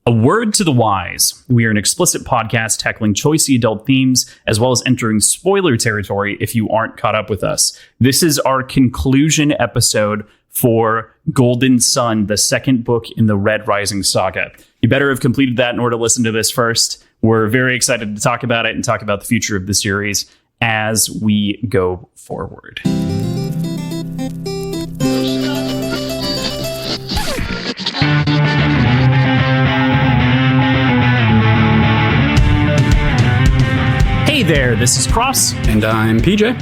A word to the wise. We are an explicit podcast tackling choicey adult themes, as well as entering spoiler territory if you aren't caught up with us. This is our conclusion episode for Golden Sun, the second book in the Red Rising saga. You better have completed that in order to listen to this first. We're very excited to talk about it and talk about the future of the series as we go forward. Hey there, this is Cross. And I'm PJ.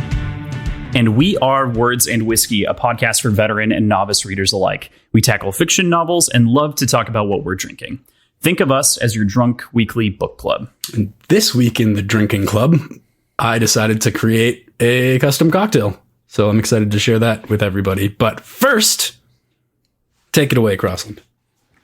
And we are Words and Whiskey, a podcast for veteran and novice readers alike. We tackle fiction novels and love to talk about what we're drinking. Think of us as your drunk weekly book club. And this week in the drinking club, I decided to create a custom cocktail. So I'm excited to share that with everybody. But first, take it away, Crossland.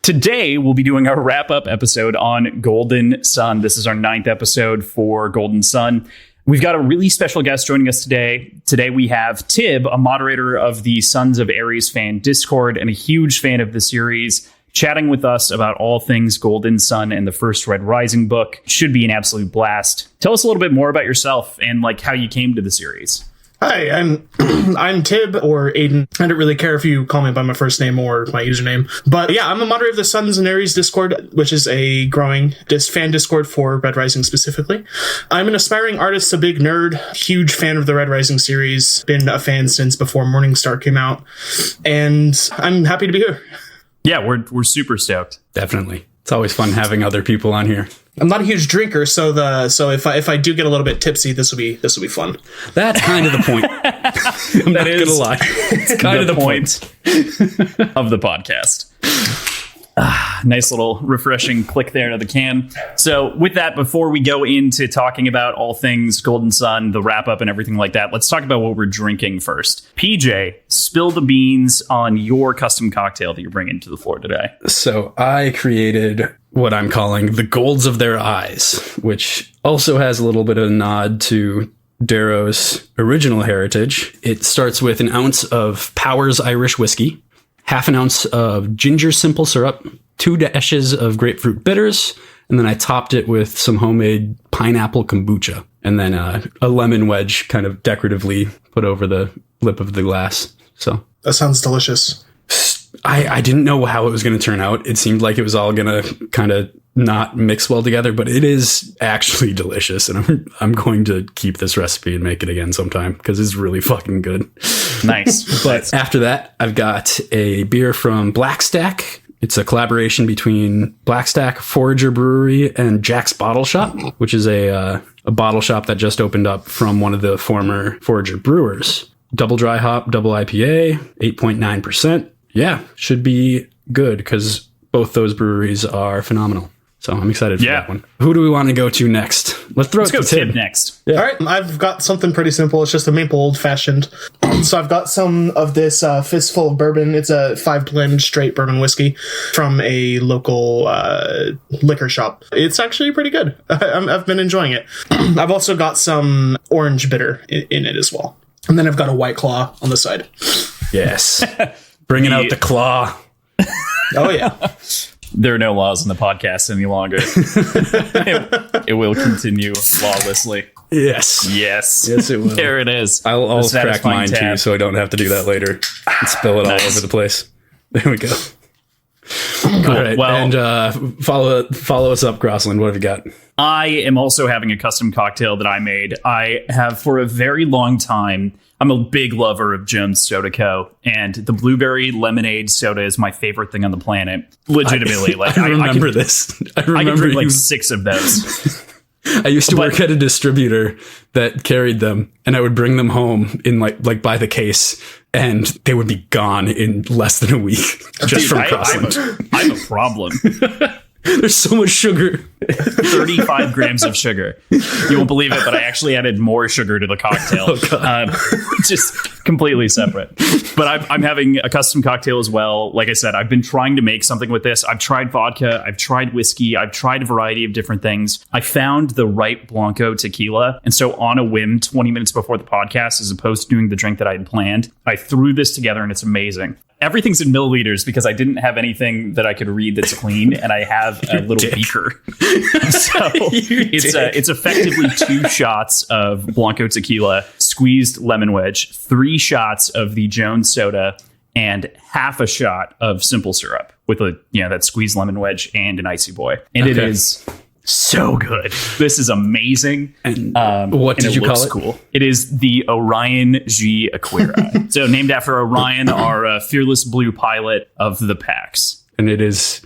Today, we'll be doing our wrap-up episode on Golden Sun. This is our 9th episode for Golden Sun. We've got a really special guest joining us today. Today, we have Tibb, a moderator of the Sons of Ares fan Discord and a huge fan of the series, chatting with us about all things Golden Sun and the first Red Rising book. Should be an absolute blast. Tell us a little bit more about yourself and how you came to the series. Hi, I'm Tibb, or Aiden. I don't really care if you call me by my first name or my username. But yeah, I'm a moderator of the Sons and Ares Discord, which is a growing fan Discord for Red Rising specifically. I'm an aspiring artist, a big nerd, huge fan of the Red Rising series, been a fan since before Morningstar came out, and I'm happy to be here. Yeah, we're super stoked. Definitely. It's always fun having other people on here. I'm not a huge drinker, so if I do get a little bit tipsy, this will be fun. That's kind of the point. I'm not gonna lie. It's kind of the point of the podcast. Nice little refreshing click there to the can. So with that, before we go into talking about all things Golden Sun, the wrap up and everything like that, let's talk about what we're drinking first. PJ, spill the beans on your custom cocktail that you're bringing to the floor today. So I created what I'm calling the Golds of Their Eyes, which also has a little bit of a nod to Darrow's original heritage. It starts with an ounce of Powers Irish whiskey, half an ounce of ginger simple syrup, 2 dashes of grapefruit bitters, and then I topped it with some homemade pineapple kombucha, and then a lemon wedge kind of decoratively put over the lip of the glass. So that sounds delicious. I didn't know how it was going to turn out. It seemed like it was all going to kind of not mix well together, but it is actually delicious, and I'm going to keep this recipe and make it again sometime because it's really fucking good. Nice. But after that, I've got a beer from Blackstack. It's a collaboration between Blackstack, Forager Brewery, and Jack's Bottle Shop, which is a bottle shop that just opened up from one of the former Forager brewers. Double dry hop, double IPA, 8.9%. Yeah, should be good because both those breweries are phenomenal. So I'm excited for that one. Who do we want to go to next? Let's go Tibb next. Yeah. All right, I've got something pretty simple. It's just a maple old-fashioned. So I've got some of this fistful of bourbon. It's a 5-blend straight bourbon whiskey from a local liquor shop. It's actually pretty good. I've been enjoying it. I've also got some orange bitter in it as well. And then I've got a White Claw on the side. Yes. Bringing out the claw. Oh, yeah. There are no laws in the podcast any longer. It will continue lawlessly. Yes. Yes, it will. There it is. I'll crack mine too, so I don't have to do that later and spill it all over the place. There we go. Cool. All right. Well, and follow us up, Crossland. What have you got? I am also having a custom cocktail that I made. I have for a very long time. I'm a big lover of Jones Soda Co. And the blueberry lemonade soda is my favorite thing on the planet. Legitimately. I remember this. I could drink 6 of those. I used to work at a distributor that carried them, and I would bring them home in like by the case, and they would be gone in less than a week. Just from Crossland. I have a problem. There's so much sugar. 35 grams of sugar. You won't believe it, but I actually added more sugar to the cocktail. Oh, God. Just completely separate. But I'm having a custom cocktail as well. Like I said, I've been trying to make something with this. I've tried vodka, I've tried whiskey, I've tried a variety of different things. I found the right Blanco tequila. And so on a whim, 20 minutes before the podcast, as opposed to doing the drink that I had planned, I threw this together and it's amazing. Everything's in milliliters because I didn't have anything that I could read that's clean, and I have a little beaker. So it's effectively 2 shots of Blanco tequila, squeezed lemon wedge, 3 shots of the Jones soda, and half a shot of simple syrup with that squeezed lemon wedge and an icy boy. And It is so good. This is amazing. And what did you call it? Cool. It is the Orion G Aquira. So named after Orion, our fearless blue pilot of the PAX. And it is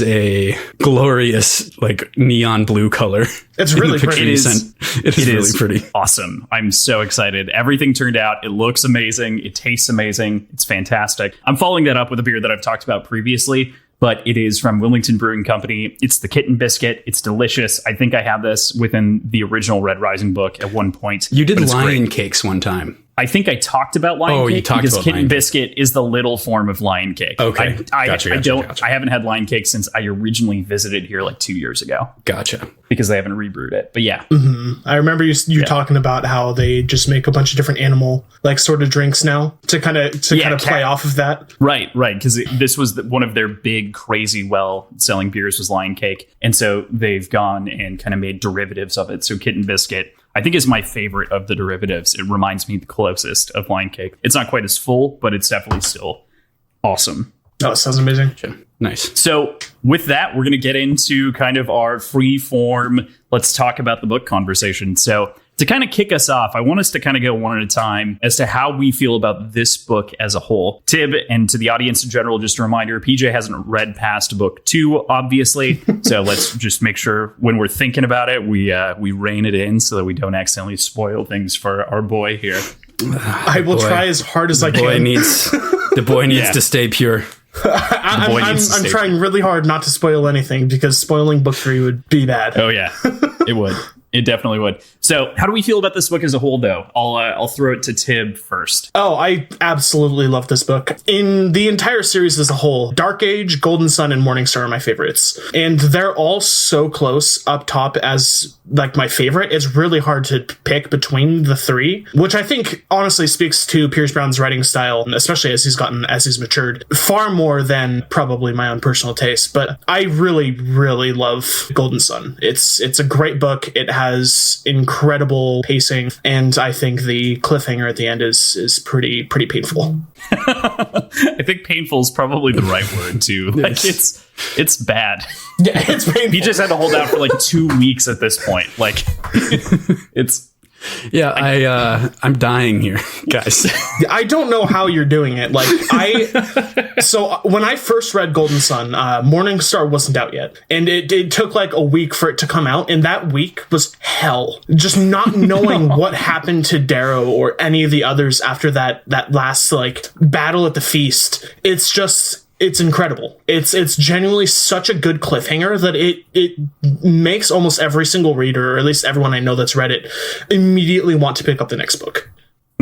a glorious, like, neon blue color. It's really pretty. It is really pretty. Awesome. I'm so excited. Everything turned out. It looks amazing. It tastes amazing. It's fantastic. I'm following that up with a beer that I've talked about previously, but it is from Wilmington Brewing Company. It's the Kitten Biscuit. It's delicious. I think I had this within the original Red Rising book at one point. You did lion cakes one time. I think I talked about lion cake because Kitten Biscuit is the little form of lion cake. Okay. Gotcha. I haven't had lion cake since I originally visited here like 2 years ago. Gotcha. Because they haven't rebrewed it. But yeah. Mm-hmm. I remember you talking about how they just make a bunch of different animal like sort of drinks now to kind of play off of that. Right. Because this was one of their big, crazy, well-selling beers was lion cake. And so they've gone and kind of made derivatives of it. So Kitten Biscuit, I think, is my favorite of the derivatives. It reminds me the closest of lion cake. It's not quite as full, but it's definitely still awesome. Oh, sounds amazing. Nice. So with that, we're going to get into kind of our free form, let's talk about the book conversation. So to kind of kick us off, I want us to kind of go one at a time as to how we feel about this book as a whole. Tibb, and to the audience in general, just a reminder, PJ hasn't read past book 2, obviously. So let's just make sure when we're thinking about it, we rein it in so that we don't accidentally spoil things for our boy here. I will try as hard as I can. The boy needs to stay pure. I'm trying really hard not to spoil anything because spoiling book 3 would be bad. Oh, yeah, it would. It definitely would. So how do we feel about this book as a whole, though? I'll throw it to Tibb first. Oh, I absolutely love this book. In the entire series as a whole, Dark Age, Golden Sun, and Morningstar are my favorites. And they're all so close up top as like my favorite. It's really hard to pick between the 3, which I think honestly speaks to Pierce Brown's writing style, especially as he's matured, far more than probably my own personal taste. But I really, really love Golden Sun. It's a great book. It has incredible pacing, and I think the cliffhanger at the end is pretty painful. I think painful is probably the right word too. Like it's bad. Yeah, it's painful. He just had to hold out for like 2 weeks at this point. Like it's. Yeah, I'm dying here, guys. I don't know how you're doing it. So when I first read Golden Sun, Morningstar wasn't out yet. And it took like a week for it to come out. And that week was hell. Just not knowing what happened to Darrow or any of the others after that last like battle at the feast. It's incredible. It's genuinely such a good cliffhanger that it makes almost every single reader, or at least everyone I know that's read it, immediately want to pick up the next book.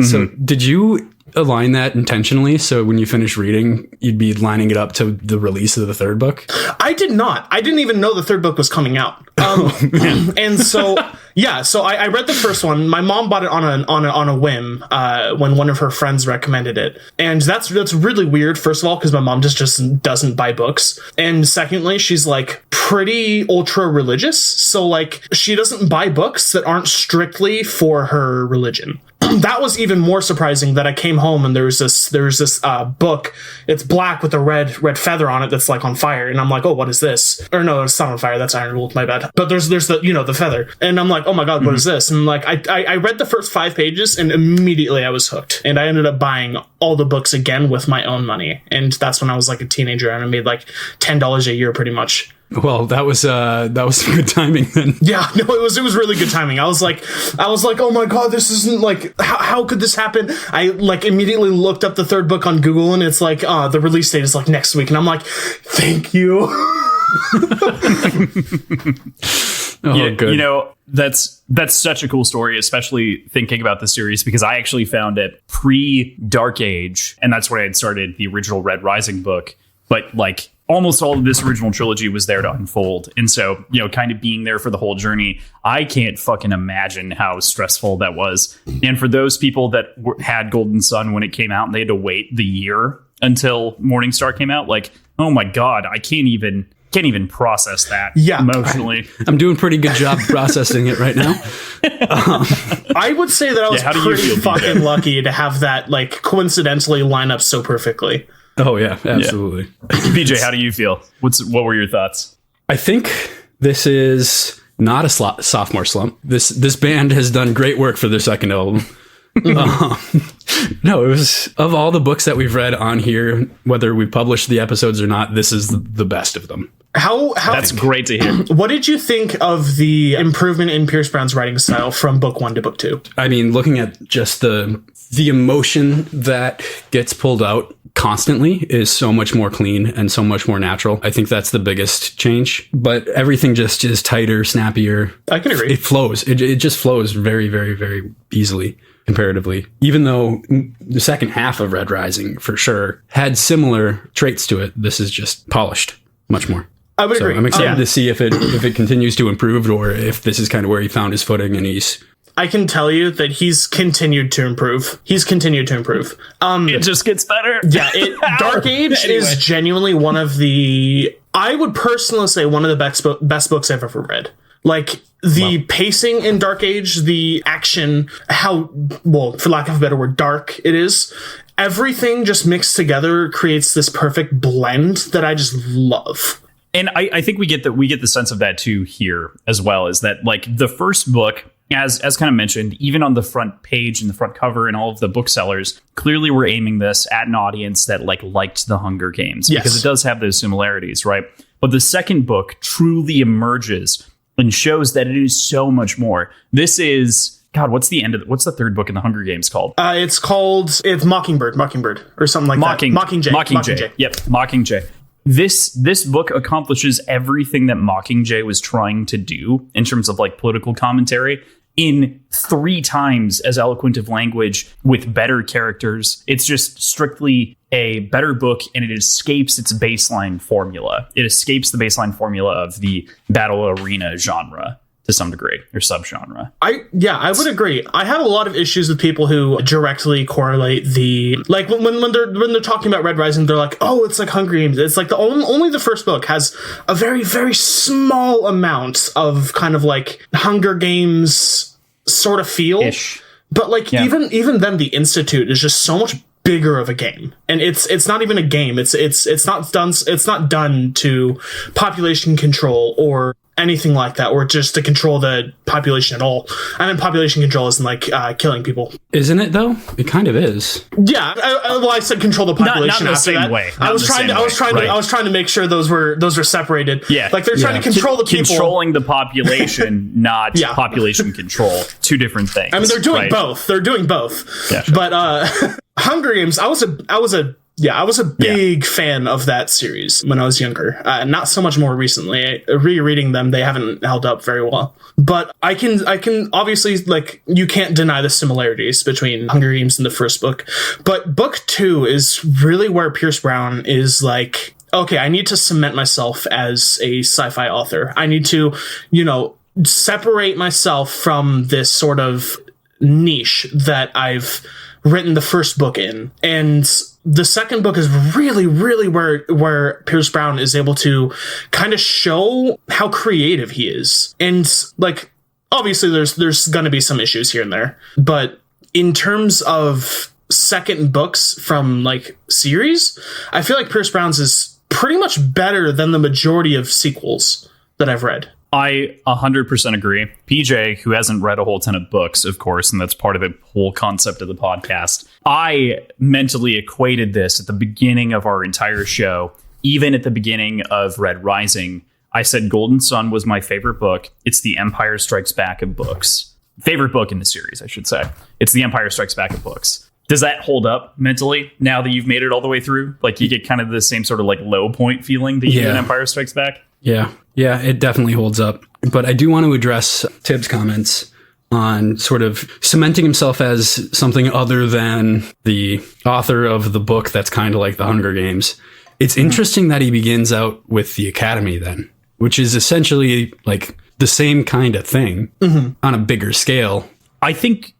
So did you align that intentionally? So when you finish reading, you'd be lining it up to the release of the 3rd book? I did not. I didn't even know the 3rd book was coming out. And so, yeah, so I read the first one. My mom bought it on a whim when one of her friends recommended it. And that's really weird, first of all, because my mom just doesn't buy books. And secondly, she's like pretty ultra religious. So like she doesn't buy books that aren't strictly for her religion. That was even more surprising that I came home and there's this book. It's black with a red feather on it that's like on fire. And I'm like, oh, what is this? Or no, it's not on fire. That's Iron Wolf. My bad. But there's the feather. And I'm like, oh my God, what is this? And like, I read the first 5 pages and immediately I was hooked. And I ended up buying all the books again with my own money. And that's when I was like a teenager and I made like $10 a year pretty much. Well, that was some good timing then. Yeah, no, it was really good timing. I was like, oh my God, this isn't like, how could this happen? I like immediately looked up the 3rd book on Google and it's like, the release date is like next week. And I'm like, thank you. Good. You know, that's such a cool story, especially thinking about the series, because I actually found it pre-Dark Age, and that's where I had started the original Red Rising book. But like almost all of this original trilogy was there to unfold. And so, you know, kind of being there for the whole journey, I can't fucking imagine how stressful that was. And for those people that had Golden Sun when it came out and they had to wait the year until Morningstar came out, like, oh my God, I can't even process that emotionally. I'm doing a pretty good job processing it right now. I would say that I was pretty fucking lucky to have that like coincidentally line up so perfectly. Oh yeah, absolutely. BJ, how do you feel? What were your thoughts? I think this is not a sophomore slump. This band has done great work for their second album. No, it was, of all the books that we've read on here, whether we published the episodes or not, this is the best of them. How That's great to hear. What did you think of the improvement in Pierce Brown's writing style from book 1 to book 2? I mean, looking at just the emotion that gets pulled out constantly is so much more clean and so much more natural. I think that's the biggest change. But everything just is tighter, snappier. I can agree. It flows. It just flows very, very, very easily comparatively. Even though the second half of Red Rising, for sure, had similar traits to it, this is just polished much more. I would agree. I'm excited to see if it continues to improve, or if this is kind of where he found his footing and I can tell you that he's continued to improve. It just gets better. Yeah, Dark Age is genuinely one of the, I would personally say, one of the best books I've ever read. Like, the pacing in Dark Age, the action, how, well, for lack of a better word, dark it is. Everything just mixed together creates this perfect blend that I just love. And I think we get the sense of that too here as well, is that like the first book, as kind of mentioned, even on the front page and the front cover and all of the booksellers, clearly we're aiming this at an audience that liked the Hunger Games, because it does have those similarities, right? But the second book truly emerges and shows that it is so much more. This is, God, what's the third book in the Hunger Games called? It's Mockingbird, or something like that. Mockingjay. Yep, Mockingjay. This book accomplishes everything that Mockingjay was trying to do in terms of like political commentary in 3 times as eloquent of language with better characters. It's just strictly a better book, and it escapes its baseline formula. It escapes the baseline formula of the battle arena genre to some degree, or subgenre. I would agree. I have a lot of issues with people who directly correlate the, like, when they're talking about Red Rising, they're like, oh, it's like Hunger Games. It's like only the first book has a very, very small amount of kind of like Hunger Games sort of feel. Ish. But like even then, the Institute is just so much bigger of a game, and it's not even a game. It's not done to population control or anything like that, or just to control the population at all. I mean, population control isn't like killing people. Isn't it though? It kind of is. Yeah. I said control the population. Not in the same way. I was trying to make sure those were separated. Yeah. Like they're trying to control the people. Controlling the population, not population control. Two different things. I mean, they're doing both. Yeah, sure. But Hunger Games, I was a big fan of that series when I was younger. Not so much more recently. Rereading them, they haven't held up very well. But I can obviously, like, you can't deny the similarities between Hunger Games and the first book. But book 2 is really where Pierce Brown is like, okay, I need to cement myself as a sci-fi author. I need to, separate myself from this sort of niche that I've written the first book in. And the second book is really, really where Pierce Brown is able to kind of show how creative he is. And like, obviously there's going to be some issues here and there, but in terms of second books from like series, I feel like Pierce Brown's is pretty much better than the majority of sequels that I've read. I 100% agree. PJ, who hasn't read a whole ton of books, of course, and that's part of the whole concept of the podcast, I mentally equated this at the beginning of our entire show. Even at the beginning of Red Rising, I said Golden Sun was my favorite book. It's the Empire Strikes Back of books. Favorite book in the series, I should say. It's the Empire Strikes Back of books. Does that hold up mentally now that you've made it all the way through? Like, you get kind of the same sort of like low point feeling that you get in Empire Strikes Back? Yeah, it definitely holds up. But I do want to address Tibb's comments on sort of cementing himself as something other than the author of the book that's kind of like the Hunger Games. It's interesting that he begins out with the Academy then, which is essentially like the same kind of thing on a bigger scale. I think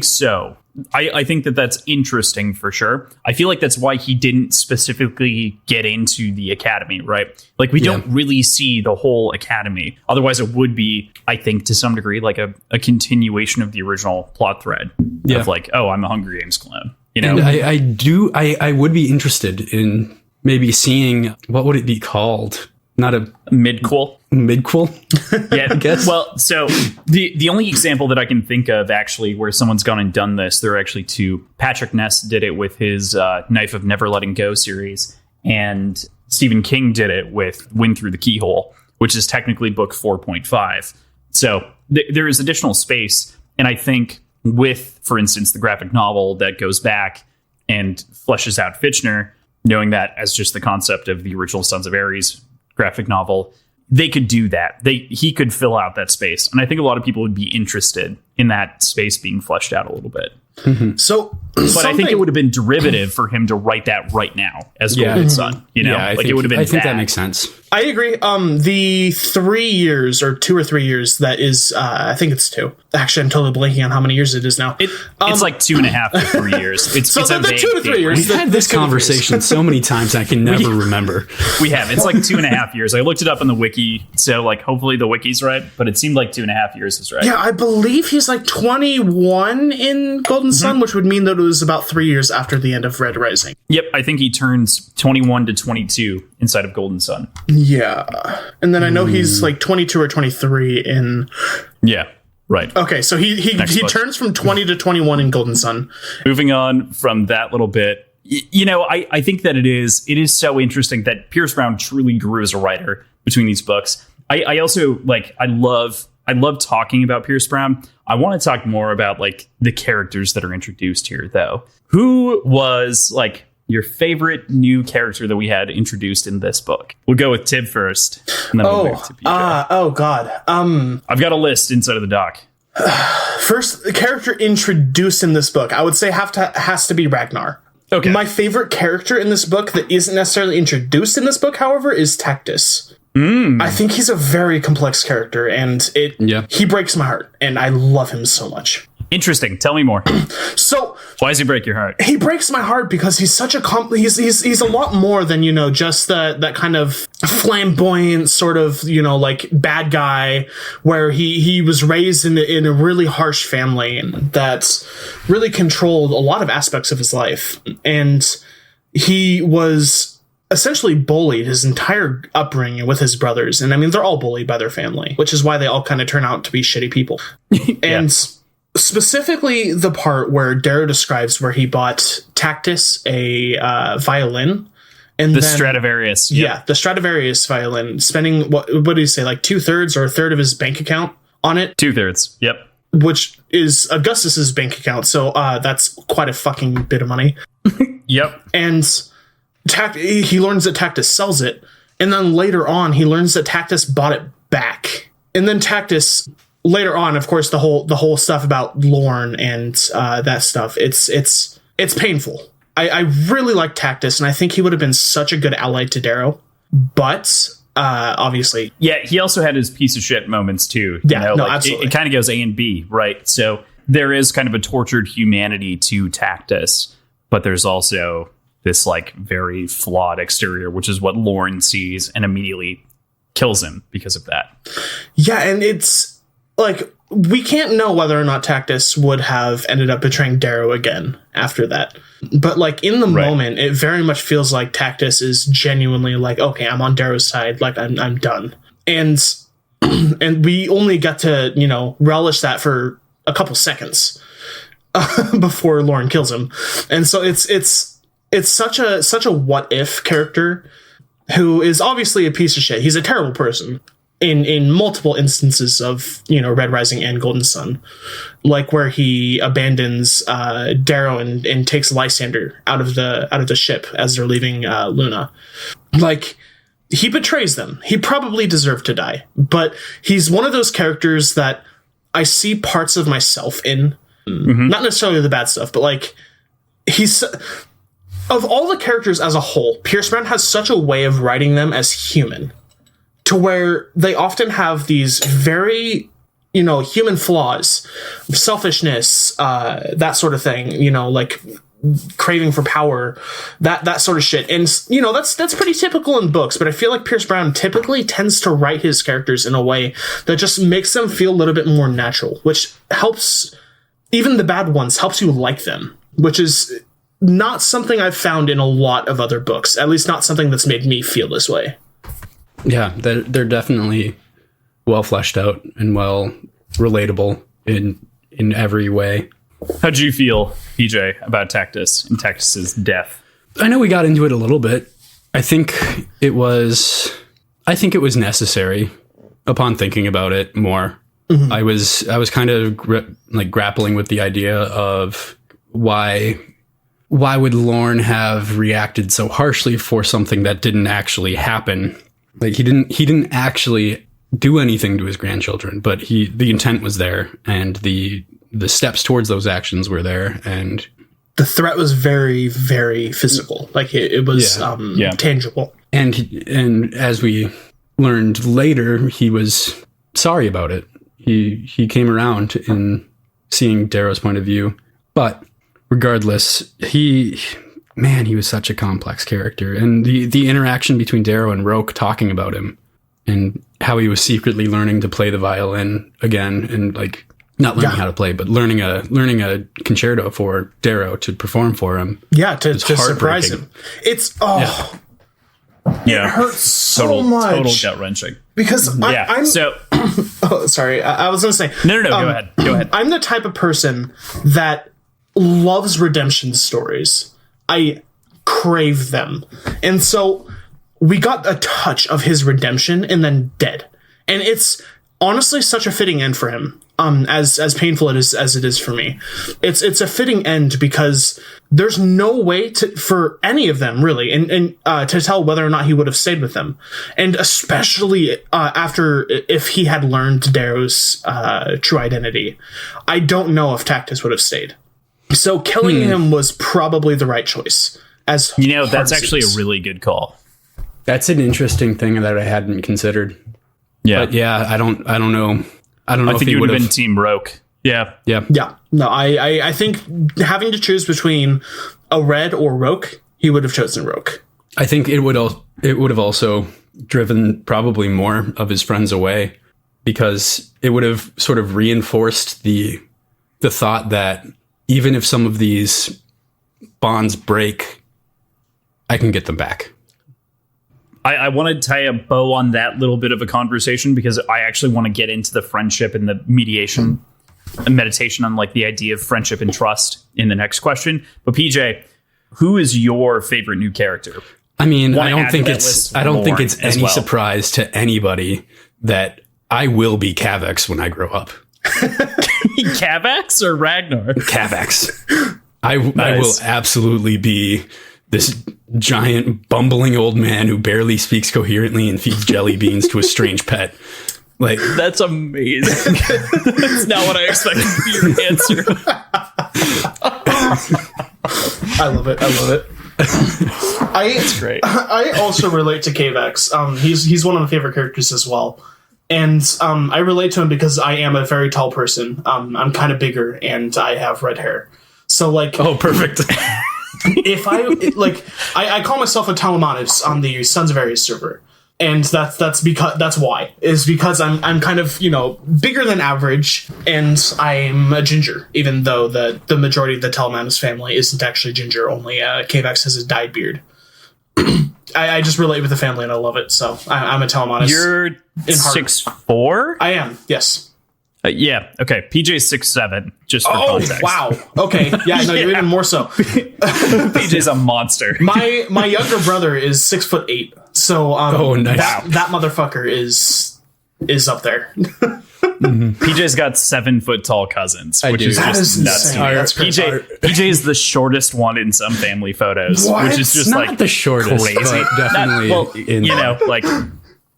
so. I think that that's interesting for sure. I feel like that's why he didn't specifically get into the Academy, right? Like we don't really see the whole Academy. Otherwise, it would be, I think, to some degree, like a continuation of the original plot thread of like, oh, I'm a Hunger Games clone. You know, and I would be interested in maybe seeing, what would it be called? Not a midquel. Yeah, I guess. Well, so the only example that I can think of actually where someone's gone and done this, there are actually two. Patrick Ness did it with his Knife of Never Letting Go series, and Stephen King did it with Wind Through the Keyhole, which is technically book 4.5. So there is additional space, and I think with, for instance, the graphic novel that goes back and fleshes out Fitchner, knowing that as just the concept of the original Sons of Ares graphic novel, they could do that. He could fill out that space. And I think a lot of people would be interested in that space being fleshed out a little bit. So, but I think it would have been derivative for him to write that right now as Golden Sun. You know, it would have been. I think that makes sense. I agree. The 3 years or 2 or 3 years that is, I think it's 2. Actually, I'm totally blanking on how many years it is now. It's like 2.5 to 3 years. It's so the 2 to 3 years. We've had this conversation so many times I can never remember. We have. It's like 2.5 years. I looked it up on the wiki, so like hopefully the wiki's right, but it seemed like 2.5 years is right. Yeah, I believe he's like 21 in Golden Sun, which would mean that it was about 3 years after the end of Red Rising. Yep, I think he turns 21 to 22 inside of Golden Sun. Yeah. And then I know he's like 22 or 23 in... Yeah, right. Okay, so he turns from 20 to 21 in Golden Sun. Moving on from that little bit, you know, I think that it is so interesting that Pierce Brown truly grew as a writer between these books. I also, like, I love talking about Pierce Brown. I want to talk more about, like, the characters that are introduced here, though. Who was, like, your favorite new character that we had introduced in this book? We'll go with Tibb first, and then we'll move to PJ. Oh God. I've got a list inside of the doc. First, the character introduced in this book, I would say has to be Ragnar. Okay. My favorite character in this book that isn't necessarily introduced in this book, however, is Tactus. I think he's a very complex character, and he breaks my heart, and I love him so much. Interesting. Tell me more. So, why does he break your heart? He breaks my heart because he's such a he's a lot more than, you know, just that kind of flamboyant sort of, you know, like bad guy where he was raised in a really harsh family that really controlled a lot of aspects of his life, and he was essentially bullied his entire upbringing with his brothers. And I mean, they're all bullied by their family, which is why they all kind of turn out to be shitty people. And specifically the part where Darrow describes where he bought Tactus a violin. And the Stradivarius. Yeah, the Stradivarius violin, spending, what did he say, like 2/3 or a third of his bank account on it? 2/3, yep. Which is Augustus's bank account, so that's quite a fucking bit of money. Yep. And he learns that Tactus sells it, and then later on he learns that Tactus bought it back. And then Tactus, later on, of course, the whole stuff about Lorne and that stuff, it's painful. I really like Tactus, and I think he would have been such a good ally to Darrow, but obviously, yeah, he also had his piece of shit moments too. Yeah, you know, no, like absolutely. It kind of goes A and B, right? So there is kind of a tortured humanity to Tactus, but there's also this like very flawed exterior, which is what Lorne sees and immediately kills him because of that. Yeah, and it's like, we can't know whether or not Tactus would have ended up betraying Darrow again after that. But like in the moment, it very much feels like Tactus is genuinely like, okay, I'm on Darrow's side. Like I'm done. And we only got to, you know, relish that for a couple seconds before Lorne kills him. And so it's such a what if character who is obviously a piece of shit. He's a terrible person in multiple instances of, you know, Red Rising and Golden Sun, like where he abandons Darrow and takes Lysander out of the ship as they're leaving Luna. Like, he betrays them. He probably deserved to die, but he's one of those characters that I see parts of myself in. Not necessarily the bad stuff, but like he's of all the characters as a whole, Pierce Brown has such a way of writing them as human to where they often have these very, human flaws, selfishness, that sort of thing, like craving for power, that sort of shit. And, that's pretty typical in books, but I feel like Pierce Brown typically tends to write his characters in a way that just makes them feel a little bit more natural, which helps, even the bad ones, helps you like them, which is not something I've found in a lot of other books, at least not something that's made me feel this way. Yeah, they're definitely well fleshed out and well relatable in every way. How'd you feel, PJ, about Tactus and Tactus's death? I know we got into it a little bit. I think it was necessary upon thinking about it more. I was kind of grappling with the idea of why would Lorne have reacted so harshly for something that didn't actually happen? Like he didn't actually do anything to his grandchildren, but the intent was there, and the steps towards those actions were there, and the threat was very, very physical. Like it was tangible. And as we learned later, he was sorry about it. He came around in seeing Darrow's point of view, but regardless, he was such a complex character, and the interaction between Darrow and Roke talking about him and how he was secretly learning to play the violin again, and like not learning how to play, but learning a concerto for Darrow to perform for him. Yeah, to surprise him. It's it hurts so much. Total gut wrenching. Because I'm so. Oh, sorry. I was going to say. No. Go ahead. I'm the type of person that loves redemption stories. I crave them. And so we got a touch of his redemption and then dead. And it's honestly such a fitting end for him. As painful as it is for me, it's a fitting end because there's no way for any of them really, and to tell whether or not he would have stayed with them, and especially if he had learned Darrow's true identity, I don't know if Tactus would have stayed. So killing him was probably the right choice. That's actually a really good call. That's an interesting thing that I hadn't considered. Yeah, but I don't know. I don't know. I think he would have been Team Roke. Yeah. No, I think having to choose between a Red or Roke, he would have chosen Roke. I think it would have also driven probably more of his friends away, because it would have sort of reinforced the thought that even if some of these bonds break, I can get them back. I want to tie a bow on that little bit of a conversation, because I actually want to get into the friendship and the mediation and meditation on like the idea of friendship and trust in the next question. But PJ, who is your favorite new character? I mean, I don't think it's any surprise to anybody that I will be Cavex when I grow up. Cavex or Ragnar? Cavex. I will absolutely be this giant bumbling old man who barely speaks coherently and feeds jelly beans to a strange pet. Like, that's amazing. That's not what I expected to be your answer. I love it. That's great. I also relate to Cavex. He's one of my favorite characters as well. And I relate to him because I am a very tall person. I'm kind of bigger and I have red hair. So like, oh, perfect. If I call myself a Telemanus on the Sons of Ares server, and that's because I'm kind of bigger than average, and I'm a ginger, even though the majority of the Telemanus family isn't actually ginger. Only Cavex has a dyed beard. I just relate with the family and I love it. So I'm a Telemanus. You're 6'4"? I am. Yes. Yeah. Okay. PJ's 6'7". Just for context. Wow. Okay. Yeah. No, you're even more so. PJ's a monster. My younger brother is 6'8". So nice. that motherfucker is is up there. PJ's got 7 foot tall cousins, which is That just is nuts. insane. That's crazy. PJ is the shortest one in some family photos, What? which is just Not like the shortest, crazy. but definitely Well, in you there. know, like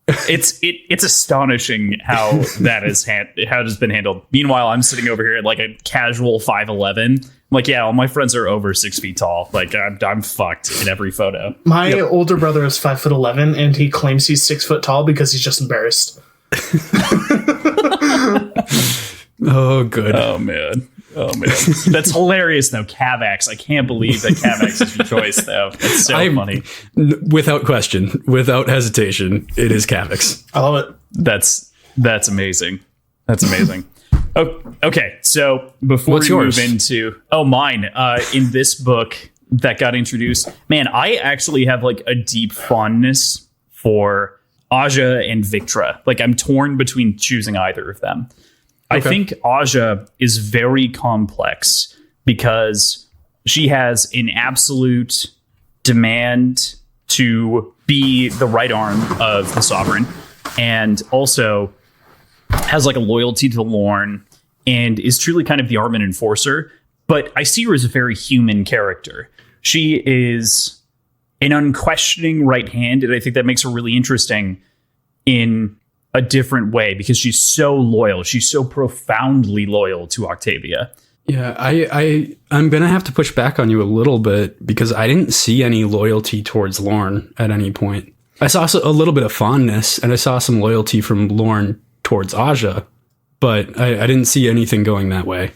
it's astonishing how that is how it has been handled. Meanwhile, I'm sitting over here at like a casual 5'11". Like, yeah, all my friends are over 6 feet tall. Like, I'm fucked in every photo. My older brother is 5'11", and he claims he's 6 foot tall because he's just embarrassed. Oh, good. Oh man. That's hilarious though. Cavax. I can't believe that Cavax is your choice though. It's so funny. Without question, without hesitation, it is Cavix. I love it. That's amazing. That's amazing. Oh, okay, so before What's we yours? move into mine, in this book that got introduced, man, I actually have like a deep fondness for Aja and Victra. Like I'm torn between choosing either of them. I think Aja is very complex because she has an absolute demand to be the right arm of the sovereign, and also has like a loyalty to Lorne and is truly kind of the arm and enforcer. But I see her as a very human character. She is an unquestioning right hand, and I think that makes her really interesting in a different way because she's so loyal. She's so profoundly loyal to Octavia. Yeah, I'm going to have to push back on you a little bit because I didn't see any loyalty towards Lorne at any point. I saw a little bit of fondness, and I saw some loyalty from Lorne towards Aja, but I didn't see anything going that way.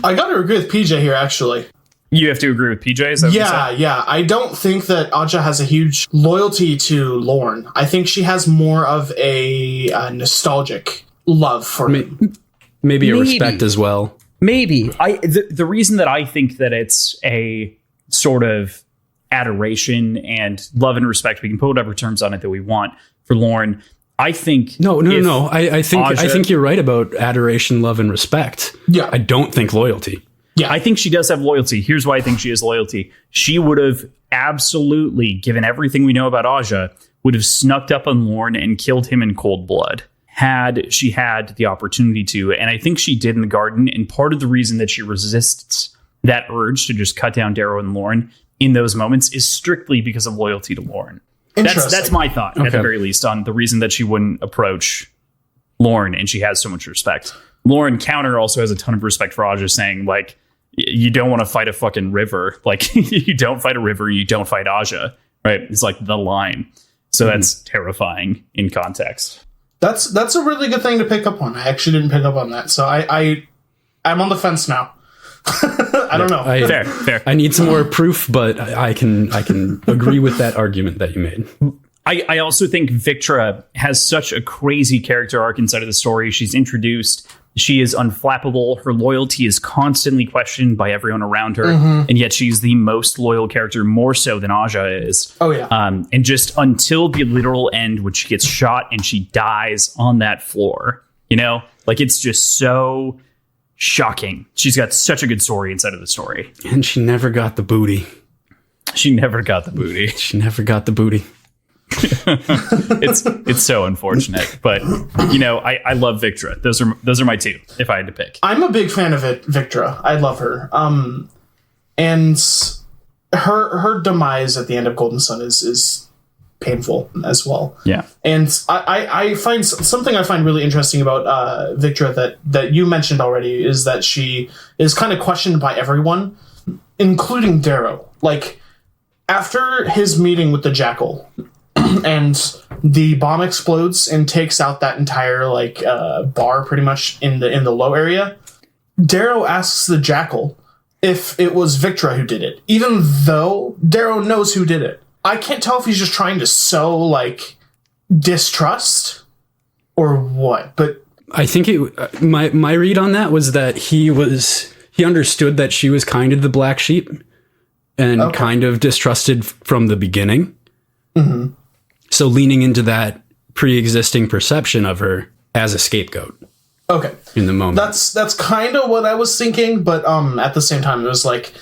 I got to agree with PJ here, actually. You have to agree with PJ? Is that what you said? Yeah. I don't think that Aja has a huge loyalty to Lorne. I think she has more of a nostalgic love for him. Maybe a respect as well. Maybe. The reason that I think that it's a sort of adoration and love and respect, we can put whatever terms on it that we want for Lorne. I think No. I think you're right about adoration, love, and respect. Yeah. I don't think loyalty. Yeah. I think she does have loyalty. Here's why I think she has loyalty. She would have absolutely, given everything we know about Aja, would have snuck up on Lorne and killed him in cold blood had she had the opportunity to. And I think she did in the garden. And part of the reason that she resists that urge to just cut down Darrow and Lorne in those moments is strictly because of loyalty to Lorne. That's my thought, at the very least, on the reason that she wouldn't approach Lorne and she has so much respect. Lorne counter also has a ton of respect for Aja, saying, like, you don't want to fight a fucking river. Like, you don't fight a river, you don't fight Aja, right? It's like the line. So that's terrifying in context. That's a really good thing to pick up on. I actually didn't pick up on that. So I'm on the fence now. I don't know. Fair. I need some more proof, but I can agree with that argument that you made. I also think Victra has such a crazy character arc inside of the story. She's introduced. She is unflappable. Her loyalty is constantly questioned by everyone around her. And yet she's the most loyal character, more so than Aja is. Oh, yeah. And just until the literal end, when she gets shot and she dies on that floor, you know, like it's just so shocking. She's got such a good story inside of the story. And she never got the booty. She never got the booty. She never got the booty. Mm-hmm. It's so unfortunate, but you know, I love Victra. Those are my two if I had to pick. I'm a big fan of Victra. I love her. And her demise at the end of Golden Sun is painful as well. Yeah. And I find something I find really interesting about Victra that you mentioned already is that she is kind of questioned by everyone, including Darrow. Like, after his meeting with the Jackal and the bomb explodes and takes out that entire bar pretty much in the low area, Darrow asks the Jackal if it was Victra who did it, even though Darrow knows who did it. I can't tell if he's just trying to sow distrust or what, but I think my read on that was that he understood that she was kind of the black sheep and kind of distrusted from the beginning. Mm-hmm. So leaning into that pre-existing perception of her as a scapegoat. Okay. In the moment. That's kind of what I was thinking, but at the same time, it was like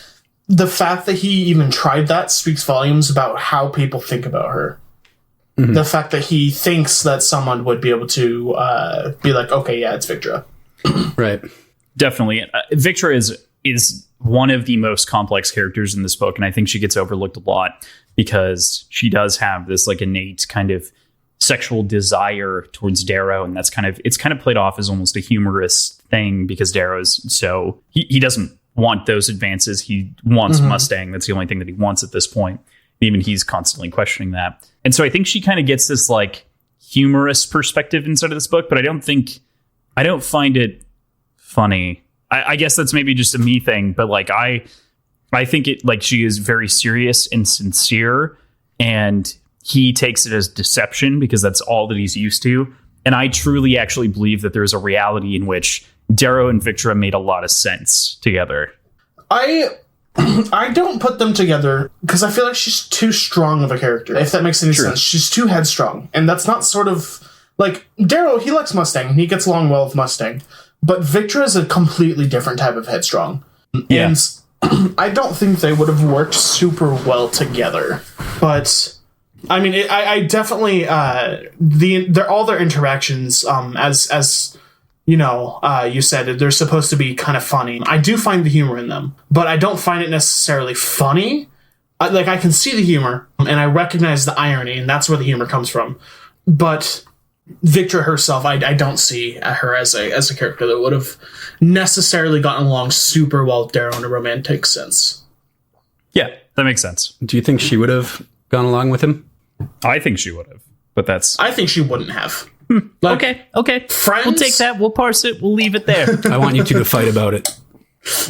the fact that he even tried that speaks volumes about how people think about her. The fact that he thinks that someone would be able to be like, okay, yeah, it's Victra. Right. Definitely. Victra is one of the most complex characters in this book, and I think she gets overlooked a lot because she does have this like innate kind of sexual desire towards Darrow, and it's kind of played off as almost a humorous thing because Darrow's so he doesn't want those advances. He wants Mustang. That's the only thing that he wants at this point. Even he's constantly questioning that. And so I think she kind of gets this like humorous perspective inside of this book, but I don't find it funny. I guess that's maybe just a me thing, but like I think it like she is very serious and sincere, and he takes it as deception because that's all that he's used to. And I truly actually believe that there's a reality in which Darrow and Victra made a lot of sense together. I don't put them together because I feel like she's too strong of a character, if that makes any sense. She's too headstrong, and that's not sort of like Darrow. He likes Mustang and he gets along well with Mustang, but Victra is a completely different type of headstrong. Yeah. And I don't think they would have worked super well together. But I mean, I definitely all their interactions, as you know, you said they're supposed to be kind of funny. I do find the humor in them, but I don't find it necessarily funny. Like I can see the humor and I recognize the irony, and that's where the humor comes from. But Victra herself, I don't see her as a character that would have necessarily gotten along super well with Darrow in a romantic sense. Yeah, that makes sense. Do you think she would have gone along with him? I think she would have, but I think she wouldn't have. Okay. Friends? We'll take that. We'll parse it. We'll leave it there. I want you two to fight about it.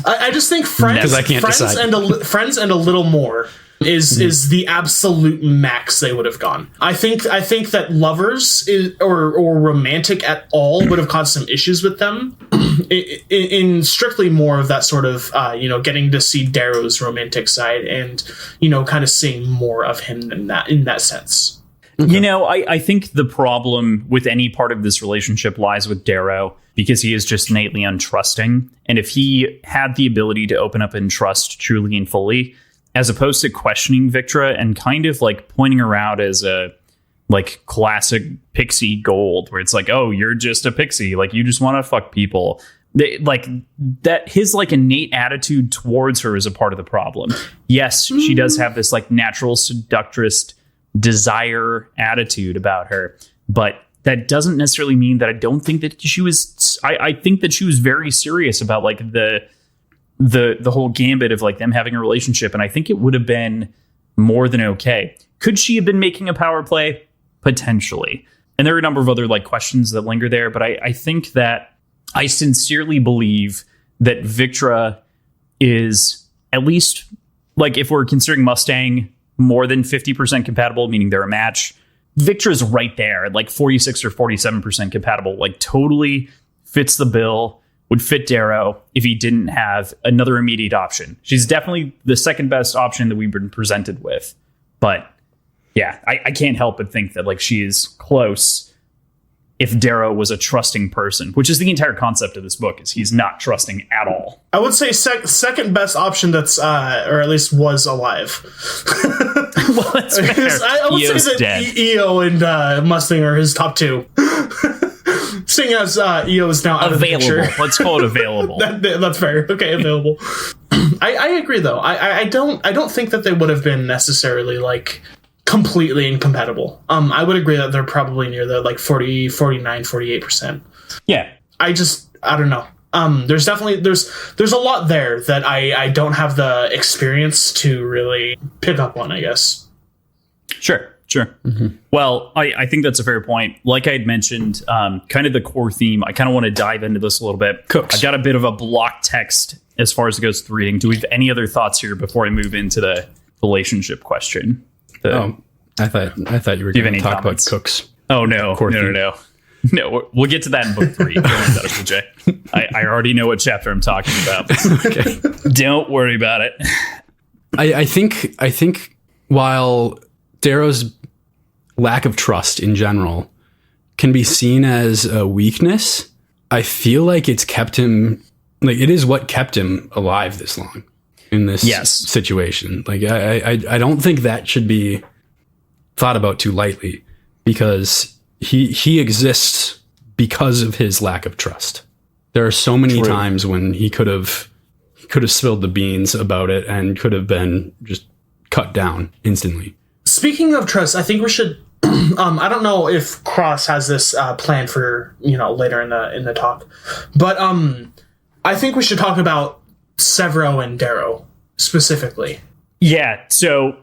I just think friends, I can't decide. Friends and a little more is the absolute max they would have gone. I think that lovers or romantic at all would have caused some issues with them. In strictly more of that sort of getting to see Darrow's romantic side and kind of seeing more of him in that sense. Okay. I think the problem with any part of this relationship lies with Darrow because he is just innately untrusting. And if he had the ability to open up and trust truly and fully, as opposed to questioning Victra and kind of like pointing her out as a like classic pixie gold, where it's like, oh, you're just a pixie. Like you just want to fuck people. Like that, his like innate attitude towards her is a part of the problem. Yes, she does have this like natural seductress desire attitude about her, but that doesn't necessarily mean that I don't think that she was. I think that she was very serious about like the whole gambit of like them having a relationship, and I think it would have been more than okay. Could she have been making a power play? Potentially. And there are a number of other like questions that linger there, but I think that I sincerely believe that Victra is at least like, if we're considering Mustang more than 50% compatible, meaning they're a match, Victra's right there, like 46 or 47% compatible, like totally fits the bill, would fit Darrow if he didn't have another immediate option. She's definitely the second best option that we've been presented with. But yeah, I can't help but think that like she is close if Darrow was a trusting person, which is the entire concept of this book, is he's not trusting at all. I would say second best option that's, or at least was alive. Well, that's fair. I would Eo's say that dead. EO and Mustang are his top two. Seeing as EO is now out Available. of the picture. Let's call it available. That's fair. Okay, available. I agree though. I don't think that they would have been necessarily like completely incompatible. I would agree that they're probably near the like 40, 49, 48%. Yeah. I don't know. There's definitely there's a lot there that I don't have the experience to really pick up on, I guess. Sure. Mm-hmm. Well, I think that's a fair point. Like I had mentioned, kind of the core theme, I kind of want to dive into this a little bit. Cooks. I've got a bit of a block text as far as it goes to reading. Do we have any other thoughts here before I move into the relationship question? I thought you were going to talk about cooks. Oh, no. No, we'll get to that in book 3. Don't worry about it, PJ. I already know what chapter I'm talking about. Okay. Don't worry about it. I think while Darrow's lack of trust in general can be seen as a weakness, I feel like it's kept him, like it is what kept him alive this long in this situation. Like I don't think that should be thought about too lightly. because he exists because of his lack of trust. There are so many times when he could have spilled the beans about it and could have been just cut down instantly. Speaking of trust, I think we should. I don't know if Cross has this planned for later in the talk, but I think we should talk about Severo and Darrow specifically. Yeah, so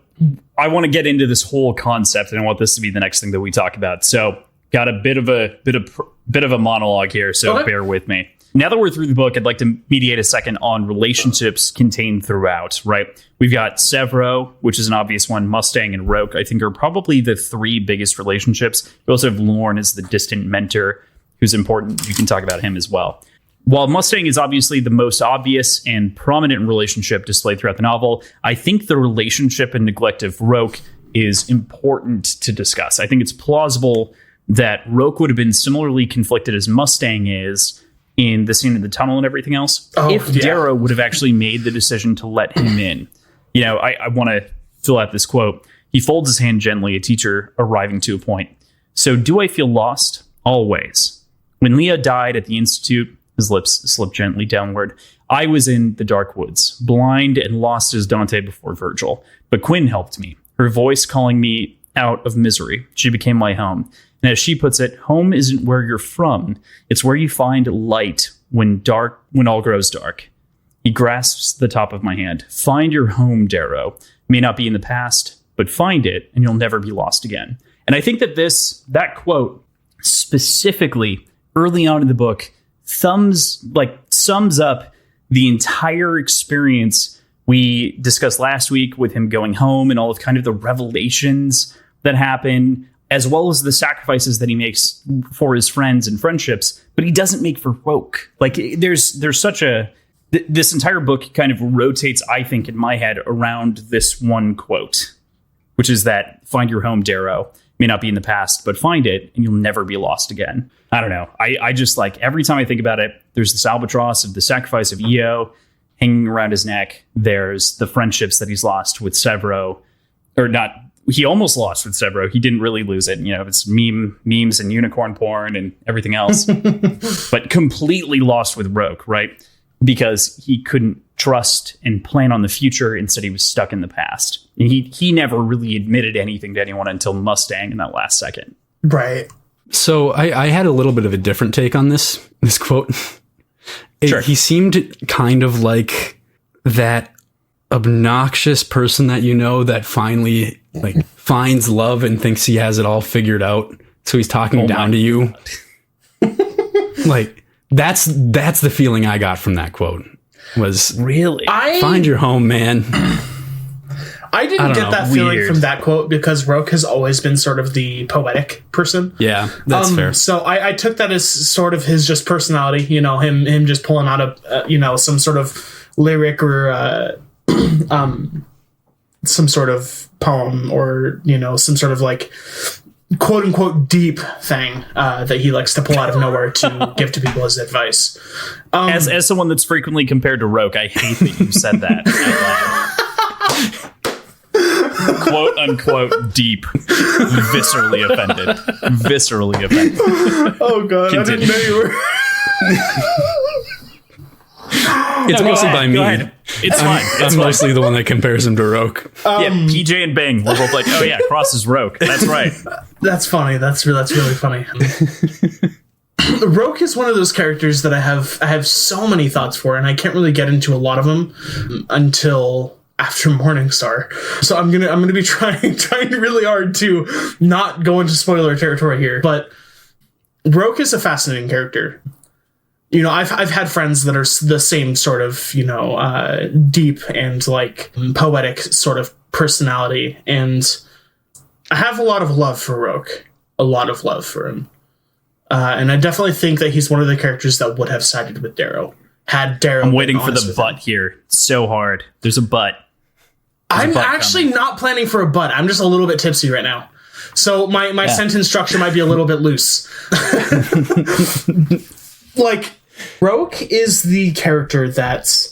I want to get into this whole concept, and I want this to be the next thing that we talk about. So, got a bit of a monologue here, so bear with me. Now that we're through the book, I'd like to mediate a second on relationships contained throughout, right? We've got Severo, which is an obvious one. Mustang and Roke, I think, are probably the three biggest relationships. We also have Lorne as the distant mentor, who's important. You can talk about him as well. While Mustang is obviously the most obvious and prominent relationship displayed throughout the novel, I think the relationship and neglect of Roke is important to discuss. I think it's plausible that Roke would have been similarly conflicted as Mustang is in the scene in the tunnel and everything else, if Darrow would have actually made the decision to let him in. I want to fill out this quote. He folds his hand gently, a teacher arriving to a point. So do I feel lost? Always. When Leah died at the Institute, his lips slipped gently downward. I was in the dark woods, blind and lost as Dante before Virgil. But Quinn helped me, her voice calling me out of misery. She became my home. And as she puts it, home isn't where you're from. It's where you find light when all grows dark. He grasps the top of my hand. Find your home, Darrow. It may not be in the past, but find it and you'll never be lost again. And I think that that quote specifically early on in the book sums up the entire experience we discussed last week with him going home and all of kind of the revelations that happen, as well as the sacrifices that he makes for his friends and friendships, but he doesn't make for Roke. Like there's such this entire book kind of rotates, I think, in my head around this one quote, which is that find your home, Darrow. May not be in the past, but find it and you'll never be lost again. I don't know. I just like every time I think about it, there's this albatross of the sacrifice of Io hanging around his neck. There's the friendships that he's lost with Severo, or not. He almost lost with Severo. He didn't really lose it. It's memes and unicorn porn and everything else, but completely lost with Roke, right? Because he couldn't trust and plan on the future. Instead, he was stuck in the past. And he never really admitted anything to anyone until Mustang in that last second. Right. So I had a little bit of a different take on this quote. Sure. He seemed kind of like that obnoxious person that finally finds love and thinks he has it all figured out. So he's talking down to you. That's the feeling I got from that quote. Was really find your home, man. I didn't get that feeling from that quote because Roke has always been sort of the poetic person. Yeah, that's fair. So I took that as sort of his just personality. Him just pulling out some sort of lyric or some sort of poem or some sort of quote unquote deep thing that he likes to pull out of nowhere to give to people as advice. As someone that's frequently compared to Roke, I hate that you said that out loud. Quote unquote deep. Viscerally offended. Oh god, Continue. I didn't know you were. It's mostly by me. Go ahead. It's fine. I'm mostly the one that compares him to Roke. PJ and Bing. We're both like, oh yeah, Cross is Roke. That's right. That's funny. That's really funny. Roke is one of those characters that I have so many thoughts for, and I can't really get into a lot of them until after Morningstar. So I'm gonna be trying really hard to not go into spoiler territory here. But Roke is a fascinating character. I've had friends that are the same sort of deep and poetic sort of personality, and I have a lot of love for Roke, a lot of love for him. And I definitely think that he's one of the characters that would have sided with Darrow. Had Darrow. I'm waiting for the butt here so hard. There's a butt. I'm actually not planning for a butt. I'm just a little bit tipsy right now. So my sentence structure might be a little bit loose. Roke is the character that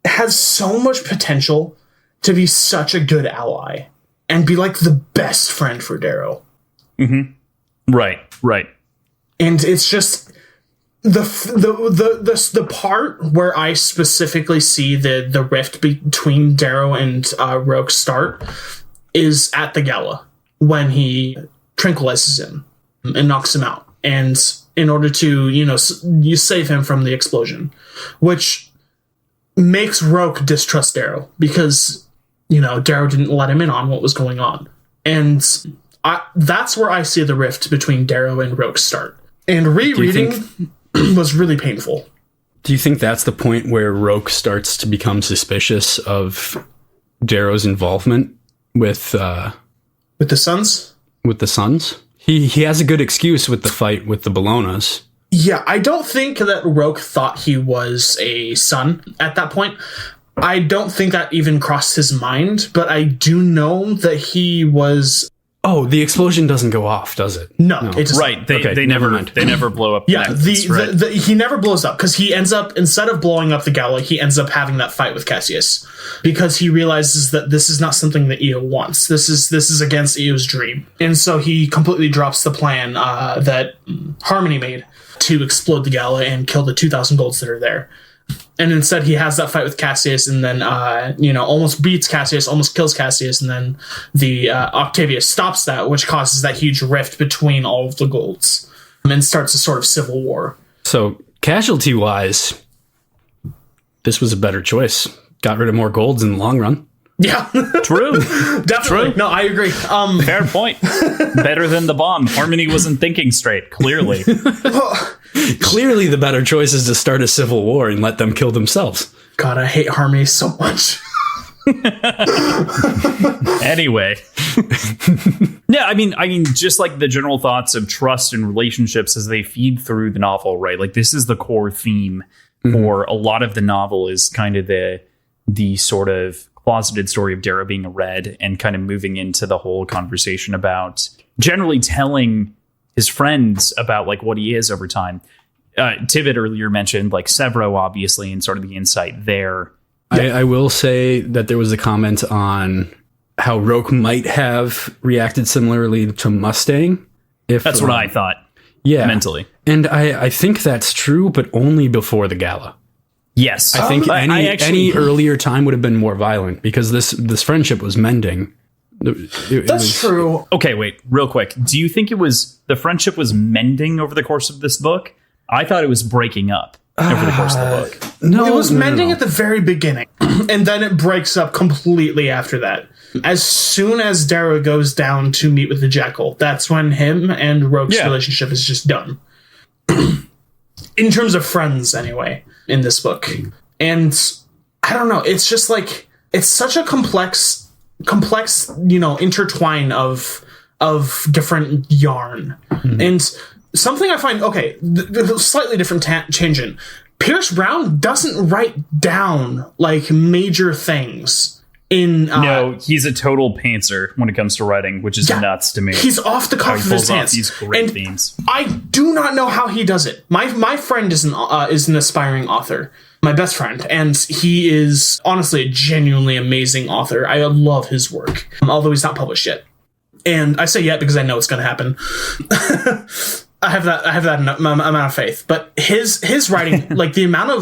has so much potential to be such a good ally and be the best friend for Darrow. Mm-hmm. Right. And it's just the part where I specifically see the rift between Darrow and Roke start is at the gala when he tranquilizes him and knocks him out, and in order to you save him from the explosion, which makes Roke distrust Darrow because Darrow didn't let him in on what was going on, and that's where I see the rift between Darrow and Roke start. And rereading was really painful. Do you think that's the point where Roke starts to become suspicious of Darrow's involvement with the Sons? With the Sons? He has a good excuse with the fight with the Bolognas. Yeah, I don't think that Roke thought he was a son at that point. I don't think that even crossed his mind, but I do know that he was... Oh, the explosion doesn't go off, does it? No. It just, right. They never blow up. Yeah, he never blows up because he ends up, instead of blowing up the gala, he ends up having that fight with Cassius because he realizes that this is not something that Io wants. This is against Io's dream. And so he completely drops the plan that Harmony made to explode the gala and kill the 2,000 golds that are there. And instead, he has that fight with Cassius, and then almost beats Cassius, almost kills Cassius, and then the Octavius stops that, which causes that huge rift between all of the golds, and starts a sort of civil war. So, casualty-wise, this was a better choice. Got rid of more golds in the long run. Yeah, true. Definitely. True. No, I agree. Fair point. Better than the bomb. Harmony wasn't thinking straight. Clearly. Clearly, the better choice is to start a civil war and let them kill themselves. God, I hate Harmony so much. Anyway. Yeah, I mean, just like the general thoughts of trust and relationships as they feed through the novel, right? Like, this is the core theme for a lot of the novel, is kind of the sort of closeted story of Darrow being a Red, and kind of moving into the whole conversation about generally telling his friends about like what he is over time. Tibb earlier mentioned like Severo, obviously, and sort of the insight there. I will say that there was a comment on how Roke might have reacted similarly to Mustang. That's what I thought. Yeah, mentally. And I think that's true, but only before the gala. Yes. I think any earlier time would have been more violent because this friendship was mending. That's true. Okay, wait, real quick. Do you think the friendship was mending over the course of this book? I thought it was breaking up over the course of the book. No, it was mending at the very beginning, and then it breaks up completely after that. As soon as Darrow goes down to meet with the Jackal, that's when him and Roke's relationship is just done. In terms of friends, anyway, in this book. And I don't know, it's just like, it's such a complex, intertwine of different yarn. And something I find, slightly different tangent. Pierce Brown doesn't write down like major things in. No, he's a total pantser when it comes to writing, which is nuts to me. He's off the cuff of his pants. These great themes. I do not know how he does it. My friend is an aspiring author. My best friend, and he is honestly a genuinely amazing author. I love his work, although he's not published yet. And I say yet because I know it's going to happen. I have that amount of faith. But his writing, like the amount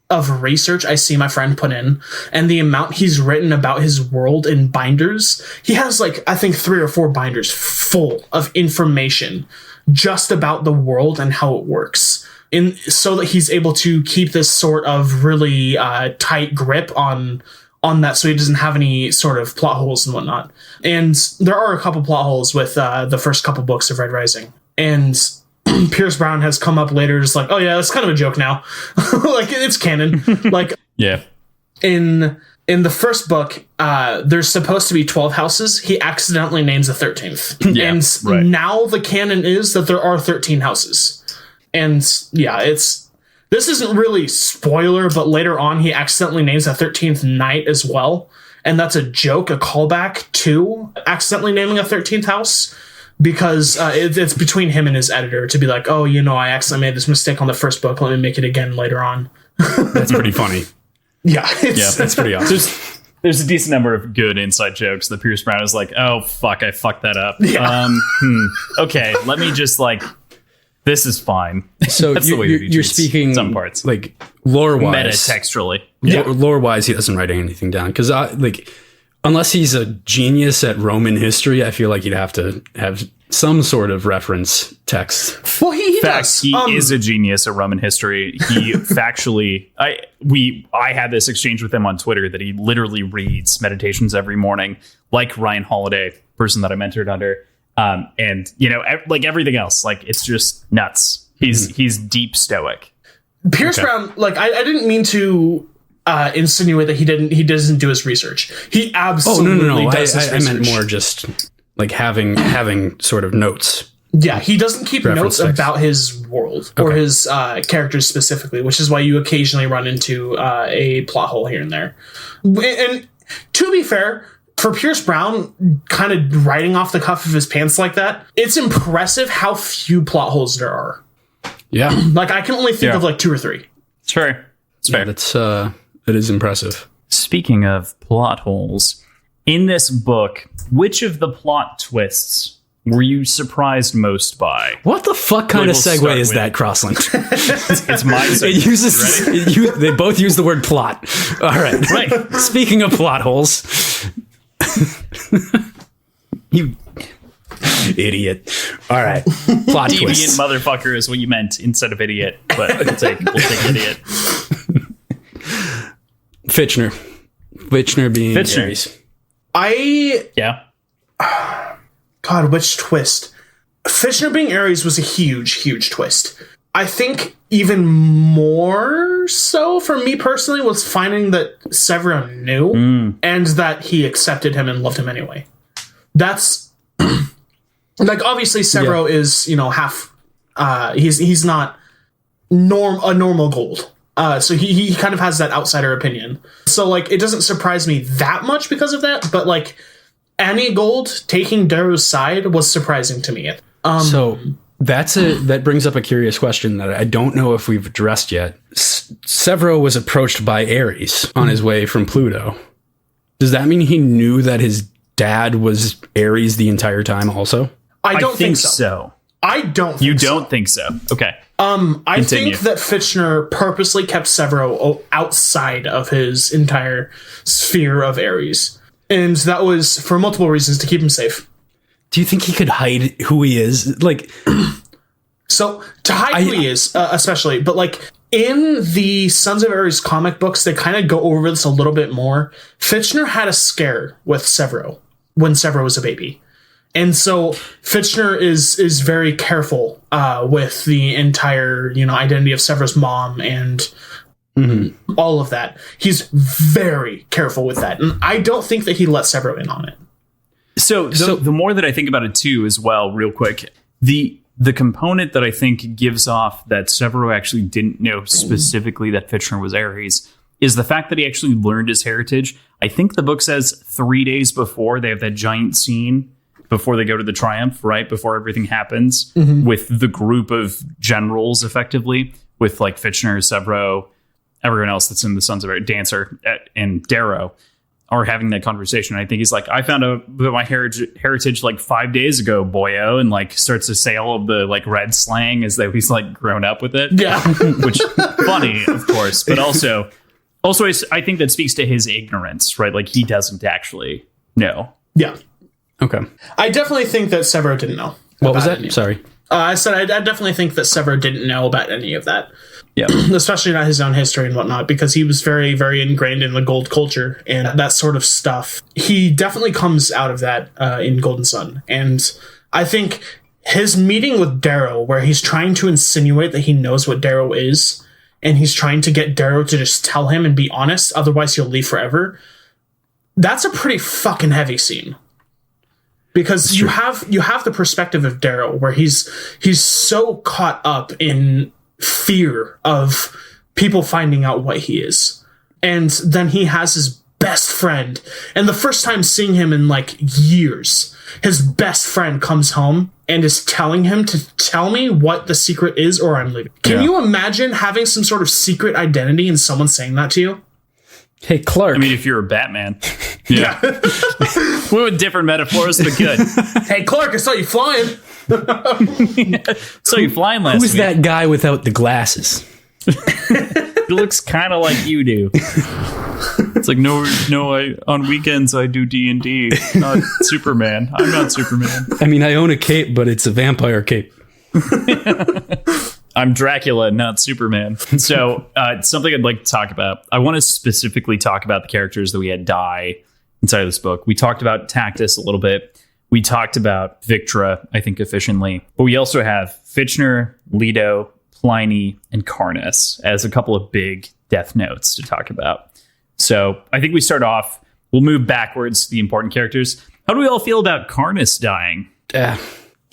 of research I see my friend put in, and the amount he's written about his world in binders, he has like I think 3 or 4 binders full of information just about the world and how it works. So that he's able to keep this sort of really tight grip on that, so he doesn't have any sort of plot holes and whatnot. And there are a couple plot holes with the first couple books of Red Rising. And Pierce Brown has come up later just like, oh yeah, that's kind of a joke now. Like, it's canon. Like, yeah. In the first book, there's supposed to be 12 houses. He accidentally names the 13th. Yeah, and right. Now the canon is that there are 13 houses. And yeah, this isn't really spoiler, but later on he accidentally names the 13th night as well. And that's a joke, a callback to accidentally naming a 13th house, because it's between him and his editor to be like, oh, I accidentally made this mistake on the first book. Let me make it again later on. That's pretty funny. Yeah. That's pretty awesome. there's a decent number of good inside jokes that Pierce Brown is like, oh, fuck, I fucked that up. Yeah. Okay, let me just like, this is fine. So That's the way that he you're treats speaking some parts. like lore-wise. Metatextually. Lore-wise, he doesn't write anything down. Because unless he's a genius at Roman history, I feel like you'd have to have some sort of reference text. Well, he fact, does. he is a genius at Roman history. He factually, I had this exchange with him on Twitter that he literally reads Meditations every morning, like Ryan Holiday, person that I mentored under, and like everything else, like it's just nuts. He's deep stoic. Pierce Brown, like I didn't mean to insinuate that he doesn't do his research. He absolutely does his research. I meant more just like having sort of notes. Yeah, he doesn't keep Reference notes text. about his world or his characters specifically, which is why you occasionally run into a plot hole here and there. And to be fair, for Pierce Brown, kind of writing off the cuff of his pants like that, it's impressive how few plot holes there are. Yeah. Like, I can only think of like 2 or 3. It's fair. It's fair. It is impressive. Speaking of plot holes, in this book, which of the plot twists were you surprised most by? What the fuck kind of We'll segue start is with- that, Crossland? It's my segue. They both use the word plot. All right. Right. Speaking of plot holes, you idiot. All right. Plot Deviant twist. motherfucker is what you meant instead of idiot, but we'll take idiot. Fitchner being Fitchner. Ares. Yeah. God, which twist? Fitchner being Ares was a huge twist. I think even more so for me personally was finding that Severo knew and that he accepted him and loved him anyway. That's like, obviously Severo is, half he's not a normal gold. So he kind of has that outsider opinion. So like it doesn't surprise me that much because of that, but like Annie Gold taking Darrow's side was surprising to me. So that brings up a curious question that I don't know if we've addressed yet. Severo was approached by Ares on his way from Pluto. Does that mean he knew that his dad was Ares the entire time also? I don't think so. so. I don't think You so. don't think so? Okay. I Continue. think that Fitchner purposely kept Severo outside of his entire sphere of Ares. And that was for multiple reasons, to keep him safe. Do you think he could hide who he is? Like, So to hide who he is, especially, but like in the Sons of Ares comic books, they kind of go over this a little bit more. Fitchner had a scare with Severo when Severo was a baby. And so Fitchner is very careful with the entire, identity of Severo's mom and all of that. He's very careful with that. And I don't think that he let Severo in on it. So the more that I think about it too, as well, real quick, the component that I think gives off that Severo actually didn't know specifically that Fitchner was Ares is the fact that he actually learned his heritage. I think the book says 3 days before they have that giant scene before they go to the Triumph, right? Before everything happens with the group of generals, effectively, with like Fitchner, Severo, everyone else that's in the Sons of Ares, Dancer, and Darrow, are having that conversation. I think he's like, I found out about my heritage like 5 days ago, boyo, and like starts to say all of the like red slang as though he's like grown up with it. Yeah. Which funny, of course, but also I think that speaks to his ignorance, right? Like he doesn't actually know. Yeah. okay. I definitely think that Severo didn't know. What was about that? any- Sorry. I said I definitely think that Severo didn't know about any of that. Yeah. Especially not his own history and whatnot, because he was very, very ingrained in the gold culture and that sort of stuff. He definitely comes out of that in Golden Sun. And I think his meeting with Darrow, where he's trying to insinuate that he knows what Darrow is, and he's trying to get Darrow to just tell him and be honest, otherwise he'll leave forever. That's a pretty fucking heavy scene. Because you have the perspective of Darrow, where he's so caught up in fear of people finding out what he is. And then he has his best friend. And the first time seeing him in like years, his best friend comes home and is telling him to tell me what the secret is or I'm leaving. Can you imagine having some sort of secret identity and someone saying that to you? Hey, Clark. I mean, if you're a Batman. Yeah. We with different metaphors, but good. Hey, Clark, I saw you flying. So you flying last who's week. that guy without the glasses? He looks kind of like you do. It's like, no, on weekends I do D&D, not Superman. I'm not Superman. I mean, I own a cape, but it's a vampire cape. I'm Dracula, not Superman. So something I'd like to talk about. I want to specifically talk about the characters that we had die inside of this book. We talked about Tactus a little bit. We talked about Victra, I think, efficiently. But we also have Fitchner, Leto, Pliny, and Karnas as a couple of big death notes to talk about. So I think we start off, we'll move backwards to the important characters. How do we all feel about Karnas dying?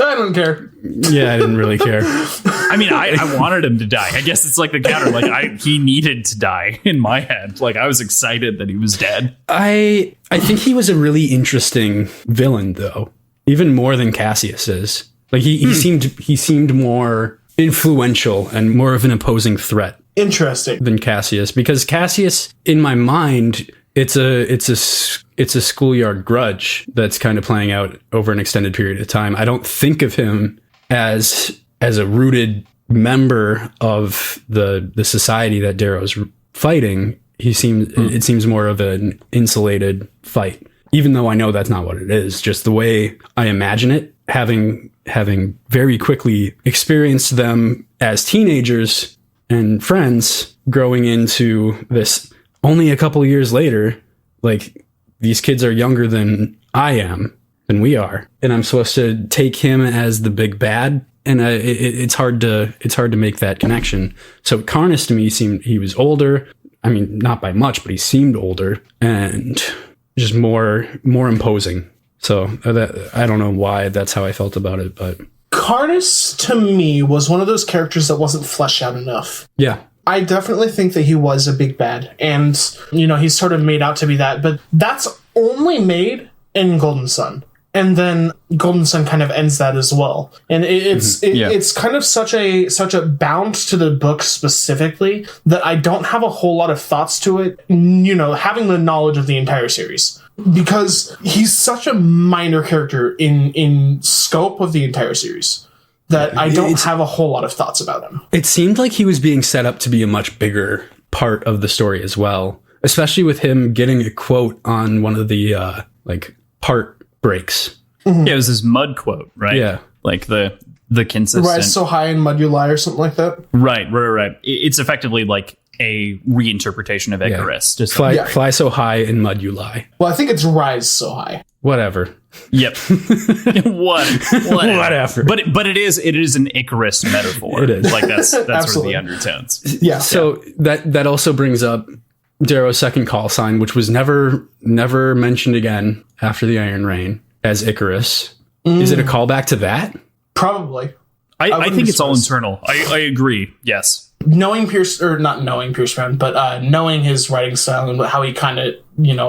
I don't care. Yeah, I didn't really care. I mean, I wanted him to die. I guess it's like the counter. Like he needed to die in my head. Like I was excited that he was dead. I think he was a really interesting villain, though, even more than Cassius is. Like he seemed more influential and more of an opposing threat. Interesting. Than Cassius, because Cassius, in my mind, it's a schoolyard grudge that's kind of playing out over an extended period of time. I don't think of him as a rooted member of the society that Darrow's fighting. It seems more of an insulated fight, even though I know that's not what it is. Just the way I imagine it, having very quickly experienced them as teenagers and friends, growing into this only a couple years later. Like, these kids are younger than I am, than we are, and I'm supposed to take him as the big bad, and it's hard to make that connection. So Karnas to me seemed, he was older. I mean, not by much, but he seemed older and just more imposing. So I don't know why that's how I felt about it, but Karnas to me was one of those characters that wasn't fleshed out enough. yeah. I definitely think that he was a big bad, and he's sort of made out to be that, but that's only made in Golden Sun. And then Golden Sun kind of ends that as well. And it's kind of such a bound to the book specifically that I don't have a whole lot of thoughts to it, having the knowledge of the entire series. Because he's such a minor character in scope of the entire series that I don't have a whole lot of thoughts about him. It seemed like he was being set up to be a much bigger part of the story as well, especially with him getting a quote on one of the part breaks. Mm-hmm. Yeah, it was his mud quote, right? Yeah. Like the consistent. Rise so high in mud you lie, or something like that. Right. It's effectively like a reinterpretation of Icarus. Just fly so high in mud you lie. Well, I think it's rise so high. Whatever. Yep. Whatever. But it is an Icarus metaphor. It is. Like that's sort of the undertones. Yeah. So that also brings up Darrow's second call sign, which was never mentioned again after the Iron Rain as Icarus. Is it a callback to that? Probably. I think it's all internal. I agree. Yes. Knowing Pierce, or not knowing Pierce Brown, but knowing his writing style and how he kind of,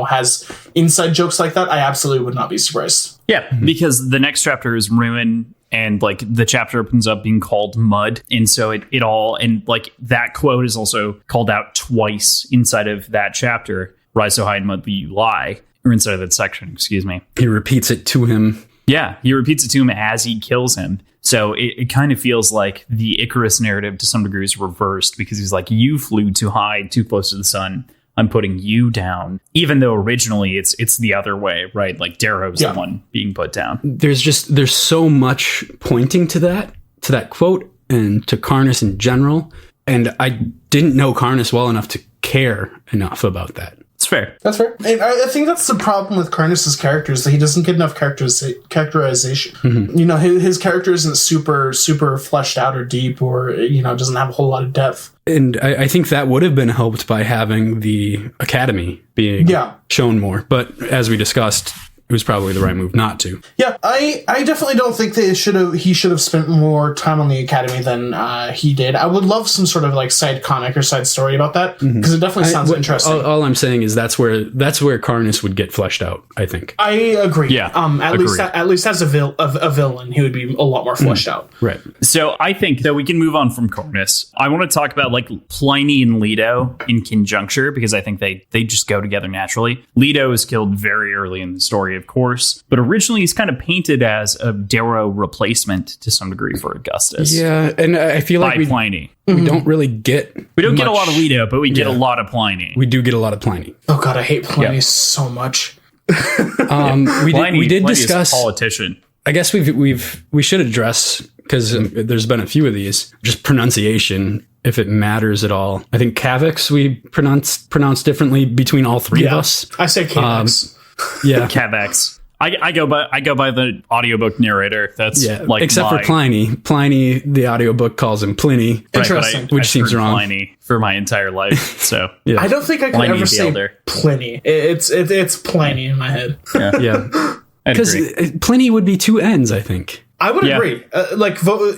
has inside jokes like that, I absolutely would not be surprised. Yeah, because the next chapter is Ruin, and like the chapter opens up being called Mud, and so it all, and like that quote is also called out twice inside of that chapter. Rise so high in mud you lie, or inside of that section. Excuse me. He repeats it to him. Yeah, he repeats it to him as he kills him. So it kind of feels like the Icarus narrative to some degree is reversed, because he's like, you flew too high, too close to the sun. I'm putting you down, even though originally it's the other way, right? Like Darrow's the one being put down. There's so much pointing to that quote and to Karnas in general. And I didn't know Karnas well enough to care enough about that. It's fair. That's fair. And I think that's the problem with Karnas's characters, that he doesn't get enough characterization. Mm-hmm. His character isn't super, super fleshed out or deep, or, doesn't have a whole lot of depth. And I think that would have been helped by having the Academy being shown more. But as we discussed, it was probably the right move not to. Yeah, I definitely don't think he should have spent more time on the academy than he did. I would love some sort of like side comic or side story about that, because it definitely sounds interesting. All I'm saying is that's where Karnas would get fleshed out, I think. I agree. Yeah, at least as a villain, he would be a lot more fleshed out. Right. So I think that we can move on from Karnas. I want to talk about like Pliny and Leto in conjuncture, because I think they just go together naturally. Leto is killed very early in the story, of course, but originally he's kind of painted as a Darrow replacement to some degree for Augustus. Yeah, and I feel like Pliny. We don't really get... We don't get a lot of Leto, but we get a lot of Pliny. We do get a lot, of Pliny. Oh god, I hate Pliny so much. We did discuss... politician. I guess we should address, because there's been a few of these, just pronunciation, if it matters at all. I think Kavix we pronounce differently between all three of us. I say Kavix. Yeah, Kavix. I go by the audiobook narrator. That's like except for Pliny. Pliny, the audiobook calls him Pliny. Interesting. Which seems wrong. Pliny for my entire life. So I don't think I could Pliny ever say Elder. Pliny. It's Pliny in my head. Yeah. Because Pliny would be two N's, I think. I would agree.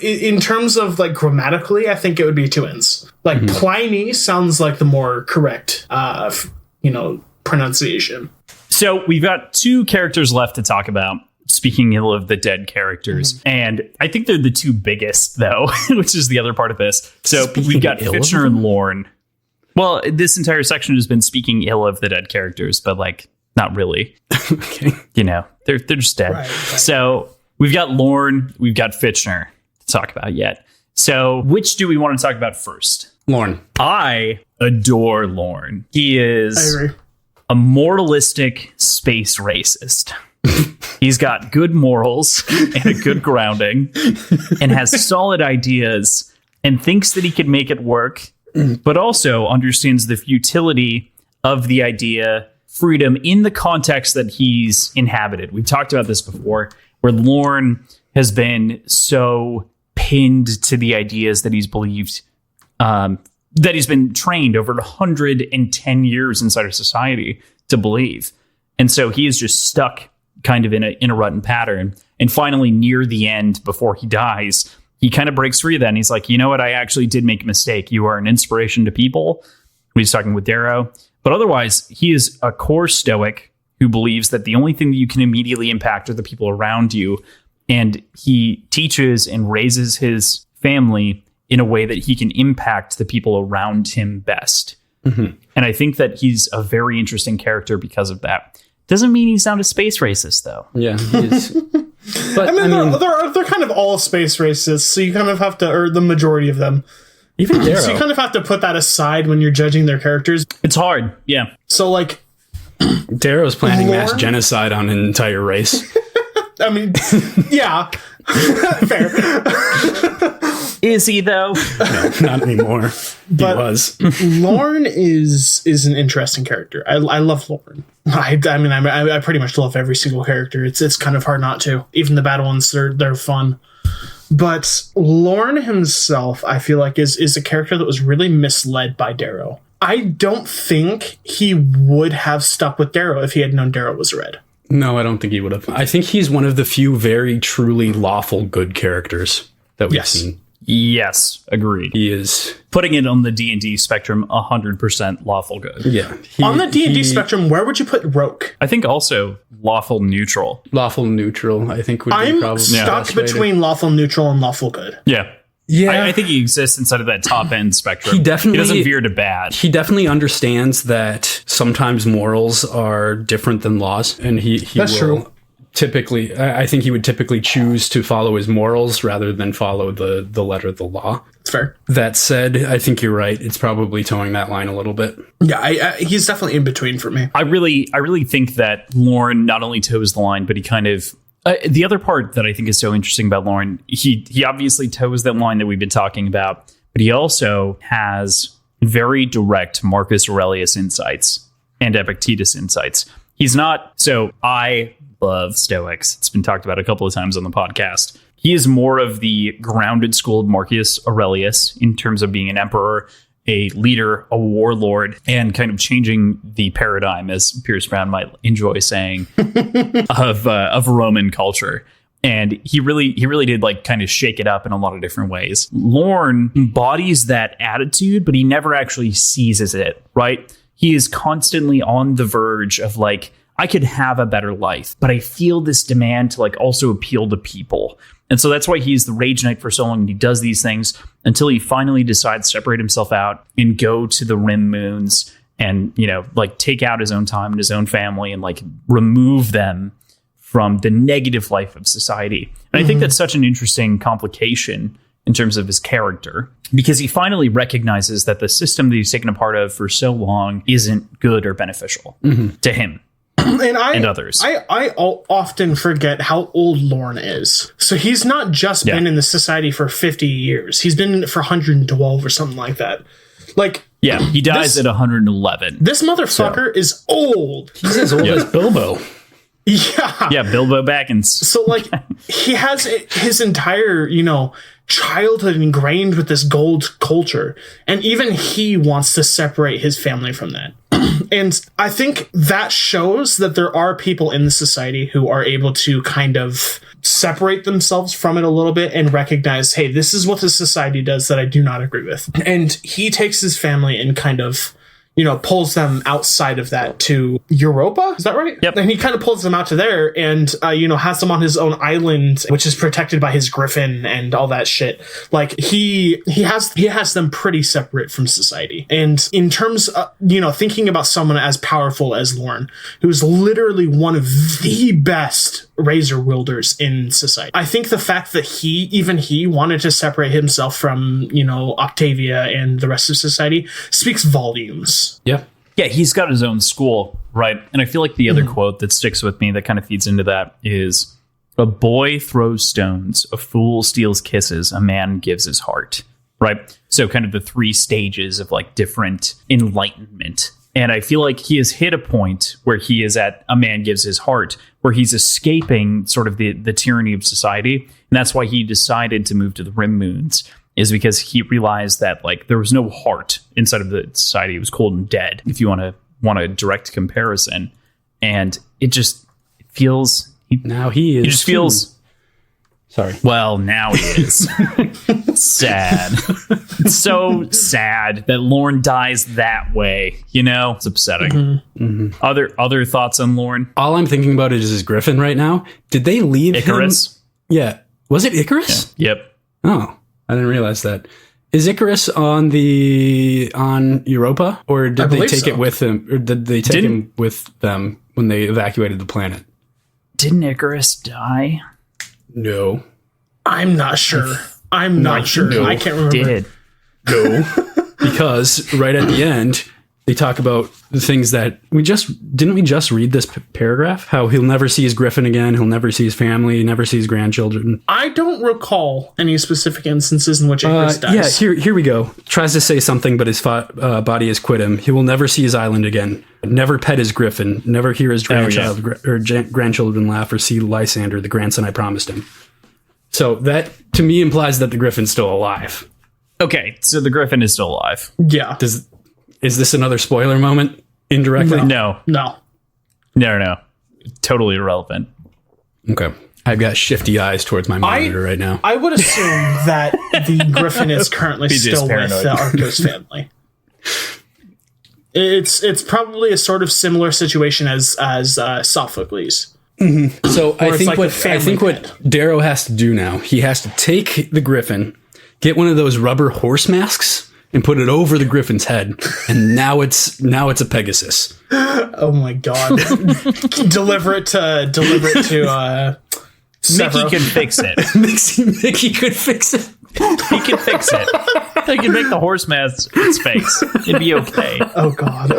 In terms of like grammatically, I think it would be two N's. Like Pliny sounds like the more correct, pronunciation. So we've got two characters left to talk about. Speaking ill of the dead characters. And I think they're the two biggest, though, which is the other part of this. So we've got Fitchner and Lorne. Well, this entire section has been speaking ill of the dead characters, but like not really. Okay. They're just dead. Right. So we've got Lorne, we've got Fitchner to talk about yet. So which do we want to talk about first? Lorne. I adore Lorne. He is I agree. a moralistic space racist. He's got good morals and a good grounding and has solid ideas and thinks that he can make it work, but also understands the futility of the idea, freedom in the context that he's inhabited. We've talked about this before, where Lorne has been so pinned to the ideas that he's believed, that he's been trained over 110 years inside our society to believe. And so he is just stuck kind of in a rut and pattern. And finally, near the end, before he dies, he kind of breaks free of that. And he's like, you know what? I actually did make a mistake. You are an inspiration to people. He's talking with Darrow. But otherwise, he is a core stoic who believes that the only thing that you can immediately impact are the people around you. And he teaches and raises his family in a way that he can impact the people around him best. Mm-hmm. And I think that he's a very interesting character because of that. Doesn't mean he's not a space racist, though. Yeah, he is. But they're kind of all space racists, so you kind of have to, or the majority of them. Even Darrow. So you kind of have to put that aside when you're judging their characters. It's hard, yeah. So, like... Darrow's planning mass genocide on an entire race. I mean, yeah. Fair. Is he, though? No, not anymore. But he was. Lorne is an interesting character. I love Lorne. I pretty much love every single character. It's kind of hard not to. Even the bad ones, they're fun. But Lorne himself, I feel like, is a character that was really misled by Darrow. I don't think he would have stuck with Darrow if he had known Darrow was red. No, I don't think he would have. I think he's one of the few very truly lawful good characters that we've seen. Yes, agreed. He is putting it on the D&D spectrum, 100% lawful good. Yeah. On the D&D spectrum, where would you put Roke? I think also lawful neutral. Lawful neutral, I think would be probably I'm stuck between lawful neutral and lawful good. Yeah. Yeah. I think he exists inside of that top end spectrum. He doesn't veer to bad. He definitely understands that sometimes morals are different than laws, and he That's true. Typically, I think he would typically choose to follow his morals rather than follow the letter of the law. It's fair. That said, I think you're right. It's probably towing that line a little bit. Yeah, he's definitely in between for me. I really think that Lorne not only toes the line, but he kind of... the other part that I think is so interesting about Lorne, he obviously toes that line that we've been talking about, but he also has very direct Marcus Aurelius insights and Epictetus insights. He's not... So I love Stoics. It's been talked about a couple of times on the podcast. He is more of the grounded school of Marcus Aurelius in terms of being an emperor a leader, a warlord, and kind of changing the paradigm, as Pierce Brown might enjoy saying, of Roman culture. And he really did like kind of shake it up in a lot of different ways. Lorne embodies that attitude, but he never actually seizes it, right? He is constantly on the verge of like, I could have a better life, but I feel this demand to like also appeal to people. And so that's why he's the Rage Knight for so long. And he does these things until he finally decides to separate himself out and go to the Rim Moons and, you know, like take out his own time and his own family and like remove them from the negative life of society. And I think that's such an interesting complication in terms of his character, because he finally recognizes that the system that he's taken a part of for so long isn't good or beneficial to him and others. I often forget how old Lorne is. So he's not just been in the society for 50 years. He's been in it for 112 or something like that. Like, yeah, he dies at 111. This motherfucker is old. He's as old as Bilbo. Yeah, Bilbo Baggins. So like he has his entire, you know, childhood ingrained with this gold culture, and even he wants to separate his family from that. And I think that shows that there are people in the society who are able to kind of separate themselves from it a little bit and recognize, hey, this is what the society does that I do not agree with. And he takes his family and kind of, you know, pulls them outside of that to Europa. Is that right? Yep. And he kind of pulls them out to there and, you know, has them on his own island, which is protected by his griffin and all that shit. Like he has them pretty separate from society. And in terms of, you know, thinking about someone as powerful as Lorne, who's literally one of the best razor wielders in society, I think the fact that he wanted to separate himself from, you know, Octavia and the rest of society speaks volumes. Yeah. Yeah, he's got his own school, right? And I feel like the other quote that sticks with me that kind of feeds into that is, a boy throws stones, a fool steals kisses, a man gives his heart, right? So kind of the three stages of like different enlightenment. And I feel like he has hit a point where he is at a man gives his heart, where he's escaping sort of the tyranny of society. And that's why he decided to move to the Rim Moons, is because he realized that like there was no heart inside of the society. It was cold and dead, if you want a direct comparison. And it just feels now he is. It just feels. Sorry. Well, now he is. Sad. It's so sad that Lorne dies that way. You know, it's upsetting. Other thoughts on Lorne? All I'm thinking about is his griffin right now. Did they leave Icarus? him? Yeah. Was it Icarus? Yeah. Yep. Oh, I didn't realize that. Is Icarus on Europa, or did they take it with them, or did they take him with them when they evacuated the planet? Didn't Icarus die? No. I'm not sure. I can't remember. Did. No. Because right at the end, they talk about the things that didn't we just read this paragraph? How he'll never see his griffin again. He'll never see his family, never see his grandchildren. I don't recall any specific instances in which Icarus dies. Yeah, here we go. Tries to say something, but his body has quit him. He will never see his island again. Never pet his griffin. Never hear his grandchildren laugh or see Lysander, the grandson I promised him. So that, to me, implies that the griffin's still alive. Okay, so the griffin is still alive. Yeah. Is this another spoiler moment? Indirectly? No. Totally irrelevant. Okay. I've got shifty eyes towards my monitor right now. I would assume that the griffin is currently still with the Arcos family. It's probably a sort of similar situation as Sophocles. Mm-hmm. So I think what pet. Darrow has to do now, he has to take the griffin, get one of those rubber horse masks, and put it over the griffin's head, and now it's a Pegasus. Oh my god! deliver it to Mickey can fix it. Mickey could fix it. He can fix it. They can make the horse mask its face. It'd be okay. Oh god!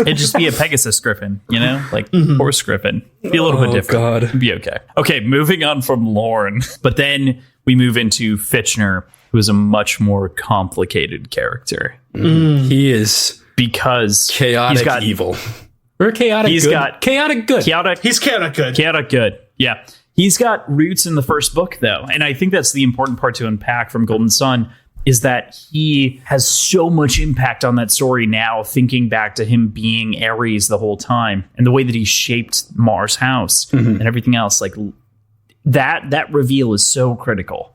It'd just be a Pegasus griffin, you know, like horse griffin. Be a little bit different. God. It'd be okay. Okay, moving on from Lorne, but then we move into Fitchner, who is a much more complicated character. He is because chaotic evil. Or chaotic he's good. Got chaotic good. He's chaotic good. Chaotic good. Yeah. He's got roots in the first book, though. And I think that's the important part to unpack from Golden Sun. is that he has so much impact on that story now, thinking back to him being Ares the whole time and the way that he shaped Mars' house and everything else. Like that reveal is so critical.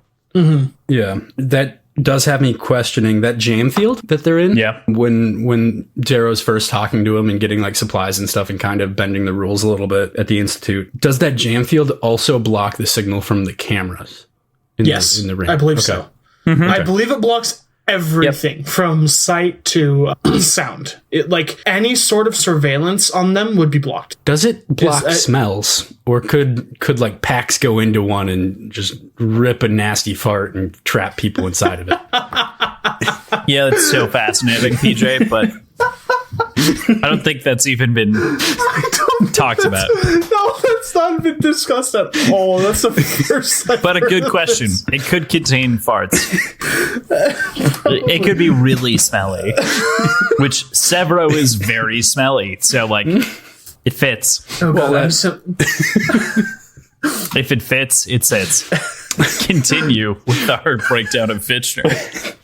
Yeah, that does have me questioning that jam field that they're in. Yeah. When Darrow's first talking to him and getting like supplies and stuff and kind of bending the rules a little bit at the Institute, does that jam field also block the signal from the cameras? In the ring? I believe so. I believe it blocks everything from sight to sound. It, like any sort of surveillance on them would be blocked. Does it block smells, or could like Pax go into one and just rip a nasty fart and trap people inside of it? Yeah, that's so fascinating, PJ, but I don't think that's even been talked about. No, that's not been discussed at all. That's the first. But a good question. It could contain farts. It could be really smelly, which Severo is very smelly. So, like, it fits. Oh, God, if it fits, it sits. Continue with our breakdown of Fitchner.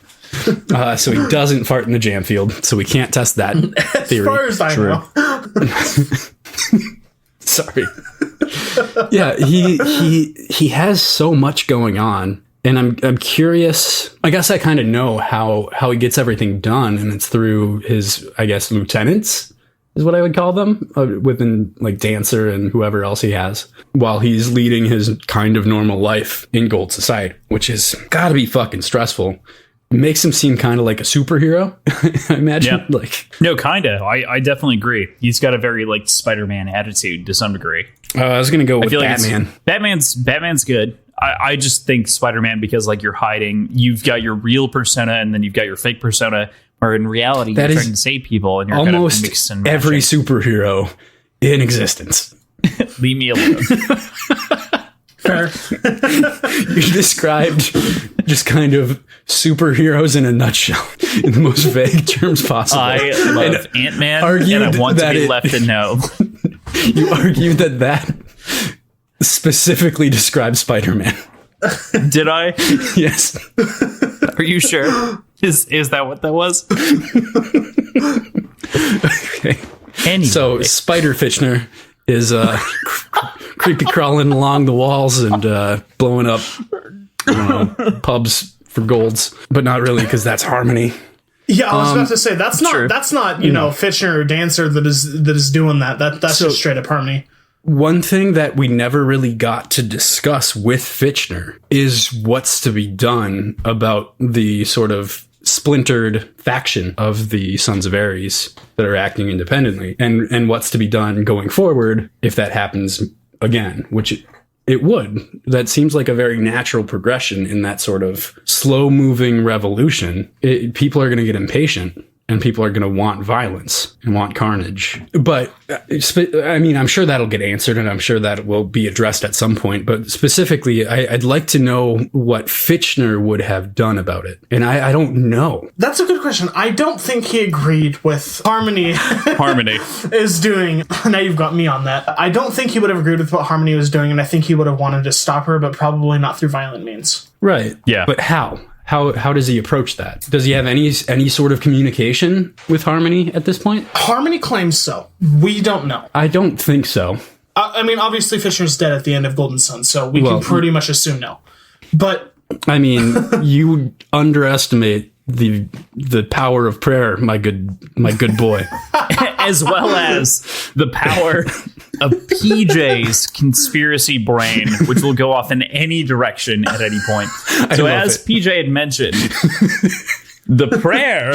So he doesn't fart in the jam field, so we can't test that theory. As far as I know. Sorry. Yeah, he has so much going on, and I'm curious. I guess I kind of know how he gets everything done, and it's through his, I guess, lieutenants is what I would call them, within like Dancer and whoever else he has, while he's leading his kind of normal life in Gold Society, which has got to be fucking stressful. Makes him seem kind of like a superhero, I imagine. Yeah. Like, no, kind of. I definitely agree. He's got a very like Spider-Man attitude to some degree. I was gonna go with like Batman. Batman's good. I just think Spider-Man, because like you're hiding, you've got your real persona and then you've got your fake persona, or in reality you're trying to save people and you're almost kind of mix and every matching. Superhero in existence. Leave me alone. Fair. You described just kind of superheroes in a nutshell in the most vague terms possible. I love Ant-Man, and I want to be left in know. You argued that specifically describes Spider-Man. Did I? Yes. Are you sure? Is that what that was? Okay. Anyway. So Spider Fitchner is creepy crawling along the walls and blowing up pubs for golds, but not really, because that's Harmony. Yeah, I was about to say that's not you know Fitchner or Dancer that is doing that. That's just straight up Harmony. One thing that we never really got to discuss with Fitchner is what's to be done about the sort of splintered faction of the Sons of Ares that are acting independently, and what's to be done going forward if that happens again, which it would. That seems like a very natural progression in that sort of slow-moving revolution. People are going to get impatient, and people are going to want violence and want carnage. But, I mean, I'm sure that'll get answered, and I'm sure that will be addressed at some point. But specifically, I'd like to know what Fitchner would have done about it. And I don't know. That's a good question. I don't think he agreed with Harmony is doing. Now you've got me on that. I don't think he would have agreed with what Harmony was doing, and I think he would have wanted to stop her, but probably not through violent means. Right. Yeah. But how? How does he approach that? Does he have any sort of communication with Harmony at this point? Harmony claims so. We don't know. I don't think so. I mean, obviously Fitchner's dead at the end of Golden Sun, so we can pretty much assume no. But I mean, you underestimate the power of prayer, my good boy. As well as the power of PJ's conspiracy brain, which will go off in any direction at any point. So as PJ had mentioned, the prayer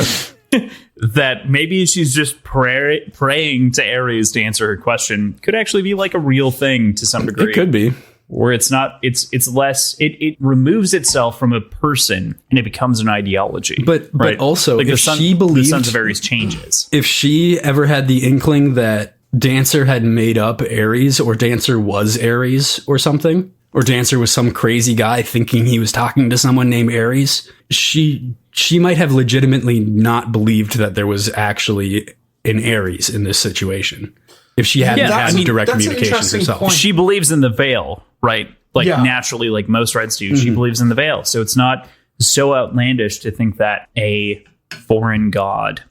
that maybe she's just praying to Ares to answer her question could actually be like a real thing to some degree. It could be. Where it's not, it's less, it removes itself from a person and it becomes an ideology. But also, like if she believed, the Sons of Ares changes. If she ever had the inkling that Dancer had made up Ares, or Dancer was Ares or something, or Dancer was some crazy guy thinking he was talking to someone named Ares, she might have legitimately not believed that there was actually an Ares in this situation. If she hadn't had direct communications herself. Point. She believes in the veil, right? Like naturally, like most Reds do, she believes in the veil. So it's not so outlandish to think that a foreign god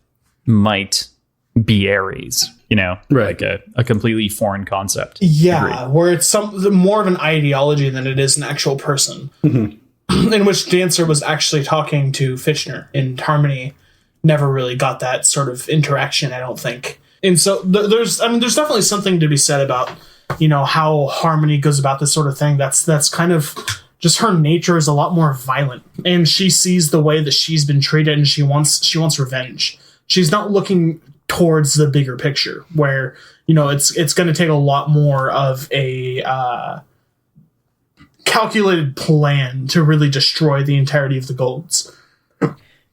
might be Ares, Right. like a completely foreign concept. Yeah, where it's more of an ideology than it is an actual person. In which Dancer was actually talking to Fitchner, and Harmony never really got that sort of interaction, I don't think. And so there's definitely something to be said about, how Harmony goes about this sort of thing. That's kind of just her nature is a lot more violent, and she sees the way that she's been treated, and she wants revenge. She's not looking towards the bigger picture, where it's going to take a lot more of a calculated plan to really destroy the entirety of the Golds.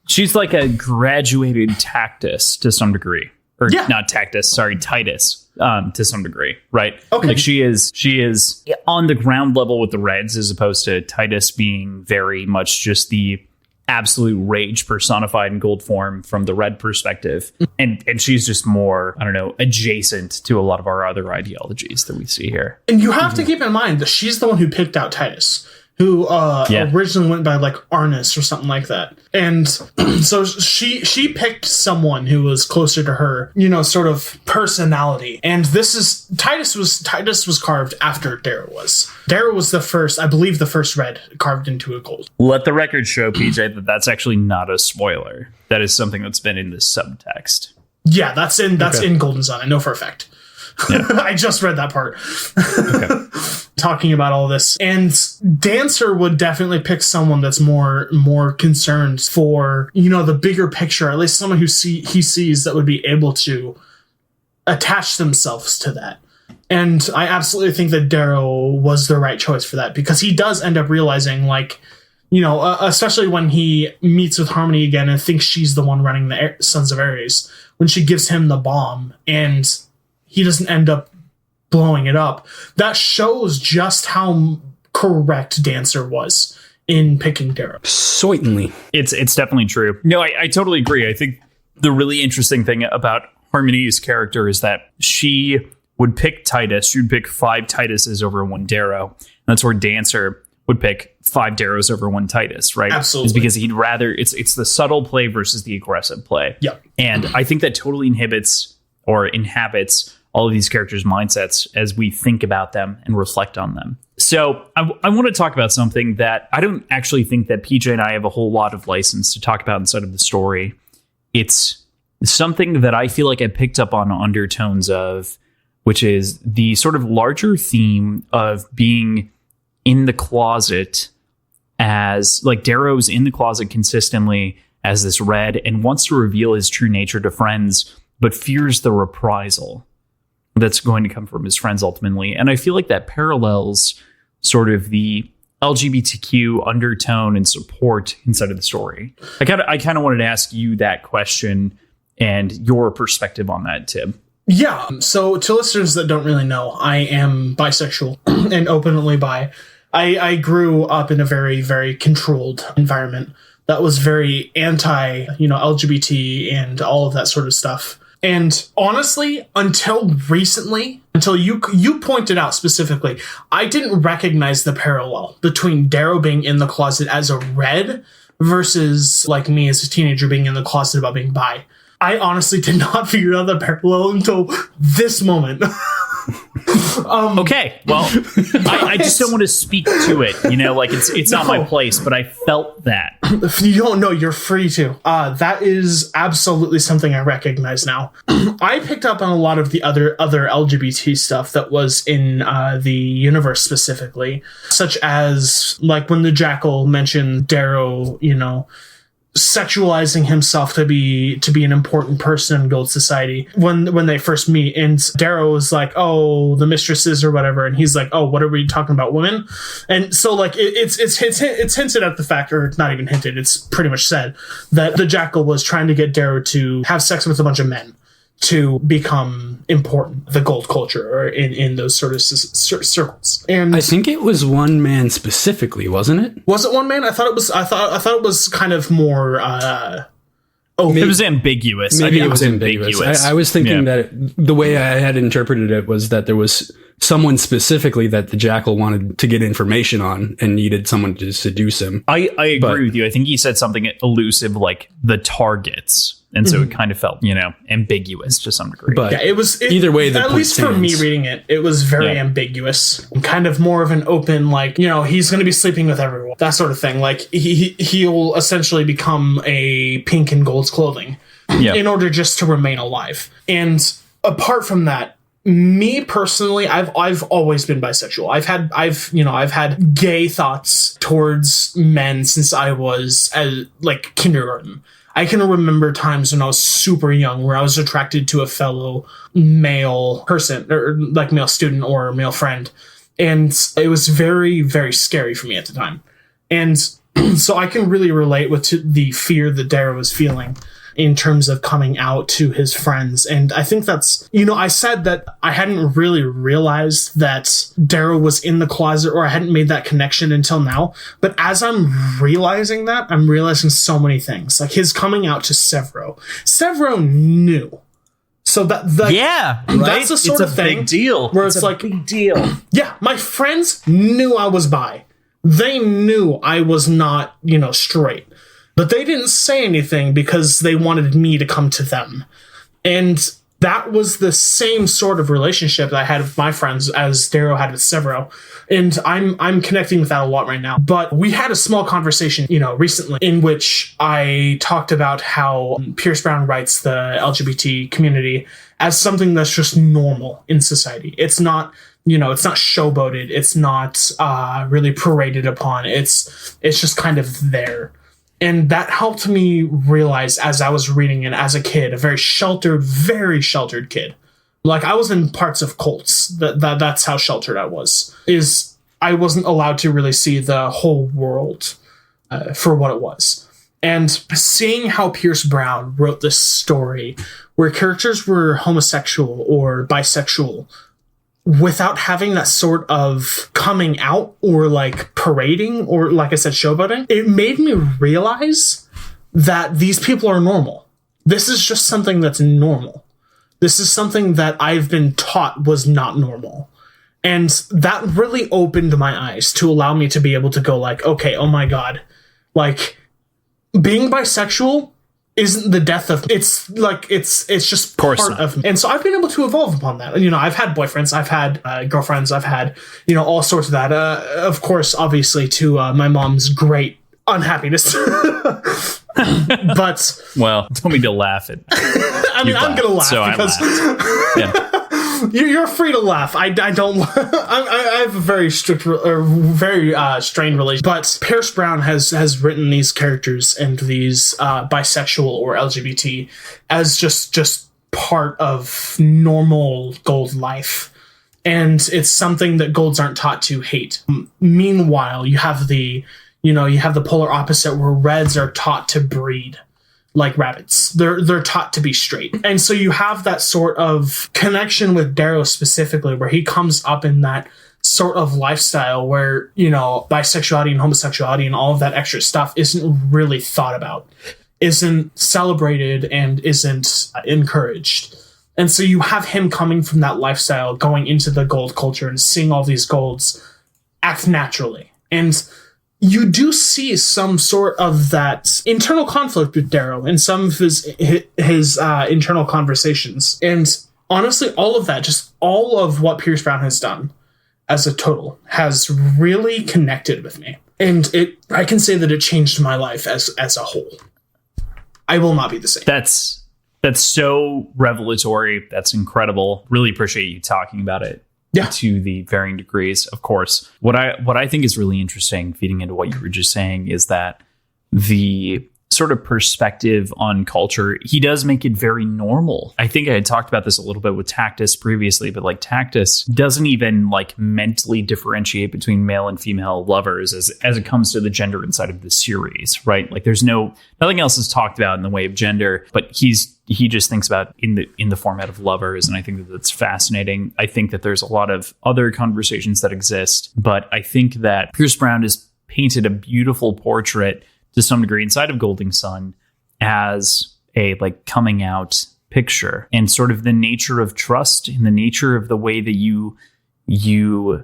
She's like a graduated Tactus to some degree, or not Tactus, sorry, Titus. To some degree, right? Okay. Like she is on the ground level with the Reds, as opposed to Titus being very much just the absolute rage personified in gold form from the Red perspective. And she's just more, I don't know, adjacent to a lot of our other ideologies that we see here. And you have to keep in mind that she's the one who picked out Titus, who originally went by like Arnis or something like that. And so she picked someone who was closer to her, sort of personality. And Titus was carved after Darrow was. Darrow was the first Red carved into a gold. Let the record show, PJ, that's actually not a spoiler. That is something that's been in this subtext. Yeah, that's in Golden Sun. I know for a fact. Yeah. I just read that part. Talking about all this. And Dancer would definitely pick someone that's more concerned for, the bigger picture, at least someone he sees that would be able to attach themselves to that. And I absolutely think that Darrow was the right choice for that, because he does end up realizing, like, especially when he meets with Harmony again and thinks she's the one running the Sons of Ares, when she gives him the bomb and he doesn't end up blowing it up. That shows just how correct Dancer was in picking Darrow. Certainly. It's definitely true. No, I totally agree. I think the really interesting thing about Harmony's character is that she would pick Titus. She would pick 5 Tituses over 1 Darrow. And that's where Dancer would pick 5 Darrows over 1 Titus, right? Absolutely. It's because he'd rather, it's the subtle play versus the aggressive play. Yep. And I think that totally inhabits all of these characters' mindsets as we think about them and reflect on them. So I want to talk about something that I don't actually think that PJ and I have a whole lot of license to talk about inside of the story. It's something that I feel like I picked up on undertones of, which is the sort of larger theme of being in the closet, as like Darrow's in the closet consistently as this Red and wants to reveal his true nature to friends, but fears the reprisal that's going to come from his friends ultimately. And I feel like that parallels sort of the LGBTQ undertone and support inside of the story. I kind of wanted to ask you that question and your perspective on that, Tibb. Yeah. So to listeners that don't really know, I am bisexual and openly bi. I grew up in a very, very controlled environment that was very anti, LGBT and all of that sort of stuff. And honestly, until recently, until you pointed out specifically, I didn't recognize the parallel between Darrow being in the closet as a Red versus like me as a teenager being in the closet about being bi. I honestly did not figure out the parallel until this moment. Okay, well, I just don't want to speak to it. Like it's not my place, but I felt that. If you don't know, you're free to. That is absolutely something I recognize now. I picked up on a lot of the other LGBT stuff that was in the universe specifically, such as like when the Jackal mentioned Darrow, sexualizing himself to be an important person in Gold Society when they first meet, and Darrow is like, oh, the mistresses or whatever, and he's like, oh, what are we talking about, women? And so like it's hinted at the fact, or not even hinted, it's pretty much said that the Jackal was trying to get Darrow to have sex with a bunch of men to become important, the gold culture, or in those sort of circles. And I think it was one man specifically, wasn't it? Was it one man? I thought it was kind of more Oh, it was ambiguous. Maybe I think it was ambiguous. I was thinking that the way I had interpreted it was that there was someone specifically that the Jackal wanted to get information on and needed someone to seduce him. I agree with you. I think he said something elusive like the targets. And so it kind of felt, ambiguous to some degree. But yeah, it was either way, the at point least for me reading it was very ambiguous. Kind of more of an open, like, he's going to be sleeping with everyone, that sort of thing. Like he'll essentially become a pink and gold's clothing in order just to remain alive. And apart from that, me personally, I've always been bisexual. I've had gay thoughts towards men since I was like kindergarten. I can remember times when I was super young where I was attracted to a fellow male person, or like male student or male friend. And it was very, very scary for me at the time. And so I can really relate with the fear that Darrow was feeling in terms of coming out to his friends. And I think that's, I said that I hadn't really realized that Darrow was in the closet, or I hadn't made that connection until now. But as I'm realizing that, I'm realizing so many things. Like his coming out to Severo. Severo knew. So that's the sort of thing. Big deal. Where it's like, big deal. Yeah, my friends knew I was bi. They knew I was not, straight. But they didn't say anything because they wanted me to come to them. And that was the same sort of relationship that I had with my friends as Darrow had with Severo. And I'm connecting with that a lot right now. But we had a small conversation, recently in which I talked about how Pierce Brown writes the LGBT community as something that's just normal in society. It's not, it's not showboated. It's not really paraded upon. It's just kind of there. And that helped me realize as I was reading it as a kid, a very sheltered kid. Like I was in parts of cults. That's how sheltered I was. I wasn't allowed to really see the whole world for what it was. And seeing how Pierce Brown wrote this story where characters were homosexual or bisexual without having that sort of coming out or like parading or, like I said, showboating, it made me realize that these people are normal. This is just something that's normal. This is something that I've been taught was not normal. And that really opened my eyes to allow me to be able to go like, okay, oh my God, like being bisexual isn't the death of it's just part of me. And so I've been able to evolve upon that. I've had boyfriends, I've had girlfriends, I've had all sorts of that, of course, obviously to my mom's great unhappiness. But well, don't mean to laugh at I'm gonna laugh so because you're free to laugh. I don't. I have a very strict, very strained relationship. But Pierce Brown has written these characters and these bisexual or LGBT as just part of normal Gold life, and it's something that Golds aren't taught to hate. Meanwhile, you have the polar opposite where Reds are taught to breed like rabbits. They're taught to be straight. And so you have that sort of connection with Darrow specifically, where he comes up in that sort of lifestyle where, bisexuality and homosexuality and all of that extra stuff isn't really thought about, isn't celebrated, and isn't encouraged. And so you have him coming from that lifestyle, going into the Gold culture and seeing all these Golds act naturally. And you do see some sort of that internal conflict with Darrow in some of his internal conversations. And honestly, all of that, just all of what Pierce Brown has done as a total has really connected with me. And I can say that it changed my life as a whole. I will not be the same. That's so revelatory. That's incredible. Really appreciate you talking about it. To the varying degrees, of course. What I think is really interesting, feeding into what you were just saying, is that the sort of perspective on culture, he does make it very normal. I think I had talked about this a little bit with Tactus previously, but like Tactus doesn't even like mentally differentiate between male and female lovers as it comes to the gender inside of the series, right? Like there's nothing else is talked about in the way of gender, but he just thinks about in the format of lovers. And I think that's fascinating. I think that there's a lot of other conversations that exist, but I think that Pierce Brown has painted a beautiful portrait to some degree inside of Golden Sun as a like coming out picture, and sort of the nature of trust and the nature of the way that you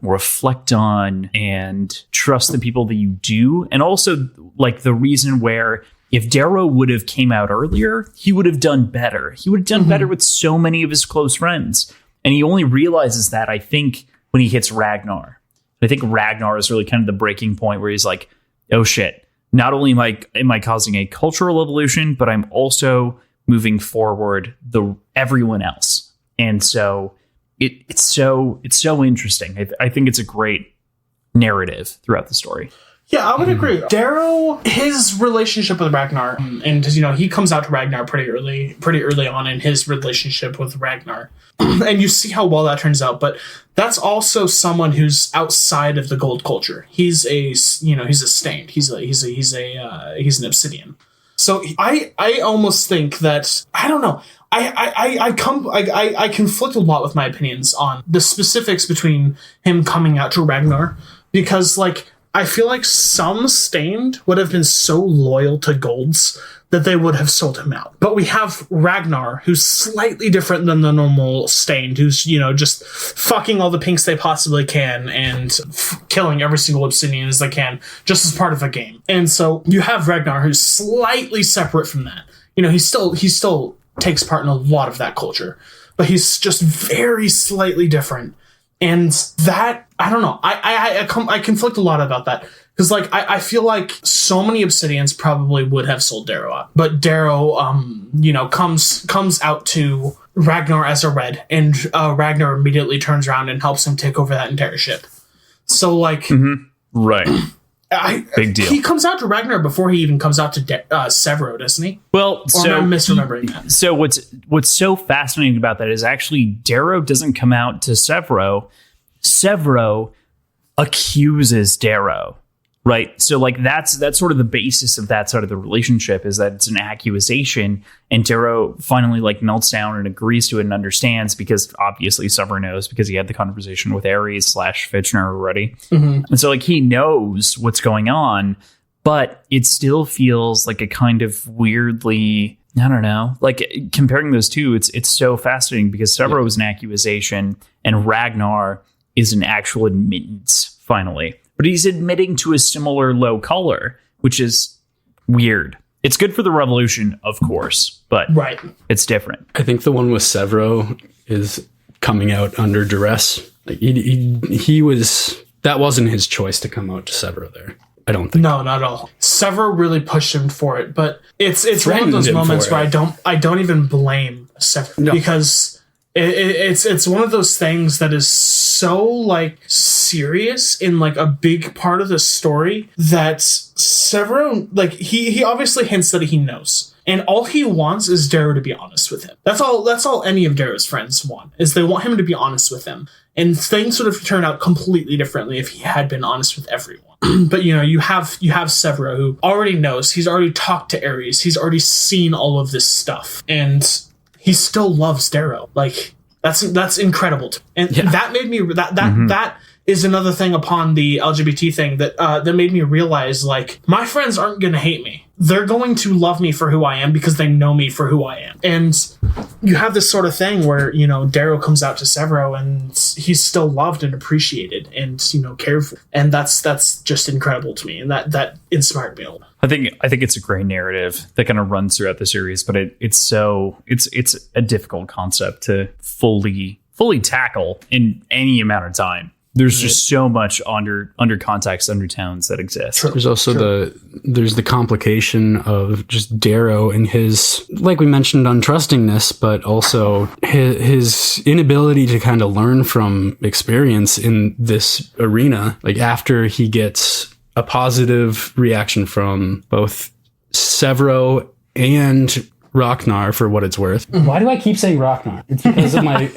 reflect on and trust the people that you do. And also like the reason where if Darrow would have came out earlier, he would have done better. He would have done better with so many of his close friends. And he only realizes that, I think, when he hits Ragnar. I think Ragnar is really kind of the breaking point where he's like, oh shit, not only am I causing a cultural evolution, but I'm also moving forward everyone else. And so it's so interesting. I think it's a great narrative throughout the story. Yeah, I would agree. Darrow, his relationship with Ragnar, and he comes out to Ragnar pretty early on in his relationship with Ragnar, and you see how well that turns out. But that's also someone who's outside of the gold culture. He's a stained. He's an obsidian. So I almost think that, I don't know. I conflict a lot with my opinions on the specifics between him coming out to Ragnar, because like, I feel like some Stained would have been so loyal to Golds that they would have sold him out. But we have Ragnar, who's slightly different than the normal Stained, who's, just fucking all the pinks they possibly can and killing every single obsidian as they can, just as part of a game. And so you have Ragnar, who's slightly separate from that. He still takes part in a lot of that culture, but he's just very slightly different. And that, I don't know, I conflict a lot about that. Because, like, I feel like so many Obsidians probably would have sold Darrow out. But Darrow, comes out to Ragnar as a red. And Ragnar immediately turns around and helps him take over that entire ship. So, like... Right. Big deal. He comes out to Ragnar before he even comes out to Severo, doesn't he? Well, or am I misremembering that? So what's so fascinating about that is actually Darrow doesn't come out to Severo. Severo accuses Darrow, right? So like that's sort of the basis of that side of the relationship, is that it's an accusation, and Darrow finally like melts down and agrees to it and understands, because obviously Severo knows, because he had the conversation with Ares / Fitchner already. And so like he knows what's going on, but it still feels like a kind of weirdly, I don't know, like comparing those two, it's so fascinating, because Severo is an accusation and Ragnar is an actual admittance finally. But he's admitting to a similar low color, which is weird. It's good for the revolution, of course, but it's different. I think the one with Severo is coming out under duress. Like he was, that wasn't his choice to come out to Severo there. I don't think. No, not at all. Severo really pushed him for it, but it's one of those moments where I don't even blame Severo, because it's one of those things that is so like serious in like a big part of the story that Severo, like he obviously hints that he knows, and all he wants is Darrow to be honest with him. That's all any of Darrow's friends want, is they want him to be honest with them. And things would have turned out completely differently if he had been honest with everyone. But you have Severo, who already knows. He's already talked to Ares. He's already seen all of this stuff, and he still loves Darrow. Like that's incredible. And that made me that is another thing upon the LGBT thing that made me realize, like, my friends aren't going to hate me. They're going to love me for who I am, because they know me for who I am. And you have this sort of thing where, Darrow comes out to Severo and he's still loved and appreciated and, cared for. And that's just incredible to me. And that inspired me a lot. I think it's a great narrative that kind of runs throughout the series, but it's a difficult concept to fully tackle in any amount of time. There's just so much under context, undertones that exist. There's also there's the complication of just Darrow and his, like we mentioned, untrustingness, but also his inability to kind of learn from experience in this arena. Like after he gets a positive reaction from both Severo and Ragnar, for what it's worth. Why do I keep saying Ragnar? It's because of my...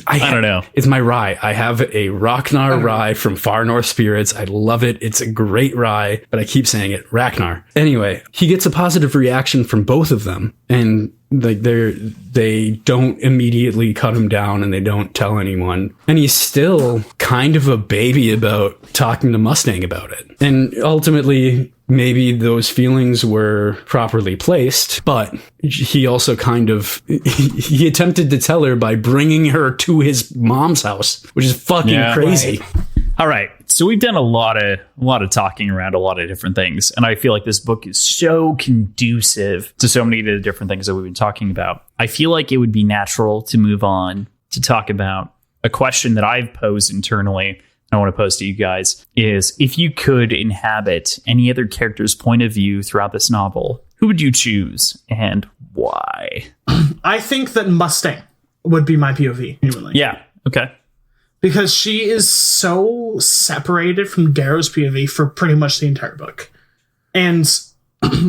I don't know. It's my rye. I have a Ragnar rye from Far North Spirits. I love it. It's a great rye, but I keep saying it. Ragnar. Anyway, he gets a positive reaction from both of them, and like they don't immediately cut him down, and they don't tell anyone. And he's still kind of a baby about talking to Mustang about it. And ultimately, maybe those feelings were properly placed, but he also kind of he attempted to tell her by bringing her to his mom's house, which is fucking crazy. Right. All right. So we've done a lot of talking around a lot of different things. And I feel like this book is so conducive to so many of the different things that we've been talking about. I feel like it would be natural to move on to talk about a question that I've posed internally. I want to pose to you guys is, if you could inhabit any other character's point of view throughout this novel, who would you choose and why? I think that Mustang would be my POV. Genuinely. Yeah. Okay. Because she is so separated from Darrow's POV for pretty much the entire book. And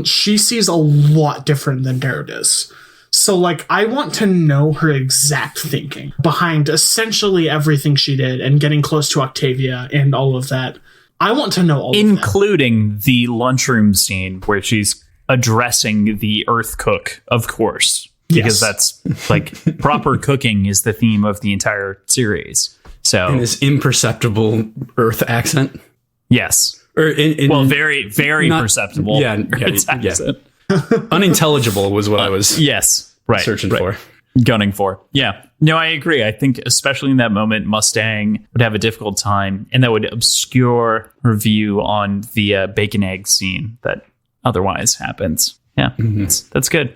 she sees a lot different than Darrow does. So, like, I want to know her exact thinking behind essentially everything she did and getting close to Octavia and all of that. I want to know all of that. Including the lunchroom scene where she's addressing the Earth Cook, of course. Because that's, like, proper cooking is the theme of the entire series. So, in this imperceptible Earth accent. Yes. Or very, very not, perceptible. Yeah. Unintelligible was what I was searching for. Gunning for. Yeah. No, I agree. I think especially in that moment, Mustang would have a difficult time, and that would obscure her view on the bacon egg scene that otherwise happens. Yeah, that's good.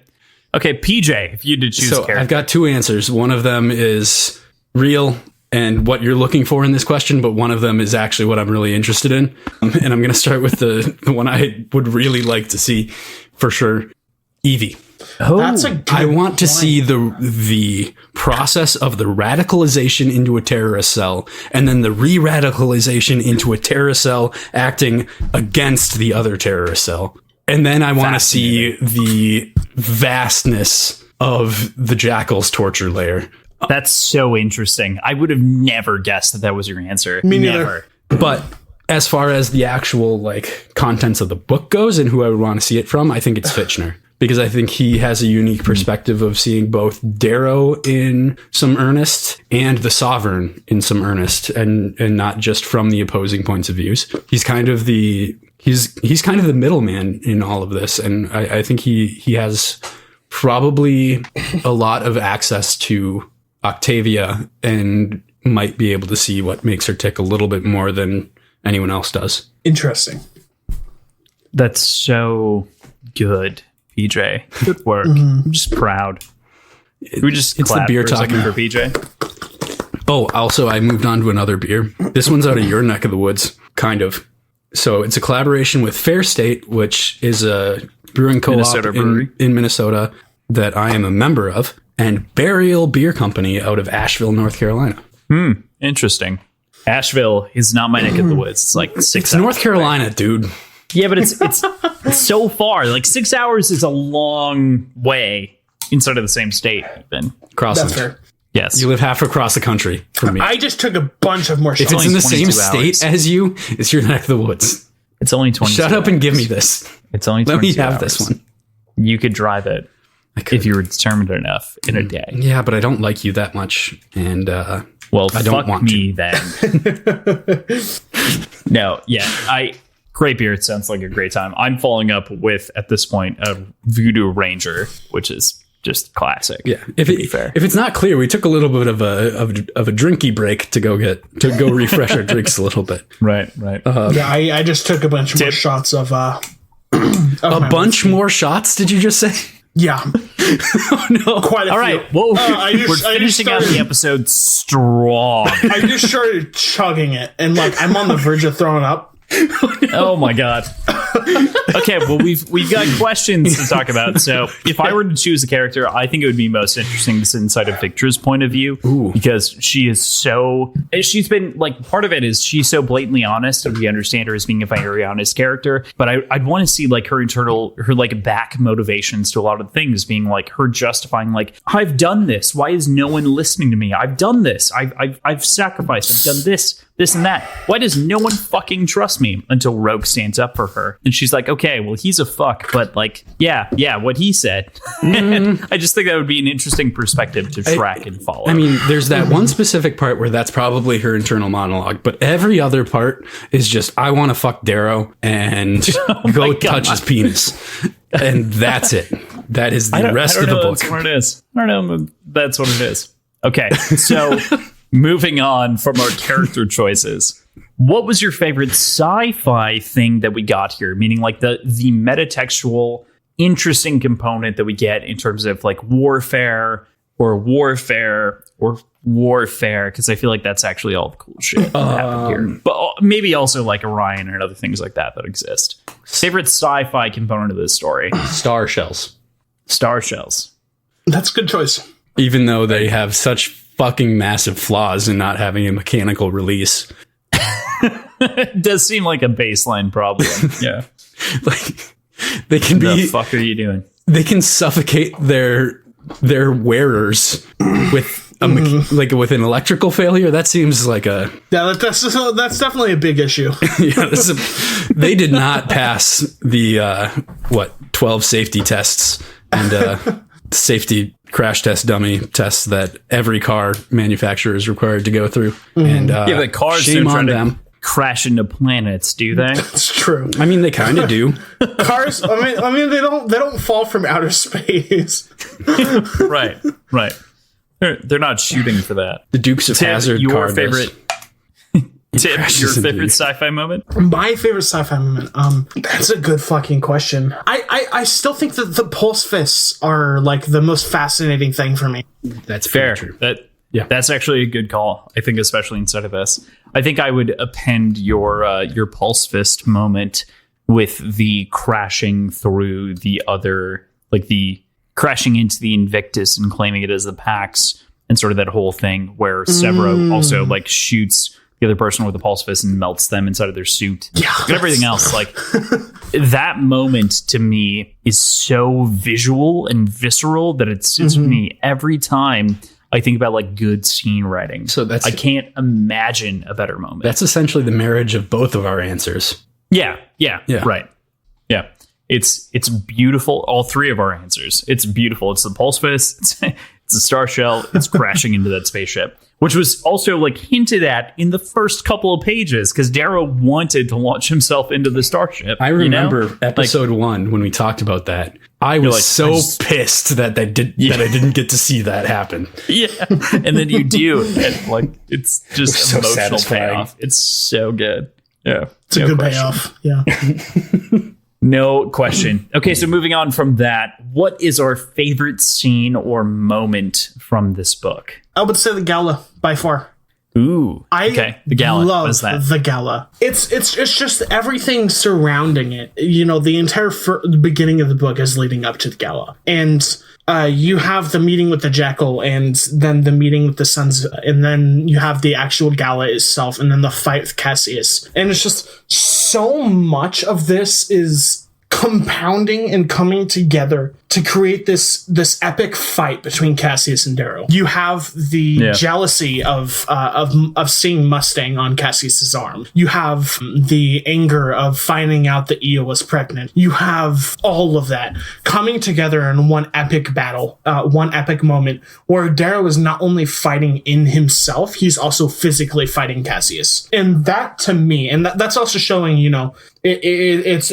Okay, PJ, if you did choose a character. I've got two answers. One of them is real and what you're looking for in this question, but one of them is actually what I'm really interested in. And I'm going to start with the one I would really like to see for sure. Evie. Oh, that's a good I want to point. see the process of the radicalization into a terrorist cell and then the re-radicalization into a terrorist cell acting against the other terrorist cell. And then I want to see the vastness of the Jackal's torture layer. That's so interesting. I would have never guessed that was your answer. Me never. neither. But as far as the actual like contents of the book goes and who I would want to see it from, I think it's Fitchner. Because I think he has a unique perspective of seeing both Darrow in some earnest and the Sovereign in some earnest, and not just from the opposing points of views. He's kind of the middleman in all of this, and I think he has probably a lot of access to Octavia and might be able to see what makes her tick a little bit more than anyone else does. Interesting. That's so good, PJ. Good work. I'm just proud. We just it's the beer talking for PJ. Oh, also, I moved on to another beer. This one's out of your neck of the woods, kind of. So it's a collaboration with Fair State, which is a brewing co-op in Minnesota that I am a member of, and Burial Beer Company out of Asheville, North Carolina. Interesting. Asheville is not my neck of the woods. It's like 6 It's hours North Carolina, dude. Yeah, but it's so far. Like 6 hours is a long way inside of the same state. Even Crossing. That's fair. yes, You live half across the country from me. I just took a bunch of more If shots. it's in the same 22 state hours. as you, it's your neck of the woods. it's only 20. Shut up and give me this. It's only 22 Let me have hours. this one. You could drive it could. if you were determined enough in a day. Yeah, but I don't like you that much, and Well, I don't fuck want me then. No, yeah, great beer. It sounds like a great time. I'm following up with, at this point, a Voodoo Ranger, which is just classic. yeah. If If it's not clear, we took a little bit of a drinky break to go refresh our drinks a little bit. right. Yeah, I just took a bunch more shots of A bunch more shots? Did you just say? Yeah. Oh no! Quite a few. All right. Whoa, we're finishing out the episode strong. I just started chugging it, and like I'm on the verge of throwing up. Oh my god. Okay, well we've got questions to talk about. So if I were to choose a character, I think it would be most interesting to sit inside of Victor's point of view. Because she's been like, part of it is she's so blatantly honest, and we understand her as being a very honest character. But I'd want to see like her like back motivations to a lot of things, being like her justifying like, I've done this. Why is no one listening to me? I've done this. I've sacrificed. I've done this. this and that. Why does no one fucking trust me? Until Rogue stands up for her. And she's like, okay, well, he's a fuck, but like, yeah, what he said. I just think that would be an interesting perspective to track and follow. I mean, there's that one specific part where that's probably her internal monologue, but every other part is just, I want to fuck Darrow and go touch his penis. And that's it. That is the rest of the book. That's what it is. I don't know. That's what it is. Okay, so moving on from our character choices, what was your favorite sci-fi thing that we got here? Meaning like the metatextual, interesting component that we get in terms of like warfare, because I feel like that's actually all the cool shit that happened here. But maybe also like Orion and other things like that exist. Favorite sci-fi component of this story? Star shells. Star shells. That's a good choice. Even though they have such fucking massive flaws in not having a mechanical release. It does seem like a baseline problem. Yeah. Like they can be. The fuck are you doing? They can suffocate their wearers with with an electrical failure. That seems like a that's definitely a big issue. Yeah, they did not pass the 12 safety tests and safety crash test dummy tests that every car manufacturer is required to go through. And the cars shame don't on try them. to crash into planets, do they? It's true. I mean, they kind of do. Cars. I mean, they don't fall from outer space. Right. They're not shooting for that. The Dukes of Tibb, Hazzard your car favorite. Tibb, your favorite sci-fi moment? My favorite sci-fi moment. That's a good fucking question. I still think that the pulse fists are like the most fascinating thing for me. That's fair. True. That's actually a good call. I think, especially inside of this, I think I would append your pulse fist moment with the crashing through the other, like the crashing into the Invictus and claiming it as the Pax, and sort of that whole thing where Severo also like shoots the other person with a pulse fist and melts them inside of their suit. Yeah, and everything else. Like that moment to me is so visual and visceral that it sits with me every time I think about like good scene writing. So I can't imagine a better moment. That's essentially the marriage of both of our answers. Yeah. Right. Yeah. It's beautiful. All three of our answers. It's beautiful. It's the pulse fist. It's a star shell. It's crashing into that spaceship, which was also like hinted at in the first couple of pages because Darrow wanted to launch himself into the starship. I remember episode 1 when we talked about that. I was pissed that I didn't get to see that happen. Yeah, and then you do, and like it's just so emotional satisfying. payoff. It's so good. Yeah, it's a good payoff. Yeah. No question. Okay, so moving on from that, what is our favorite scene or moment from this book? I would say the gala by far. Ooh, okay. The gala. Love what is that? The gala. It's just everything surrounding it. You know, the entire beginning of the book is leading up to the gala, and you have the meeting with the Jackal, and then the meeting with the Sons, and then you have the actual gala itself, and then the fight with Cassius, and it's just so much of this is compounding and coming together to create this epic fight between Cassius and Darrow. You have the jealousy of seeing Mustang on Cassius's arm. You have the anger of finding out that Io was pregnant. You have all of that coming together in one epic battle, one epic moment where Darrow is not only fighting in himself, he's also physically fighting Cassius. And that to me, and that's also showing, you know, it's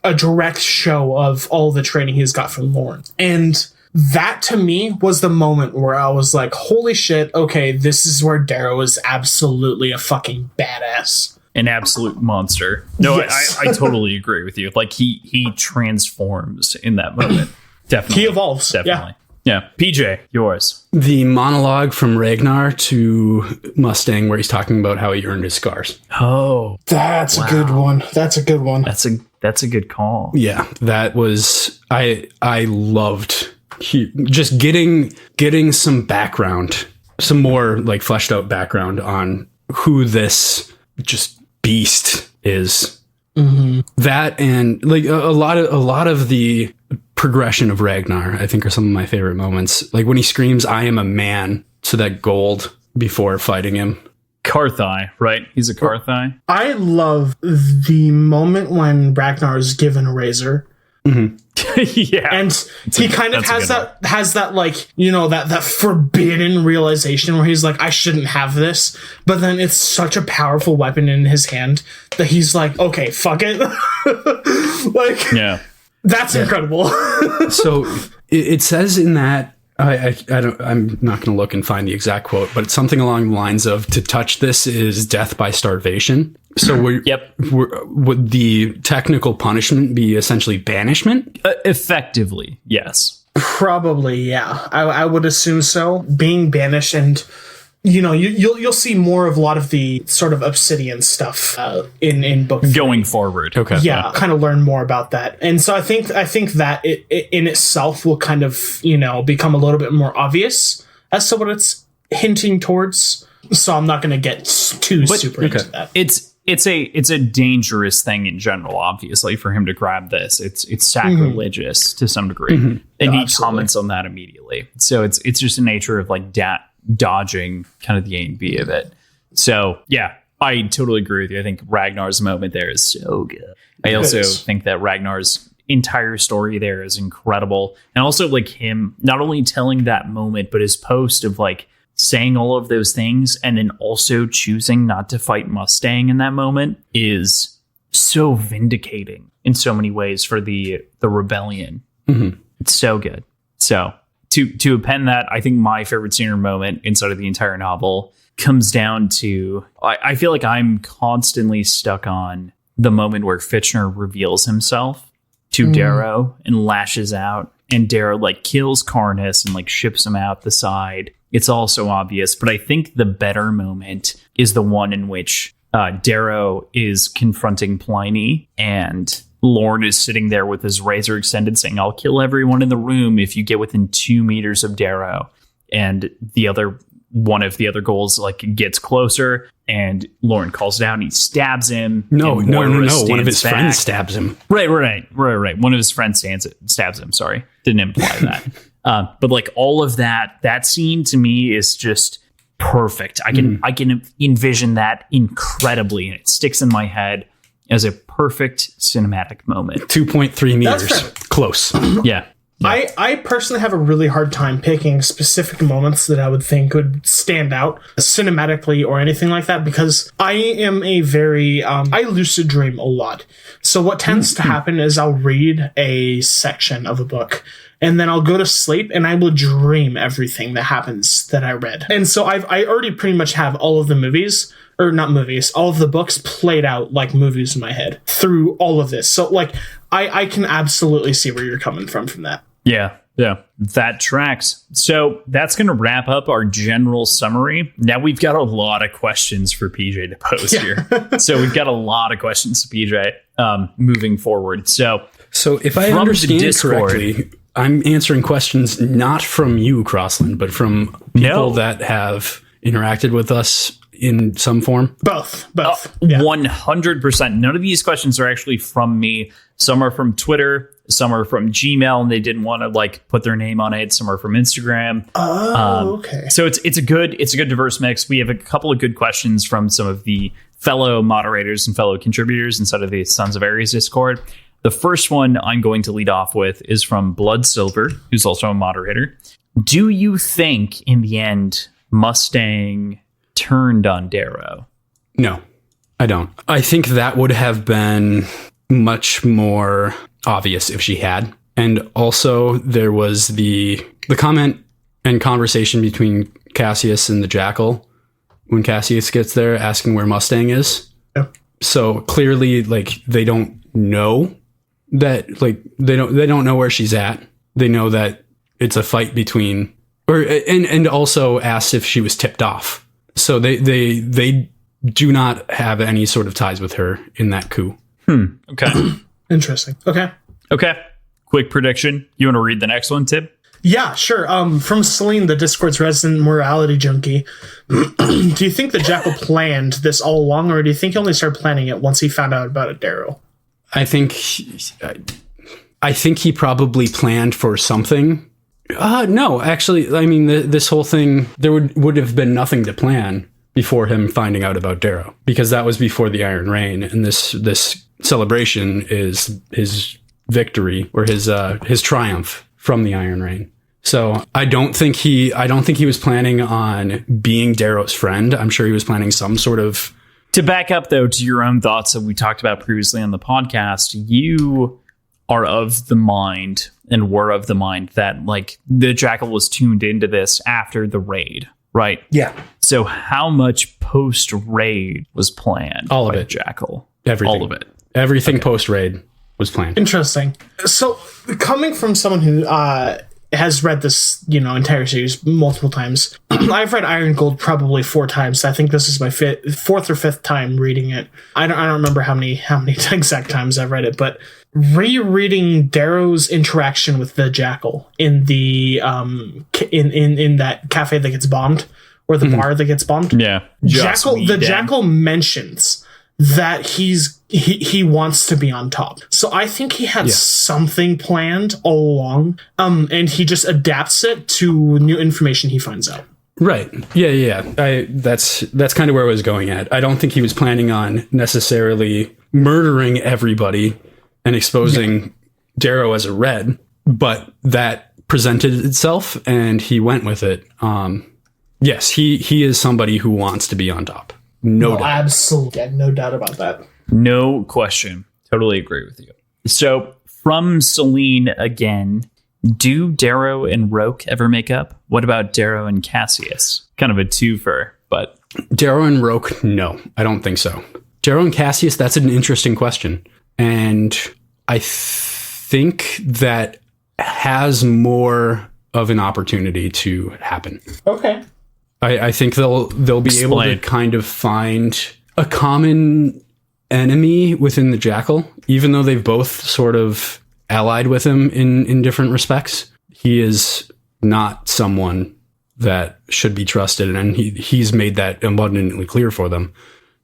a direct show of all the training he's got from Lorne. And that to me was the moment where I was like, holy shit, okay, this is where Darrow is absolutely a fucking badass. An absolute monster. No, Yes. I totally agree with you. Like he transforms in that moment. Definitely. He evolves. Definitely. Yeah. PJ, yours. The monologue from Ragnar to Mustang where he's talking about how he earned his scars. Oh, That's a good one. That's a good one. that's a good call. Yeah, that was I loved just getting some background, some more like fleshed out background on who this just beast is. Mm-hmm. That and like a lot of the progression of Ragnar, I think, are some of my favorite moments. Like when he screams, "I am a man," to that gold before fighting him. Karthai, right? He's a Karthai. I love the moment when Ragnar is given a razor. Yeah. And he kind of has that like, that forbidden realization where he's like, I shouldn't have this. But then it's such a powerful weapon in his hand that he's like, okay, fuck it. Like, yeah, that's incredible. So it says in that, I'm not going to look and find the exact quote, but it's something along the lines of, to touch this is death by starvation. So would the technical punishment be essentially banishment? Effectively, yes. Probably, yeah. I would assume so. Being banished, and you'll see more of a lot of the sort of obsidian stuff in book 3. Going forward. Okay. Yeah, kind of learn more about that. And so I think that it in itself will kind of, become a little bit more obvious as to what it's hinting towards. So I'm not going to get too super into that. It's a dangerous thing in general, obviously, for him to grab this. It's sacrilegious to some degree. And he comments on that immediately. So it's just the nature of like dodging kind of the A and B of it. So yeah, I totally agree with you. I think Ragnar's moment there is so good. I also think that Ragnar's entire story there is incredible. And also like him not only telling that moment, but his post of like saying all of those things and then also choosing not to fight Mustang in that moment is so vindicating in so many ways for the rebellion. It's so good. So to append that, I think my favorite scene or moment inside of the entire novel comes down to, I feel like I'm constantly stuck on the moment where Fitchner reveals himself to Darrow and lashes out, and Darrow like kills Karnas and like ships him out the side. It's all so obvious, but I think the better moment is the one in which Darrow is confronting Pliny and Lorne is sitting there with his razor extended saying, I'll kill everyone in the room if you get within 2 meters of Darrow. And one of the other ghouls like gets closer and Lorne calls down. He stabs him. No. One of his friends stabs him. Right. One of his friends stabs him. Sorry. Didn't imply that. But like all of that scene to me is just perfect. I can envision that incredibly, and it sticks in my head as a perfect cinematic moment. 2.3 meters. Close. Yeah. I personally have a really hard time picking specific moments that I would think would stand out cinematically or anything like that, because I am a very, I lucid dream a lot. So what tends to happen is I'll read a section of a book and then I'll go to sleep and I will dream everything that happens that I read. And so I already pretty much have all of the movies, or not movies, all of the books played out like movies in my head through all of this. So like, I can absolutely see where you're coming from that. Yeah, that tracks. So that's going to wrap up our general summary. Now we've got a lot of questions for PJ to pose here. So we've got a lot of questions to PJ moving forward. So if I understand correctly, I'm answering questions not from you, Crossland, but from people that have interacted with us in some form. Both. 100%. None of these questions are actually from me. Some are from Twitter. Some are from Gmail, and they didn't want to like put their name on it. Some are from Instagram. Okay. So it's a good diverse mix. We have a couple of good questions from some of the fellow moderators and fellow contributors inside of the Sons of Ares Discord. The first one I'm going to lead off with is from Blood Silver, who's also a moderator. Do you think in the end Mustang turned on Darrow? No, I don't. I think that would have been much more obvious if she had. And also there was the comment and conversation between Cassius and the Jackal when Cassius gets there asking where Mustang is. Yeah. So clearly like they don't know that, like they don't know where she's at. They know that it's a fight between, and also asked if she was tipped off. So they do not have any sort of ties with her in that coup. Okay. Interesting. Okay. Quick prediction. You want to read the next one, Tibb? Yeah, sure. From Celine, the Discord's resident morality junkie. Do you think the Jackal planned this all along, or do you think he only started planning it once he found out about it, Darrow? I think he probably planned for something. No, actually, I mean, this whole thing, there would have been nothing to plan before him finding out about Darrow, because that was before the Iron Rain, and this celebration is his victory or his triumph from the Iron Rain. So I don't think he was planning on being Darrow's friend. I'm sure he was planning some sort of. To back up, though, to your own thoughts that we talked about previously on the podcast, you are of the mind and were of the mind that like the Jackal was tuned into this after the raid, right? Yeah. So how much post-raid was planned? All of by it. Jackal? Everything. All of it. Everything post-raid was planned. Interesting. So coming from someone who has read this, entire series multiple times, I've read Iron Gold probably 4 times. I think this is my 4th or 5th time reading it. I don't remember how many exact times I've read it, but rereading Darrow's interaction with the Jackal in the in that cafe that gets bombed, or the bar that gets bombed. Yeah. Jackal mentions that he wants to be on top. So I think he had something planned all along, and he just adapts it to new information he finds out. Right. Yeah. That's kind of where I was going at. I don't think he was planning on necessarily murdering everybody and exposing Darrow as a red, but that presented itself and he went with it. Yes, he is somebody who wants to be on top. No doubt. Absolutely. Yeah, no doubt about that. No question. Totally agree with you. So from Celine again, do Darrow and Roke ever make up? What about Darrow and Cassius? Kind of a twofer, but... Darrow and Roke, no, I don't think so. Darrow and Cassius, that's an interesting question. And I think that has more of an opportunity to happen. Okay. I think they'll be able to kind of find a common enemy within the Jackal, even though they've both sort of allied with him in different respects. He is not someone that should be trusted, and he's made that abundantly clear for them.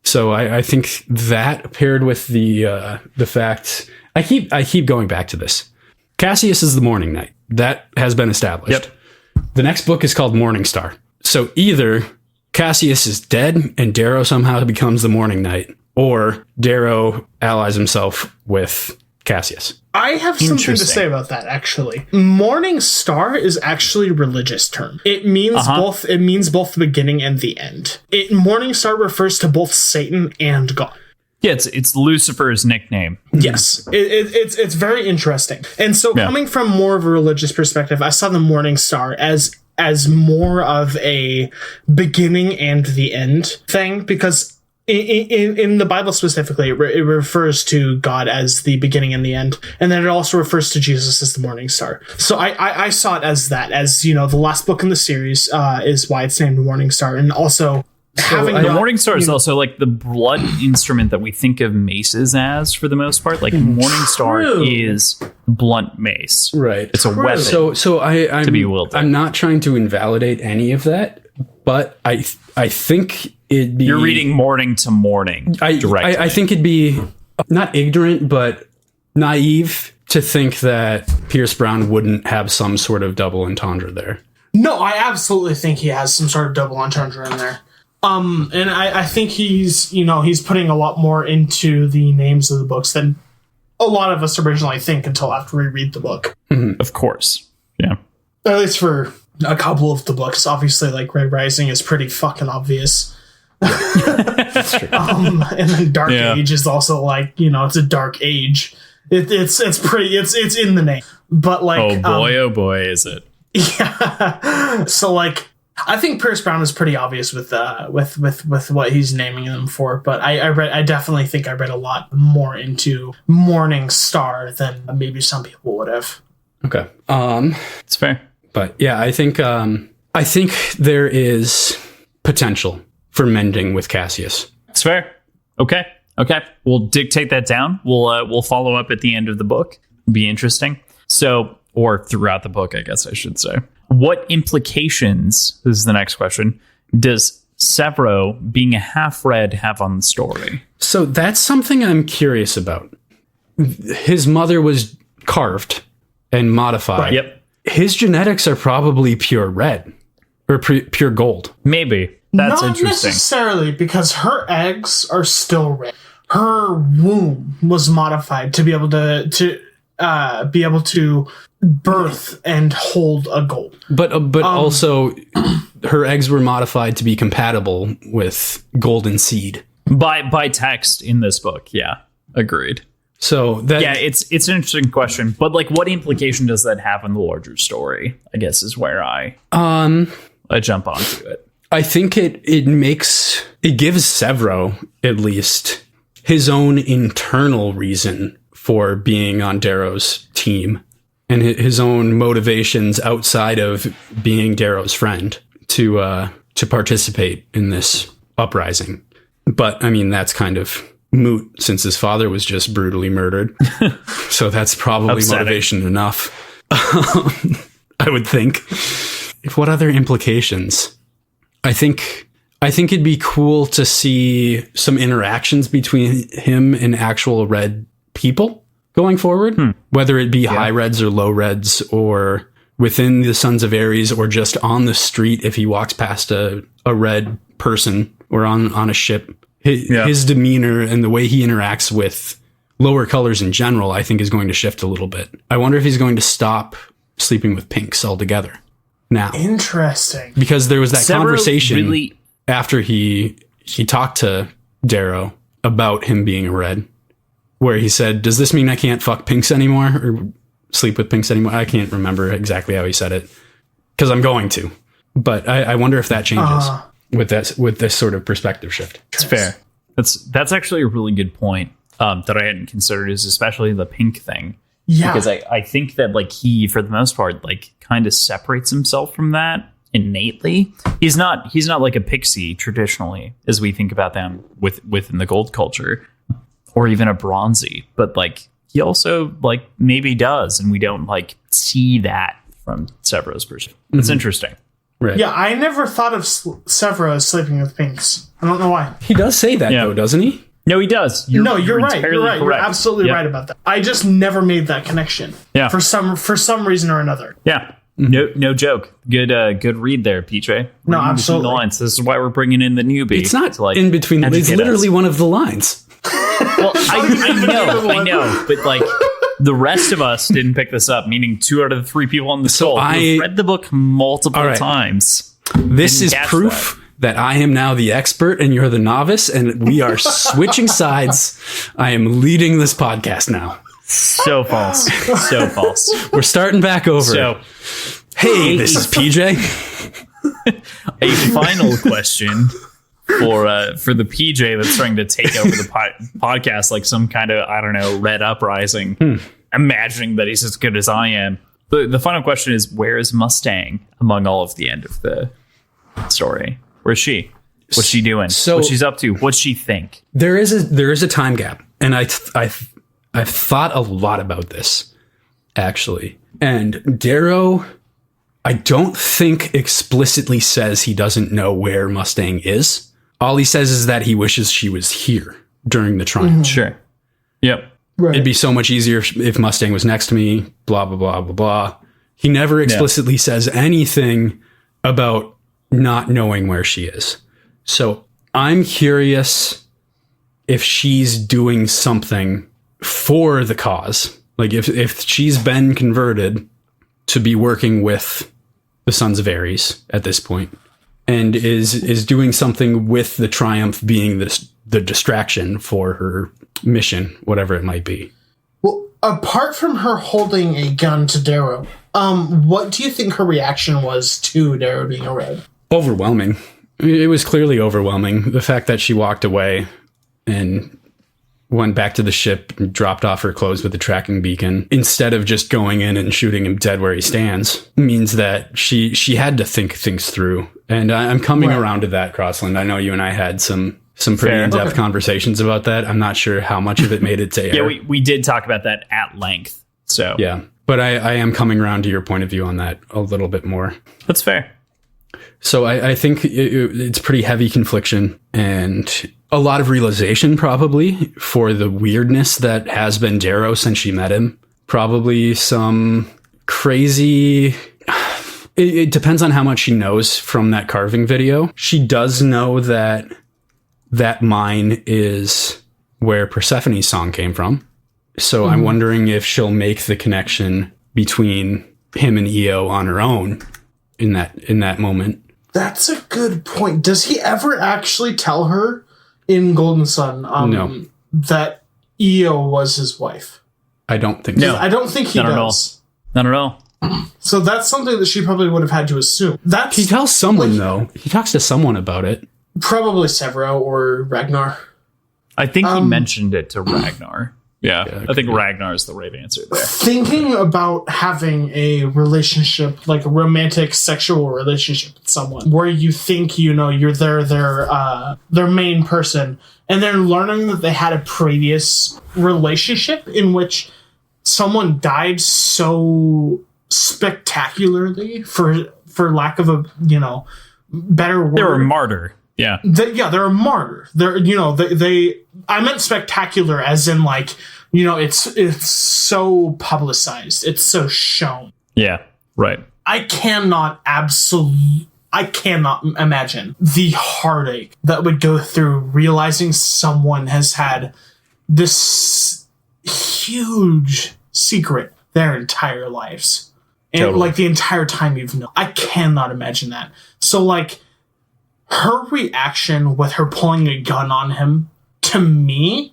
So I think that paired with the fact I keep going back to this. Cassius is the Morning Knight. That has been established. Yep. The next book is called Morning Star. So either Cassius is dead and Darrow somehow becomes the Morning Knight, or Darrow allies himself with Cassius. I have something to say about that, actually. Morning Star is actually a religious term. It means both. It means both the beginning and the end. Morning Star refers to both Satan and God. Yeah, it's Lucifer's nickname. Yes, it's very interesting. And so, coming from more of a religious perspective, I saw the Morning Star as more of a beginning and the end thing, because in the Bible specifically, it refers to God as the beginning and the end, and then it also refers to Jesus as the Morning Star. So I saw it as that, as the last book in the series is why it's named Morning Star, and also. The Morning Star is also like the blood instrument that we think of maces as for the most part. Like Morning Star is blunt mace. Right. It's a weapon. So I'm to be wielded. I'm not trying to invalidate any of that, but I think it'd be... You're reading morning to morning directly. I think it'd be not ignorant, but naive to think that Pierce Brown wouldn't have some sort of double entendre there. No, I absolutely think he has some sort of double entendre in there. And I think he's putting a lot more into the names of the books than a lot of us originally think until after we read the book. Mm-hmm. Of course. Yeah. At least for a couple of the books. Obviously, like Red Rising is pretty fucking obvious. That's true. And then Dark Age is also like, it's a dark age. It's in the name. But like, oh boy, is it. Yeah. So like, I think Pierce Brown is pretty obvious with what he's naming them for, but I definitely think I read a lot more into Morning Star than maybe some people would have. Okay. It's fair. But yeah, I think there is potential for mending with Cassius. It's fair. Okay. We'll dictate that down. We'll follow up at the end of the book. Be interesting. So, or throughout the book, I guess I should say. What implications, this is the next question, does Severo being a half-red have on the story? So that's something I'm curious about. His mother was carved and modified. Right. Yep. His genetics are probably pure red or pure gold. Maybe. That's Not interesting. necessarily, because her eggs are still red. Her womb was modified to be able to birth and hold a gold. But also, her eggs were modified to be compatible with golden seed. By text in this book, yeah. Agreed. So that it's an interesting question, but like, what implication does that have in the larger story? I guess is where I jump onto it. I think it gives Severo at least his own internal reason for being on Darrow's team and his own motivations outside of being Darrow's friend to participate in this uprising. But I mean, that's kind of moot since his father was just brutally murdered. So that's probably motivation enough. I would think. What other implications? I think it'd be cool to see some interactions between him and actual red people going forward, whether it be high reds or low reds, or within the Sons of Ares, or just on the street if he walks past a red person or on a ship. His demeanor and the way he interacts with lower colors in general, I think, is going to shift a little bit. I wonder if he's going to stop sleeping with pinks altogether now. Interesting. Because there was that Severo conversation after he talked to Darrow about him being a red, where he said, does this mean I can't fuck pinks anymore or sleep with pinks anymore? I can't remember exactly how he said it, because I'm going to. But I wonder if that changes with this sort of perspective shift. It's fair. That's actually a really good point that I hadn't considered, is especially the pink thing. Yeah. Because I think that like he, for the most part, like kind of separates himself from that innately. He's not like a pixie traditionally, as we think about them within the gold culture, or even a bronzy. But like he also like maybe does, and we don't like see that from Severo's perspective. It's interesting. Right. Yeah, I never thought of Severo as sleeping with pinks. I don't know why. He does say that, though, doesn't he? No, he does. You're right. You're right. Correct. You're absolutely right about that. I just never made that connection. Yeah. For some reason or another. Yeah. No joke. Good read there, PJ. No, Reading absolutely. between the lines. This is why we're bringing in the newbie. It's not to, like, in between. It's educate literally us. one of the lines. Well, I know, but like the rest of us didn't pick this up. Meaning 2 out of the 3 people on the call who read the book multiple times. This is proof that I am now the expert and you're the novice, and we are switching sides. I am leading this podcast now. So false. So false. We're starting back over. So, hey, this is PJ. A final question for the PJ that's trying to take over the podcast like some kind of, I don't know, red uprising, imagining that he's as good as I am. The final question is, where is Mustang among all of the end of the story? Where's she? What's she doing? What she's up to? What's she think? There is a time gap, and I've thought a lot about this, actually. And Darrow, I don't think explicitly says he doesn't know where Mustang is. All he says is that he wishes she was here during the triumph. Sure. Yep. Right. It'd be so much easier if Mustang was next to me, blah, blah, blah, blah, blah. He never explicitly says anything about not knowing where she is. So I'm curious if she's doing something for the cause. Like if she's been converted to be working with the Sons of Ares at this point, and is doing something with the triumph being the distraction for her mission, whatever it might be. Well, apart from her holding a gun to Darrow, what do you think her reaction was to Darrow being a red? Overwhelming. It was clearly overwhelming. The fact that she walked away and went back to the ship and dropped off her clothes with the tracking beacon instead of just going in and shooting him dead where he stands means that she had to think things through. And I'm coming around to that, Crossland. I know you and I had some pretty in-depth conversations about that. I'm not sure how much of it made it to air. Yeah, we did talk about that at length. So yeah, but I am coming around to your point of view on that a little bit more. That's fair. So I think it's pretty heavy confliction and a lot of realization probably for the weirdness that has been Darrow since she met him. Probably some crazy... It depends on how much she knows from that carving video. She does know that that mine is where Persephone's song came from. So I'm wondering if she'll make the connection between him and Io on her own in that moment. That's a good point. Does he ever actually tell her in Golden Sun No. that Io was his wife? I don't think No. so. I don't think he does. Not at all. So that's something that she probably would have had to assume. That's He tells someone, though. He talks to someone about it. probably Severo or Ragnar. I think he mentioned it to Ragnar. Yeah, I think okay. Ragnar is the right answer there. Thinking about having a relationship, like a romantic sexual relationship with someone, where you think, you know, you're their main person, and then learning that they had a previous relationship in which someone died so spectacularly, for lack of a, you know, better word. They were a martyr. Yeah. They're a martyr. I meant spectacular as in, like, you know, it's so publicized. It's so shown. Yeah. Right. I cannot imagine the heartache that would go through realizing someone has had this huge secret their entire lives. And Totally. like the entire time you've known. I cannot imagine that. So, like, her reaction with her pulling a gun on him, to me,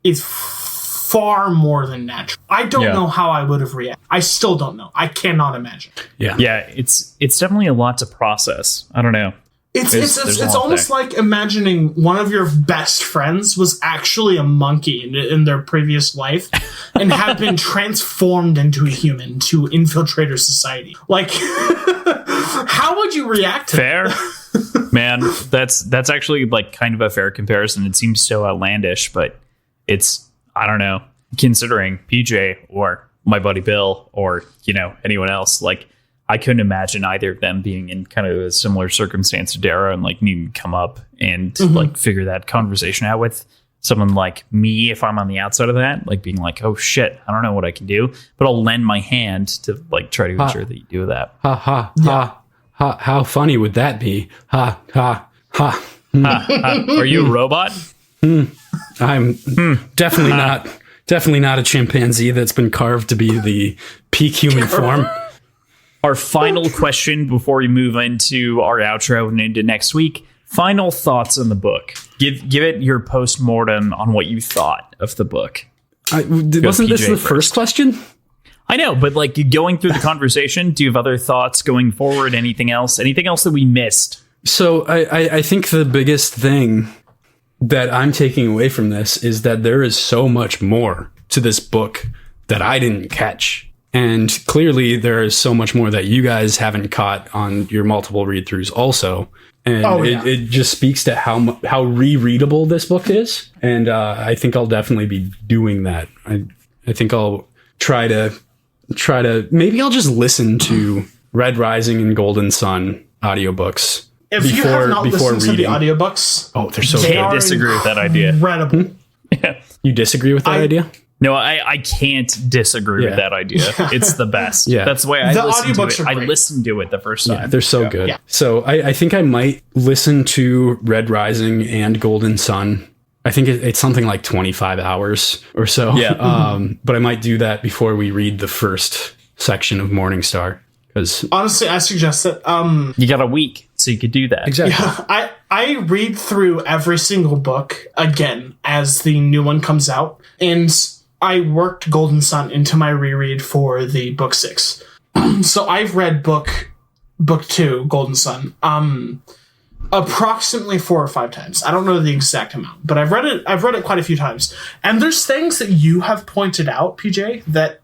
is far more than natural. I don't know how I would have reacted. I still don't know. I cannot imagine. Yeah. Yeah. It's definitely a lot to process. I don't know. It's There's a lot almost there. like imagining one of your best friends was actually a monkey in their previous life and had been transformed into a human to infiltrate our society. Like, how would you react to Fair. Man, that's actually like kind of a fair comparison. It seems so outlandish, but it's, I don't know, considering PJ or my buddy Bill or, you know, anyone else, like, I couldn't imagine either of them being in kind of a similar circumstance to Dara and like needing to come up and like figure that conversation out with someone like me. If I'm on the outside of that, like being like, oh shit, I don't know what I can do, but I'll lend my hand to like try to ensure that you do that. Ha ha ha ha! How funny would that be? Ha ha ha! Are you a robot? I'm definitely not a chimpanzee that's been carved to be the peak human form. Our final question before we move into our outro and into next week. Final thoughts on the book. Give it your post-mortem on what you thought of the book. Wasn't this PJ the first. first question? I know, but like going through the conversation, do you have other thoughts going forward? Anything else? Anything else that we missed? So I think the biggest thing that I'm taking away from this is that there is so much more to this book that I didn't catch. And clearly there is so much more that you guys haven't caught on your multiple read-throughs also. And it just speaks to how rereadable this book is. And I think I'll definitely be doing that. I think I'll try to maybe I'll just listen to Red Rising and Golden Sun audiobooks. If you have not listened to the audiobooks, they're so they good. are Can't disagree with that idea. incredible. You disagree with that idea? No, I can't disagree with that idea. It's the best. Yeah. That's why I The listened to audiobooks it. are I great. listened to it the first time. Yeah, they're so good. Yeah. So I think I might listen to Red Rising and Golden Sun. I think it's something like 25 hours or so. Yeah. But I might do that before we read the first section of Morningstar. Because Honestly, I suggest that. You got a week, so you could do that. exactly. I read through every single book again as the new one comes out, and I worked Golden Sun into my reread for the book 6. So I've read book 2, Golden Sun, approximately 4 or 5 times. I don't know the exact amount, but I've read it quite a few times. And there's things that you have pointed out, PJ, that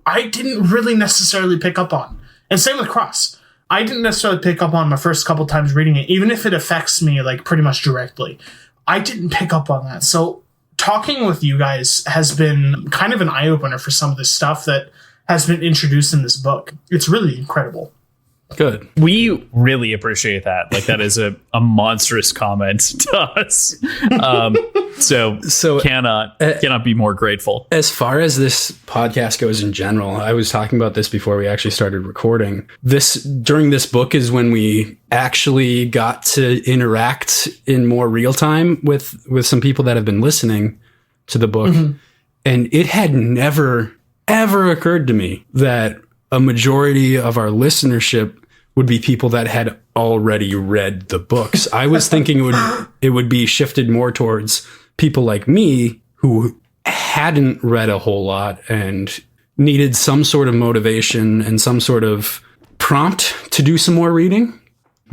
I didn't really necessarily pick up on. And same with Cross. I didn't necessarily pick up on my first couple times reading it, even if it affects me like pretty much directly. I didn't pick up on that. So talking with you guys has been kind of an eye-opener for some of the stuff that has been introduced in this book. It's really incredible. Good. We really appreciate that. Like, that is a monstrous comment to us. So cannot be more grateful. As far as this podcast goes in general, I was talking about this before we actually started recording. During this book is when we actually got to interact in more real time with some people that have been listening to the book. Mm-hmm. And it had never, ever occurred to me that a majority of our listenership would be people that had already read the books. I was thinking it would be shifted more towards people like me who hadn't read a whole lot and needed some sort of motivation and some sort of prompt to do some more reading.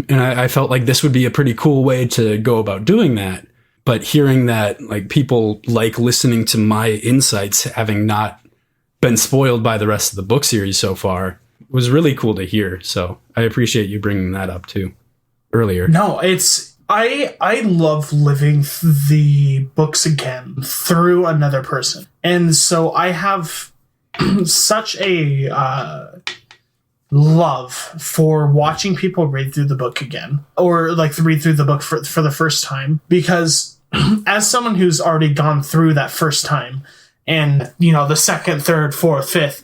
And I felt like this would be a pretty cool way to go about doing that. But hearing that like people like listening to my insights, having not been spoiled by the rest of the book series so far, was really cool to hear. So I appreciate you bringing that up too earlier. No, I love living the books again through another person. And so I have such a love for watching people read through the book again, or like read through the book for the first time, because as someone who's already gone through that first time and, the second, third, fourth, fifth,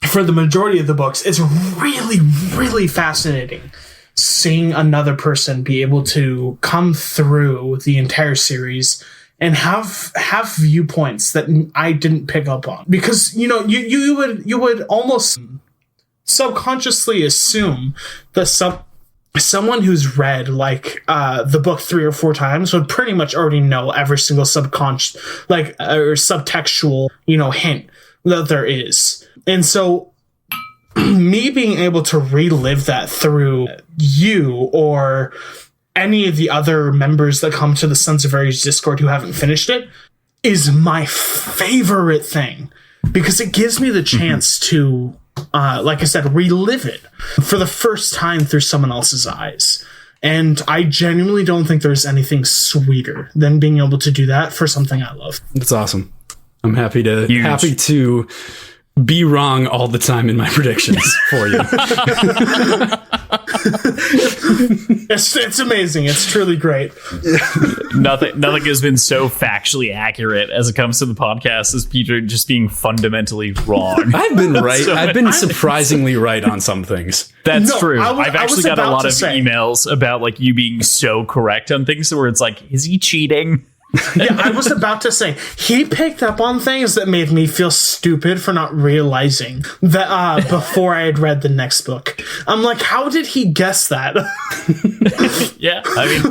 for the majority of the books, it's really, really fascinating seeing another person be able to come through the entire series and have viewpoints that I didn't pick up on. Because, you would almost subconsciously assume that someone who's read the book 3 or 4 times would pretty much already know every single subconscious or subtextual hint that there is. And so me being able to relive that through you or any of the other members that come to the Sons of Ares Discord who haven't finished it is my favorite thing, because it gives me the chance to like I said, relive it for the first time through someone else's eyes. And I genuinely don't think there's anything sweeter than being able to do that for something I love. That's awesome. I'm happy to be wrong all the time in my predictions for you. It's amazing. It's truly great. Nothing has been so factually accurate as it comes to the podcast as Peter just being fundamentally wrong. I've been right. I've been surprisingly right on some things. That's true. I've actually got a lot of emails about like you being so correct on things where it's like, is he cheating? Yeah, I was about to say, he picked up on things that made me feel stupid for not realizing that before I had read the next book. I'm like, how did he guess that? Yeah, I mean,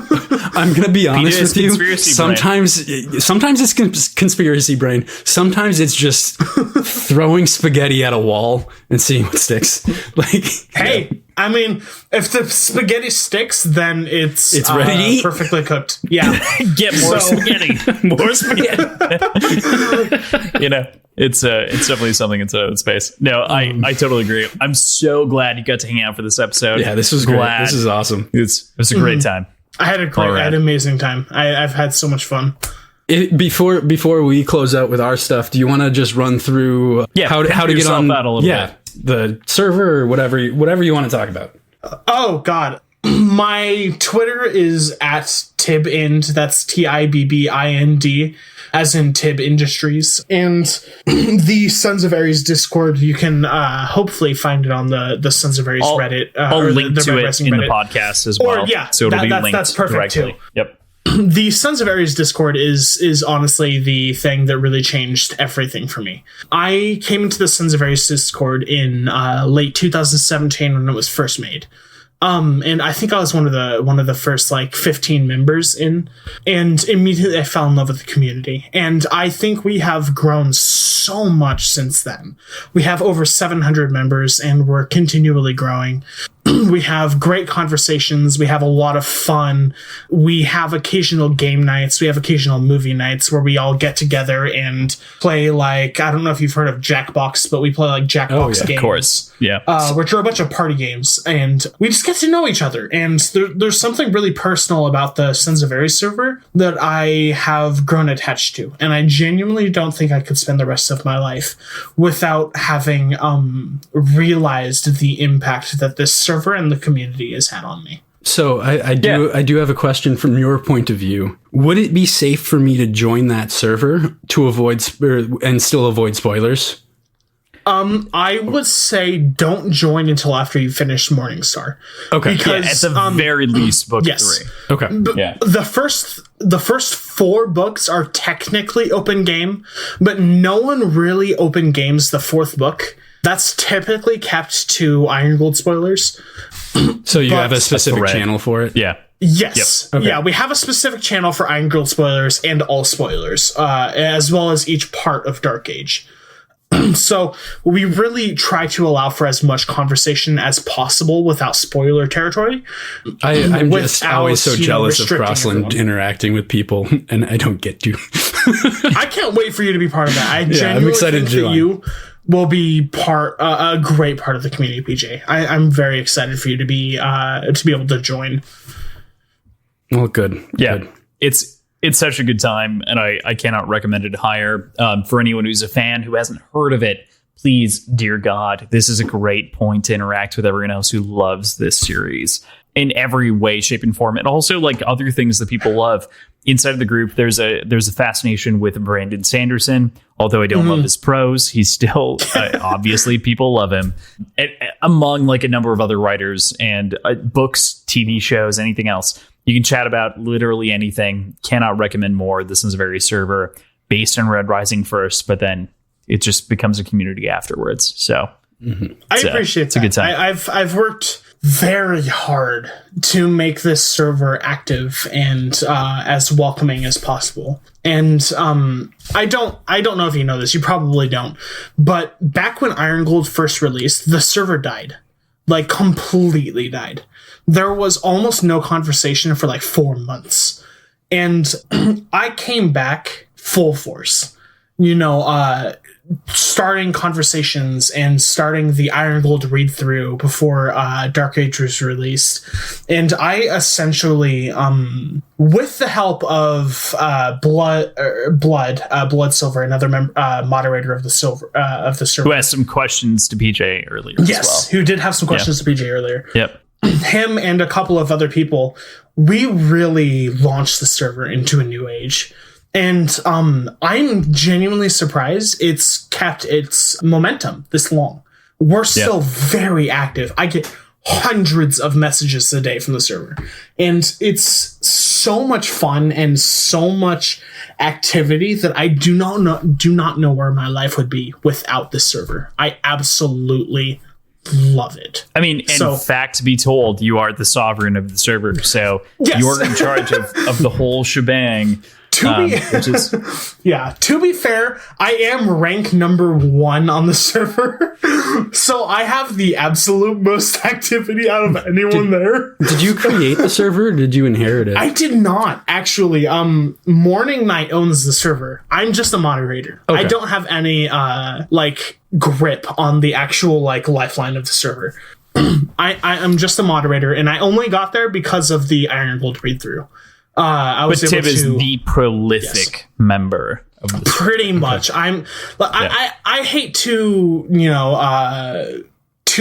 I'm going to be honest with you. Sometimes it's conspiracy brain. Sometimes it's just throwing spaghetti at a wall and seeing what sticks. Like, hey. Yeah. I mean, if the spaghetti sticks, then it's ready to eat. Perfectly cooked. Yeah. Get more spaghetti. More spaghetti. It's definitely something in its own space. No, I totally agree. I'm so glad you got to hang out for this episode. Yeah, this was great. This is awesome. It was a great time. I had an amazing time. I've had so much fun. Before we close out with our stuff, do you want to just run through how to get on out a little bit? The server or whatever you want to talk about? Oh God, my Twitter is at TibbInd. That's TIBBIND, as in Tibb Industries. And the Sons of Ares Discord, you can hopefully find it on the Sons of Ares Reddit. I'll link to it in the podcast as well. So it'll be linked. That's perfect directly. Too. Yep. The Sons of Ares Discord is honestly the thing that really changed everything for me. I came into the Sons of Ares Discord in late 2017 when it was first made. And I think I was one of the first 15 members in, and immediately I fell in love with the community. And I think we have grown so much since then. We have over 700 members and we're continually growing. We have great conversations. We have a lot of fun. We have occasional game nights. We have occasional movie nights where we all get together and play, like, I don't know if you've heard of Jackbox, but we play like Jackbox games. Of course. Yeah. Which are a bunch of party games. And we just get to know each other. And there's something really personal about the Sons of Ares server that I have grown attached to. And I genuinely don't think I could spend the rest of my life without having realized the impact that this server and the community has had on me. So I do have a question from your point of view. Would it be safe for me to join that server to avoid and still avoid spoilers? I would say don't join until after you finish Morningstar. Okay. Because, at the very least, book 3. Okay. The first 4 books are technically open game, but no one really open games the 4th book. That's typically kept to Iron Gold spoilers. So you have a specific channel for it? Yeah. Yes. Yep. Okay. Yeah, we have a specific channel for Iron Gold spoilers and all spoilers, as well as each part of Dark Age. So we really try to allow for as much conversation as possible without spoiler territory. I'm just always so jealous of Crossland interacting with people, and I don't get to. I can't wait for you to be part of that. I genuinely I'm excited think that you will be a great part of the community, PJ. I'm very excited for you to be able to join. Well, good. Yeah, good. It's such a good time, and I cannot recommend it higher. For anyone who's a fan who hasn't heard of it, please, dear God, this is a great point to interact with everyone else who loves this series in every way, shape, and form, and also like other things that people love. Inside of the group, there's a fascination with Brandon Sanderson. Although I don't love his prose, he's still obviously people love him. Among like a number of other writers and books, TV shows, anything else. You can chat about literally anything. Cannot recommend more. This is a very server based on Red Rising first, but then it just becomes a community afterwards. So I appreciate it's a good time. I've worked very hard to make this server active and as welcoming as possible. And I don't know if you know this. You probably don't. But back when Iron Gold first released, the server died. Like completely died. There was almost no conversation for like 4 months. And I came back full force, starting conversations and starting the Iron Gold read through before Dark Age was released. And I essentially, with the help of Blood Silver, another moderator of the server, who asked some questions to PJ earlier. Yes, as well. Who did have some questions to PJ earlier. Yep. Him and a couple of other people, we really launched the server into a new age. And I'm genuinely surprised it's kept its momentum this long. We're still very active. I get hundreds of messages a day from the server. And it's so much fun and so much activity that I do not know where my life would be without this server. I absolutely love it. I mean, in fact be told, you are the sovereign of the server, so you're in charge of the whole shebang. To be fair, I am rank number 1 on the server, so I have the absolute most activity out of anyone there. Did you create the server, or did you inherit it? I did not, actually. Morning Night owns the server. I'm just a moderator. Okay. I don't have any grip on the actual lifeline of the server. I'm just a moderator, and I only got there because of the Iron Gold read through. But Tibb is the prolific member of the pretty much. I hate to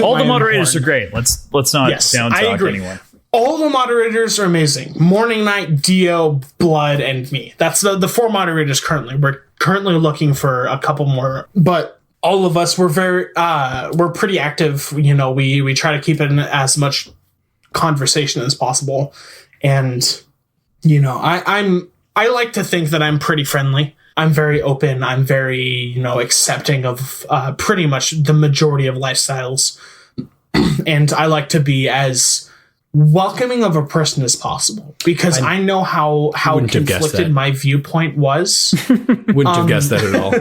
all the moderators are great. Let's not down talk anyone. All the moderators are amazing. Morning Night, Dio, Blood, and me. That's the 4 moderators currently. We're currently looking for a couple more, but all of us we're pretty active. We try to keep it in as much conversation as possible, and I like to think that I'm pretty friendly. I'm very open. I'm very, accepting of pretty much the majority of lifestyles. And I like to be as welcoming of a person as possible because I know how conflicted my viewpoint was. Wouldn't have guessed that at all.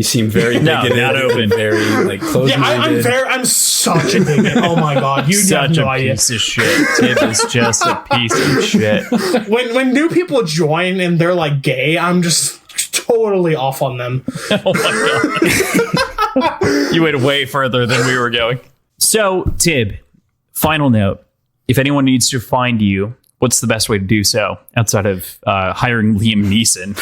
You seem very bigoted, not open. very like closed-minded. I'm such a bigot. Oh my god, you have Such no a idea. piece of shit. Tibb is just a piece of shit. When new people join and they're like gay, I'm just totally off on them. Oh my god. You went way further than we were going. So, Tibb, final note. If anyone needs to find you, what's the best way to do so outside of hiring Liam Neeson?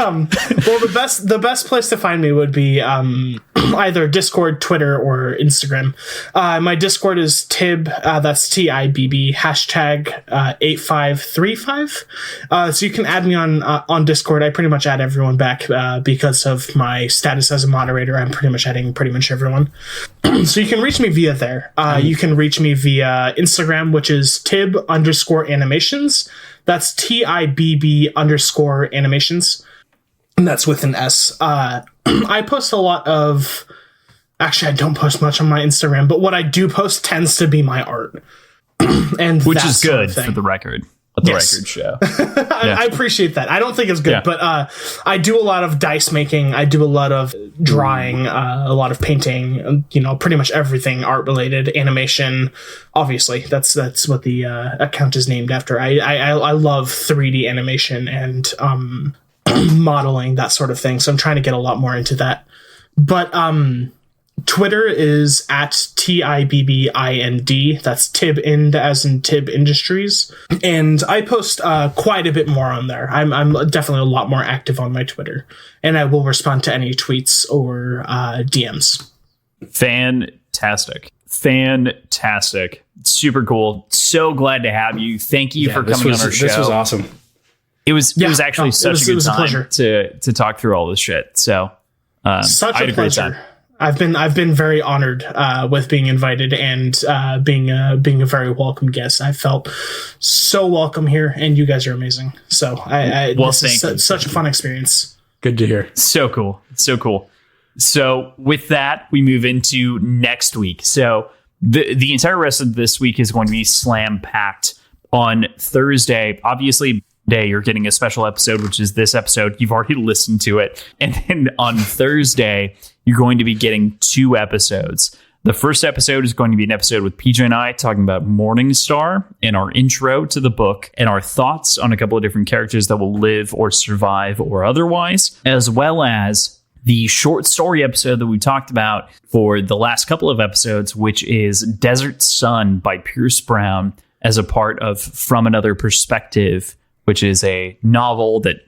Well, the best place to find me would be either Discord, Twitter, or Instagram. My Discord is Tibb, that's Tibb, hashtag 8535. So you can add me on Discord. I pretty much add everyone back because of my status as a moderator. I'm pretty much adding pretty much everyone. So you can reach me via there. You can reach me via Instagram, which is Tibb_animations. That's TIBB_animations. And that's with an S. I post a lot of... Actually, I don't post much on my Instagram, but what I do post tends to be my art. And Which that is sort good of thing. for the record. At the Yes. record show. I appreciate that. I don't think it's good, Yeah. but I do a lot of dice making. I do a lot of drawing, a lot of painting. Pretty much everything art related, animation. Obviously, that's what the account is named after. I love 3D animation and modeling, that sort of thing. So I'm trying to get a lot more into that. But Twitter is at TIBBIND. That's Tibb Ind, as in Tibb Industries. And I post quite a bit more on there. I'm definitely a lot more active on my Twitter. And I will respond to any tweets or DMs. Fantastic. Super cool. So glad to have you. Thank you for coming on our show. This was awesome. It was actually such a good time pleasure. to talk through all this shit. So Such I had a a great pleasure. time. I've been very honored with being invited and being a very welcome guest. I felt so welcome here, and you guys are amazing. So this is such a fun experience. Good to hear. So cool. So with that, we move into next week. So the entire rest of this week is going to be slam packed. On Thursday, obviously, you're getting a special episode, which is this episode. You've already listened to it. And then on Thursday, you're going to be getting 2 episodes. The first episode is going to be an episode with PJ and I talking about Morningstar and our intro to the book and our thoughts on a couple of different characters that will live or survive or otherwise, as well as the short story episode that we talked about for the last couple of episodes, which is Desert Sun by Pierce Brown, as a part of From Another Perspective, which is a novel that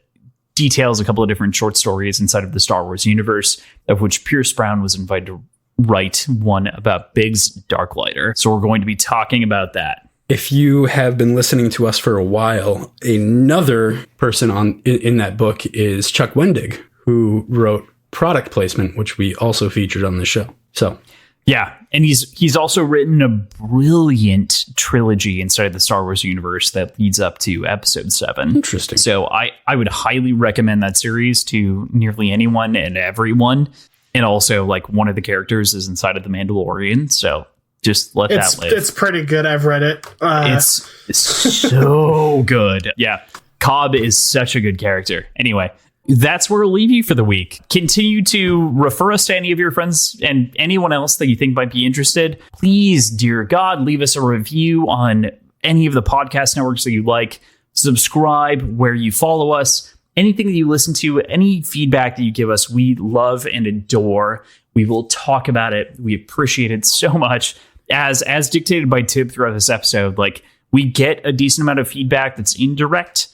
details a couple of different short stories inside of the Star Wars universe, of which Pierce Brown was invited to write one about Biggs Darklighter. So we're going to be talking about that. If you have been listening to us for a while, another person in that book is Chuck Wendig, who wrote Product Placement, which we also featured on the show. So yeah, and he's also written a brilliant trilogy inside the Star Wars universe that leads up to Episode 7. Interesting. So I would highly recommend that series to nearly anyone and everyone. And also, like, one of the characters is inside of The Mandalorian, so just let that live. It's pretty good. I've read it. It's so good. Yeah, Cobb is such a good character. Anyway, that's where we'll leave you for the week. Continue to refer us to any of your friends and anyone else that you think might be interested. Please, dear God, leave us a review on any of the podcast networks that you like. Subscribe where you follow us. Anything that you listen to, any feedback that you give us, we love and adore. We will talk about it. We appreciate it so much. As dictated by Tibb throughout this episode, like, we get a decent amount of feedback that's indirect.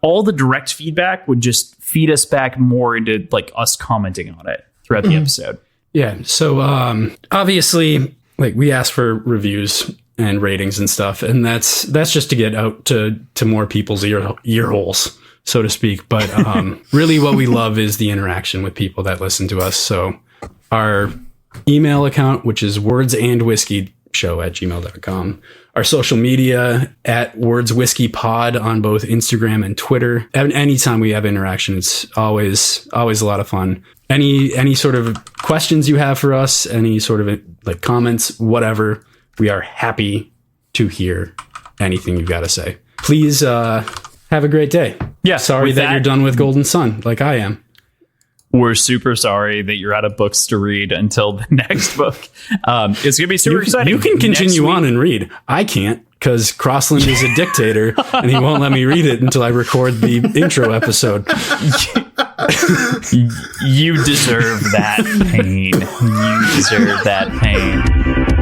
All the direct feedback would just feed us back more into, like, us commenting on it throughout the episode. Yeah. So obviously, like, we ask for reviews and ratings and stuff, and that's just to get out to more people's ear holes, so to speak. But really what we love is the interaction with people that listen to us. So our email account, which is wordsandwhiskey@gmail.com. Our social media at Words Whiskey Pod on both Instagram and Twitter. Anytime we have interaction, it's always a lot of fun. Any sort of questions you have for us, any sort of like comments, whatever, we are happy to hear anything you've got to say. Please have a great day. Yeah. Sorry that you're done with Golden Sun, like I am. We're super sorry that you're out of books to read until the next book. It's going to be super exciting. You can continue on and read. I can't, because Crossland is a dictator and he won't let me read it until I record the intro episode. You deserve that pain. You deserve that pain.